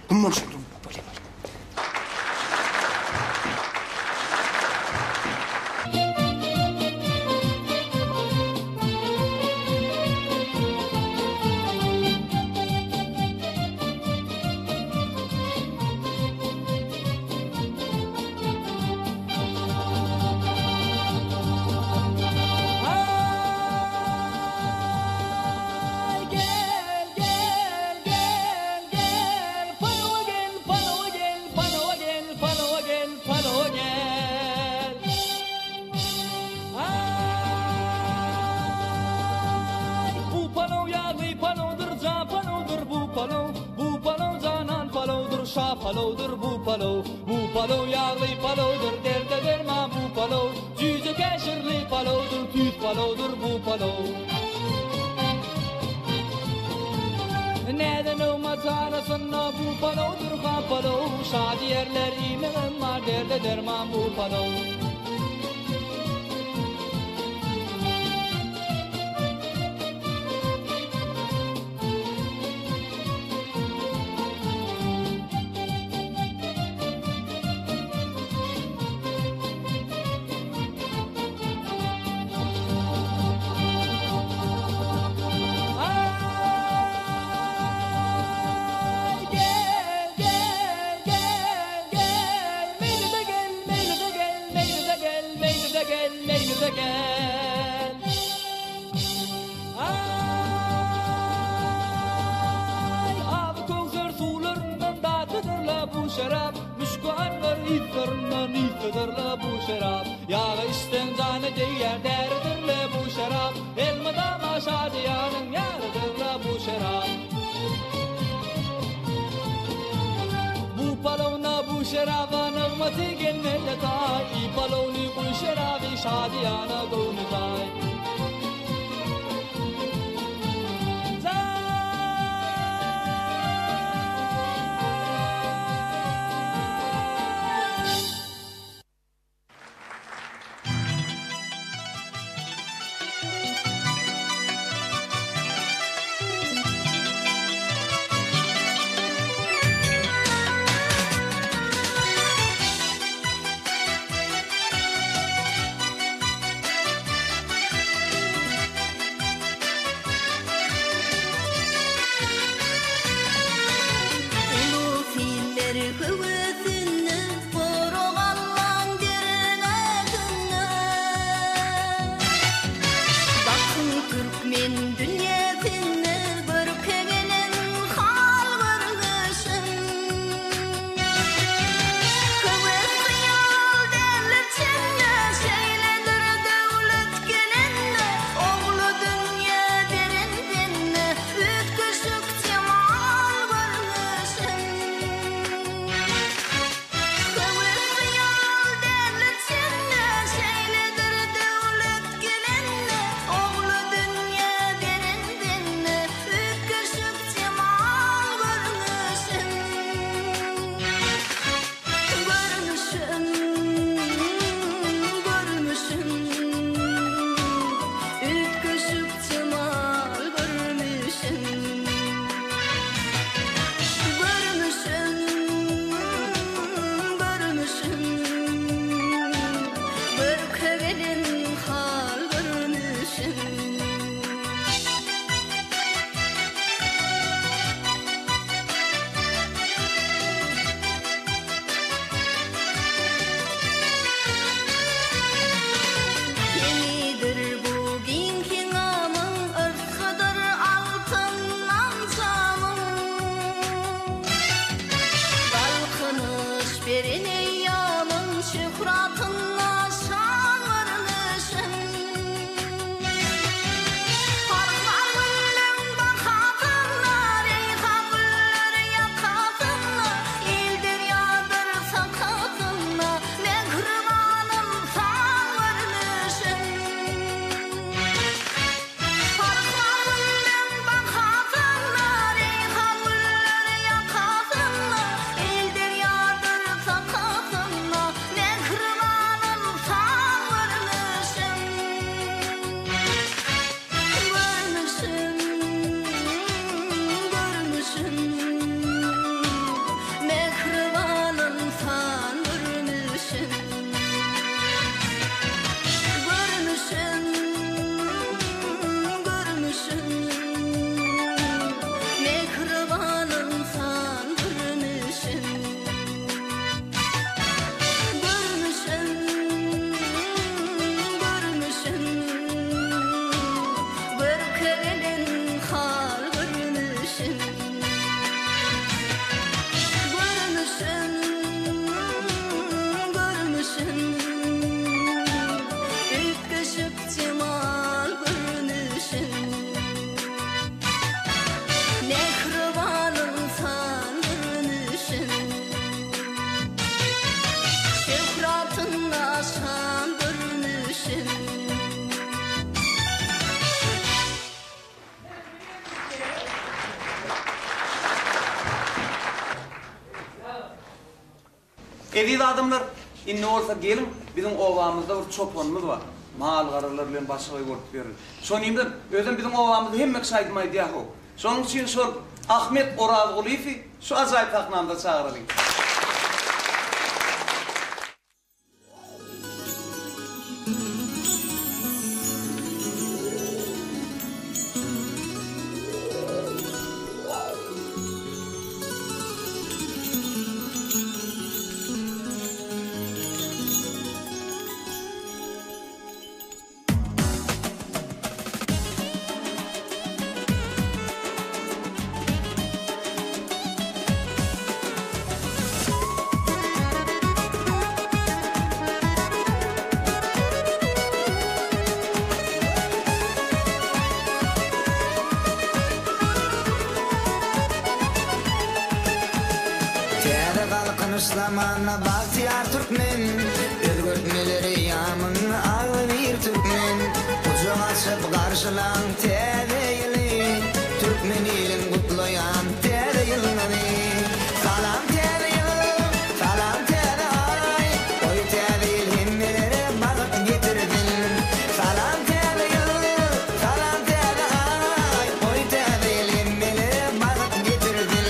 Gummar şurdu. Palowdur bu palow yağlı palowdur derde derman bu palow cüce keşirli palowdur tüt palowdur bu palow neden olmazarasında bu palowdur ha palow şadi yerler imeğim var derde derman bu palow şarap Müşkuanlar itlerine nifedirle bu şarap Yağı isten canı değer derdirle bu şarap Elmada maşadiyanın yarıdırle bu şarap Bu palovna bu şaraba nığmati gelmeye tay İ palovni bu şarabi şadiyana doğnutay Eviz adamlar inne olsa gelin bizim ovamızda bir çopanımız var. Mal qararlar bilen başga görüp berir. Şonymdan özüm bizim ovamızda hemmek saýdymay diýär. Şonuň üçin şol Ahmet Orazguliýew şu ajaýyp taknamda çağırýar. zamana bahtiyar Türkmen Özgürtmeleri yamın ağlı bir Türkmen Ucu açıp karşılan tedeyili Türkmen ilin kutlayan tedeyilini Salam tedeyil, salam teday Oy tedeyil himmelere bakıp getirdin Salam tedeyil, salam teday Oy tedeyil himmelere bakıp getirdin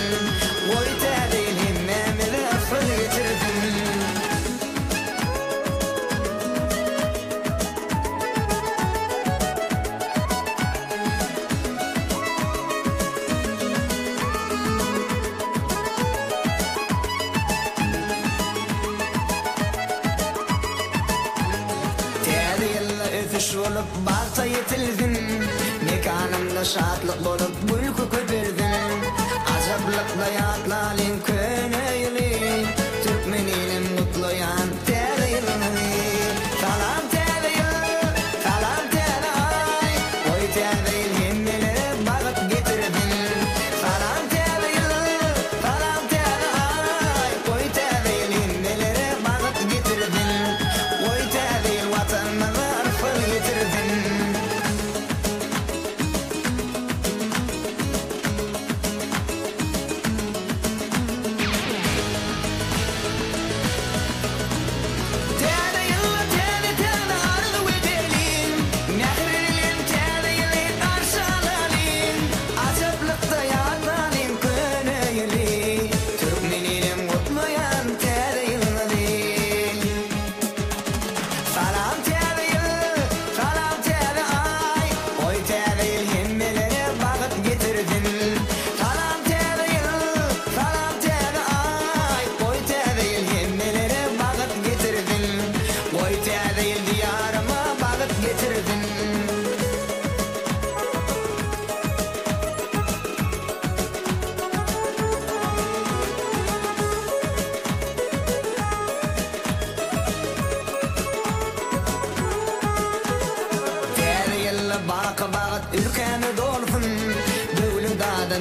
Oy tedeyil himmelere fır getirdin Öpüş olup balta yetildin Mekanımda şatlık bolup bülkü köpürdün Azaplıkla yatlalin köneyli Türkmenilim mutluyan tereyilini Salam tereyil, salam teray Oy tereyil himmelere bakıp getirdin Salam tereyil, salam teray Oy tereyil himmelere bakıp getirdin Oy tereyil vatanına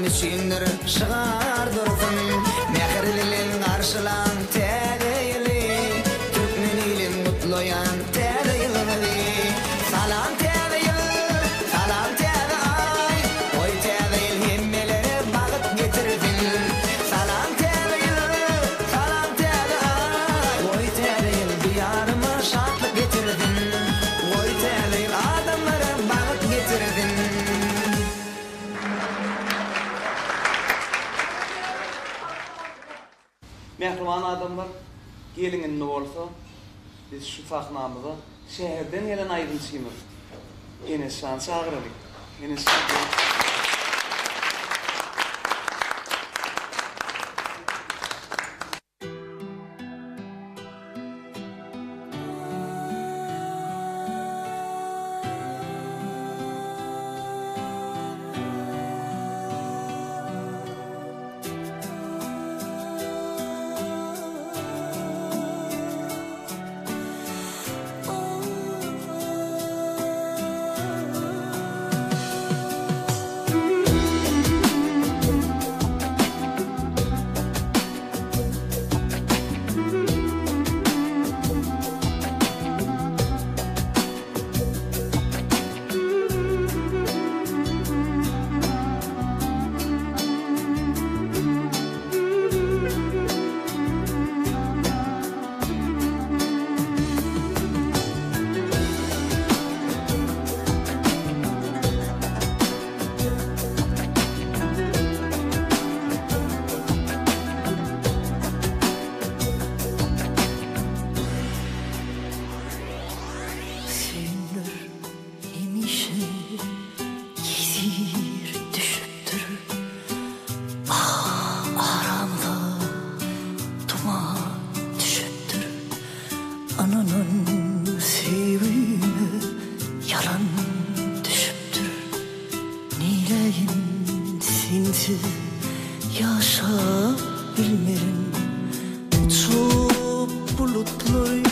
Mishindir şıgar dursun Mehirlilin karşılan tedeyili Türkmenilin mutluyan tedeyilini Salam tedeyil, salam teday Oy tedeyil himmelere bakıp getirdin Salam tedeyil, salam teday Oy tedeyil diyarıma şartlık getirdin Oy tedeyil adamlara bakıp getirdin Mehriban adamlar, gelin ne olsa, biz şu sahnamızı şehirden gelen Aydın Simir. Enes Şan çağıralım. Enes Şan. sensiz yaşabilmerim. Uçup bulutları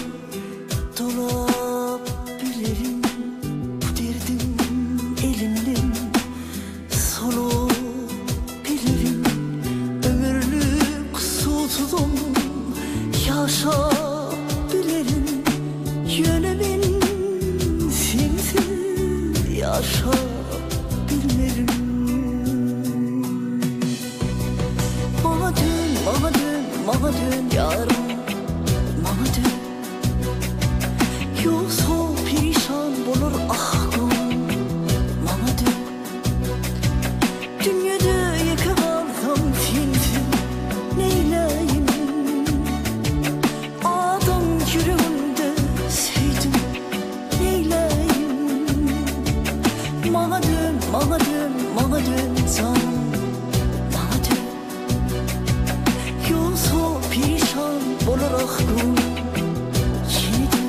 dolabilirim. Bu derdim elimden solabilirim. Ömürlük susuzum yaşayabilirim. Yönümün sensiz yaşayabilirim. Bana dön, bana dön, bana dön yarım, bana dön. Yoksa perişan olur aklım, bana dön. Dünyada yakalandım sensiz neyleyim? Adam yüreğimde sevdim neyleyim? Bana dön, bana dön, bana dön canım, bana dön. Yoksa perişan olur aklım, yine dön.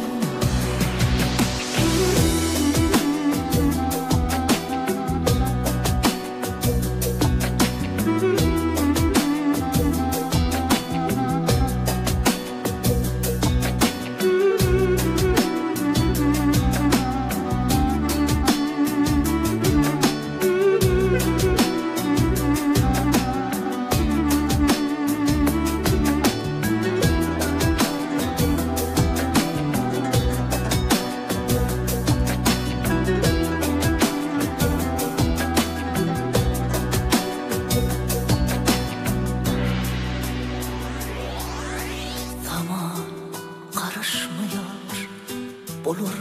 Zaman karışmıyor, olur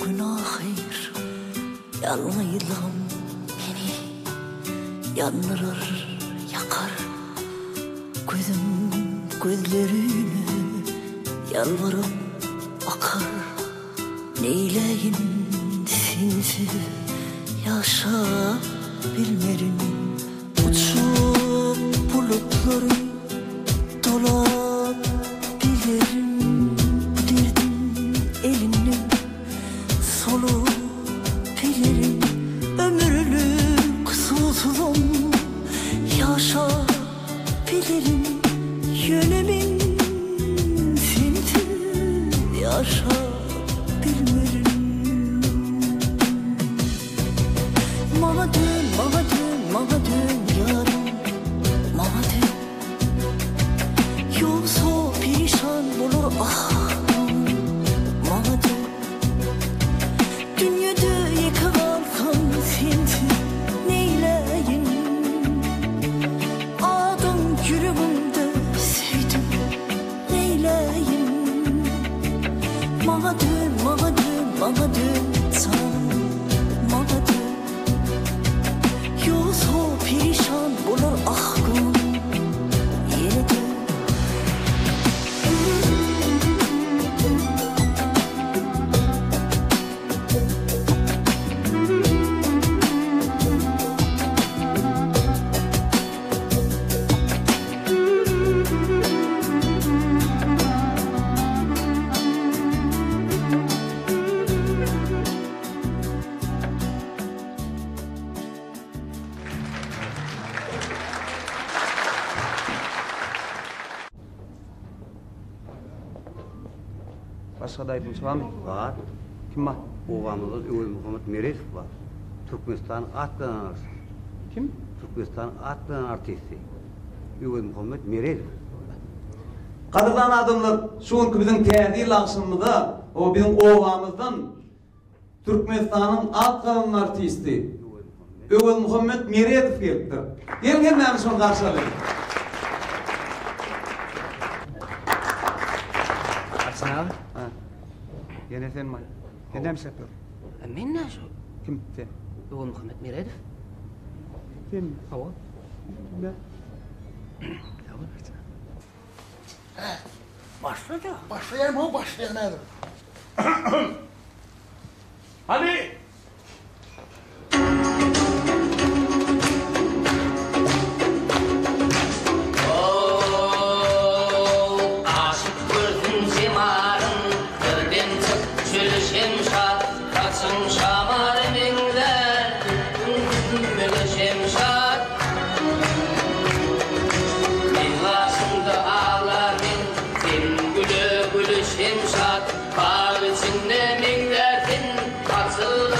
günahır. Yalmayalım beni, yandırır, yakar. Gözüm gözlerini yalvarıp akar. Neyleyim sensiz yaşayabilmerim. Uçup bulutları dolabilirim. Derdim elini solup bilirim. Ömürlük susuzum yaşayabilirim. Yönümün sensiz yaşayabilirim. Bana dön, bana dön, bana dön yarım, bana dön. Yoksa perişan olur aklım, bana dön. Dünyada yakalandım sensiz neyleyim? Adam yüreğimde sevdim neyleyim? Bana dön, bana dön, bana dön canım, bana dön. Yoksa perişan olur aklım, yine dön. Başka dayımız var mı? Var. Kim var? Babamızın Öğül Muhammed Meresov var. Türkmenistan atlanan artisti. Kim? Türkmenistan atlanan artisti. Öğül Muhammed Meresov. Kadırdan adımlar şu anki bizim tehdi lansımızda o bizim ovamızdan Türkmenistan'ın atlanan artisti Öğül Muhammed Meresov geldi. Gelgenlerimiz onu karşılayın. Açsın abi. Yine sen mi? Neden mi yapıyor? Men näşo? Kim sen? Öğül Muhammed Meredov. Sen mi? Hawa. Ne? Başlayacağım. Başlayalım o başlayalım. Hadi. Şemşat, bağ içinde min derdin, açıl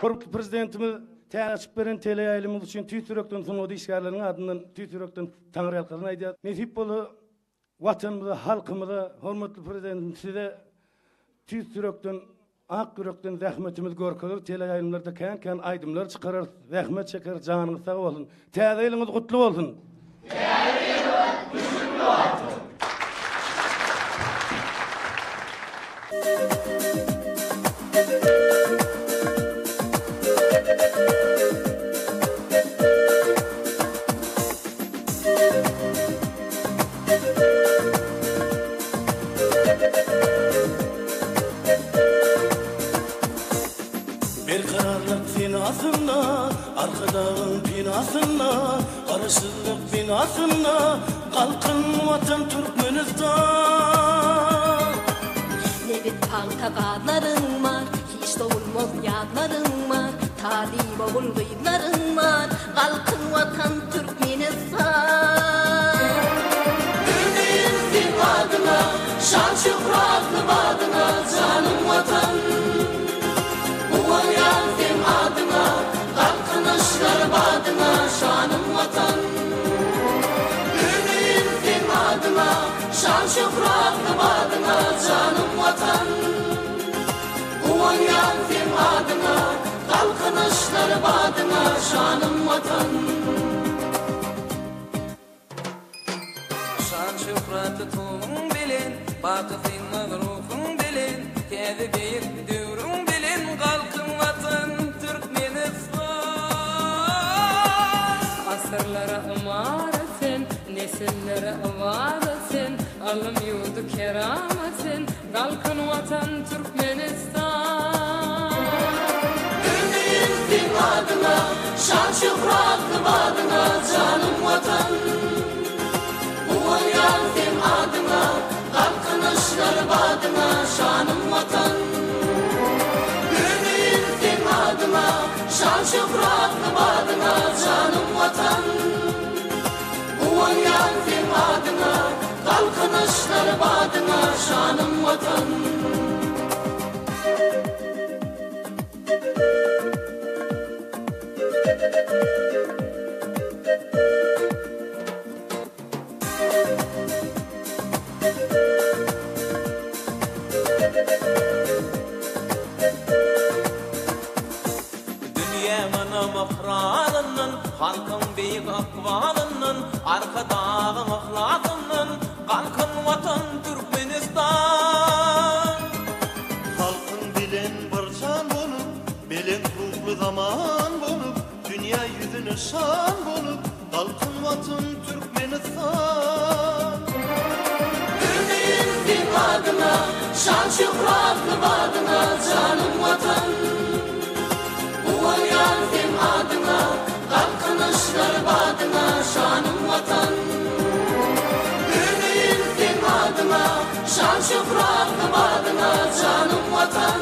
Koruplu prezidentimiz täze açyp beren teleýaýlymyz üçin tüýtürekden soňa işgärleriň adyndan tüýtürekden taňryalkyny aýdýar. Nesip bolu watanymyza, halkymyza, hormatly prezidentimiz size tüýtürekden ak yürekden zähmetimiz görkeler. Teleýaýlymlarda kän aýdymlar çykarar, zähmet çeker, janyňyz sag bolsun. Täze ýylyňyz gutly bolsun. Täze ýylyňyz gutly bolsun. Binasına, arkadağın binasına, karışıklık binasına, kalkın vatan Türkmenistan. Ne bir paltaqadların var, hiç doğulmaz yadların var, talib oğul gıydların var, kalkın vatan Türkmenistan. Ümmetin adına, şan şöhratlı adına, canım vatan. Umayan sen adına, kalkınışlar badına, şanım vatan. Ümmetin sen adına, şan şöhratlı adına, canım vatan. Umayan sen adına, kalkınışlar badına, şanım vatan. Şan şöhratlı tuğun bilin, bakıfın mağrufun bilin, kedi bir dürün bilin, kalkın vatan Türkmenistan. Asırlara ımarasın, nesillere ımarasın, alım yurdu keramasın, kalkın vatan Türkmenistan. Ümmetin adına, şan şöhratlı adına, canım vatan. Umayan sen adına, kalkınışlar badına, şanım vatan. Ümmetin sen adına, şan şöhratlı adına, canım vatan. Umayan sen adına, kalkınışlar badına, şanım vatan. Dünya mana mahralından, halkın beyik akvalından, arkadağı mahlatından, kalkın vatan Türkmenistan. Halkın bilen barcan bolup, bilen ruhlu zaman bolup, dünya yüzüne şan bolup, kalkın vatan Türkmenistan. Ümmetin adına, şan şöhratlı adına, canım vatan. Umayan sen adına, kalkınışlar badına, şanım vatan. Ümmetin sen adına, şan şöhratlı adına, canım vatan.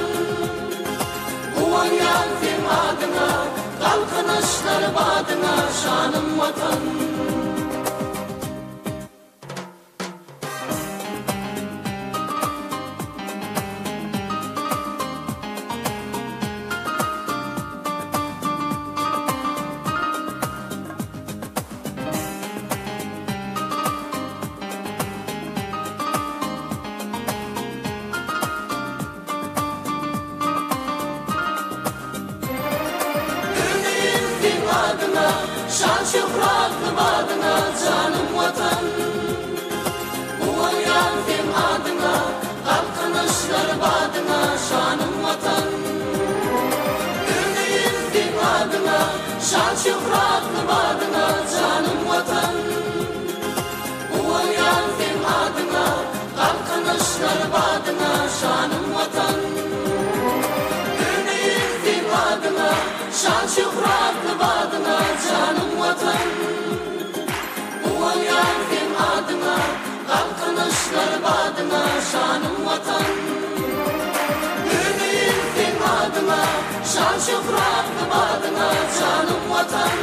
Umayan sen adına, kalkınışlar badına, şanım vatan. Ümmetin adına, şan şöhratlı adına, canım vatan. Umayan sen adına, kalkınışlar badına, şanım vatan. Ümmetin sen adına, şan şöhratlı adına, canım vatan. Umayan sen adına, kalkınışlar badına, şanım vatan. Ümmetin sen adına, şan şöhratlı adına, canım vatan. Umayan sen adına, kalkınışlar badına, şanım vatan. Ümmetin sen adına, şan şöhratlı adına, canım vatan.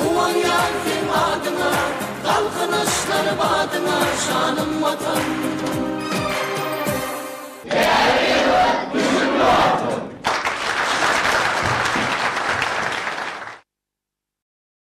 Umayan sen adına, kalkınışlar badına, şanım vatan.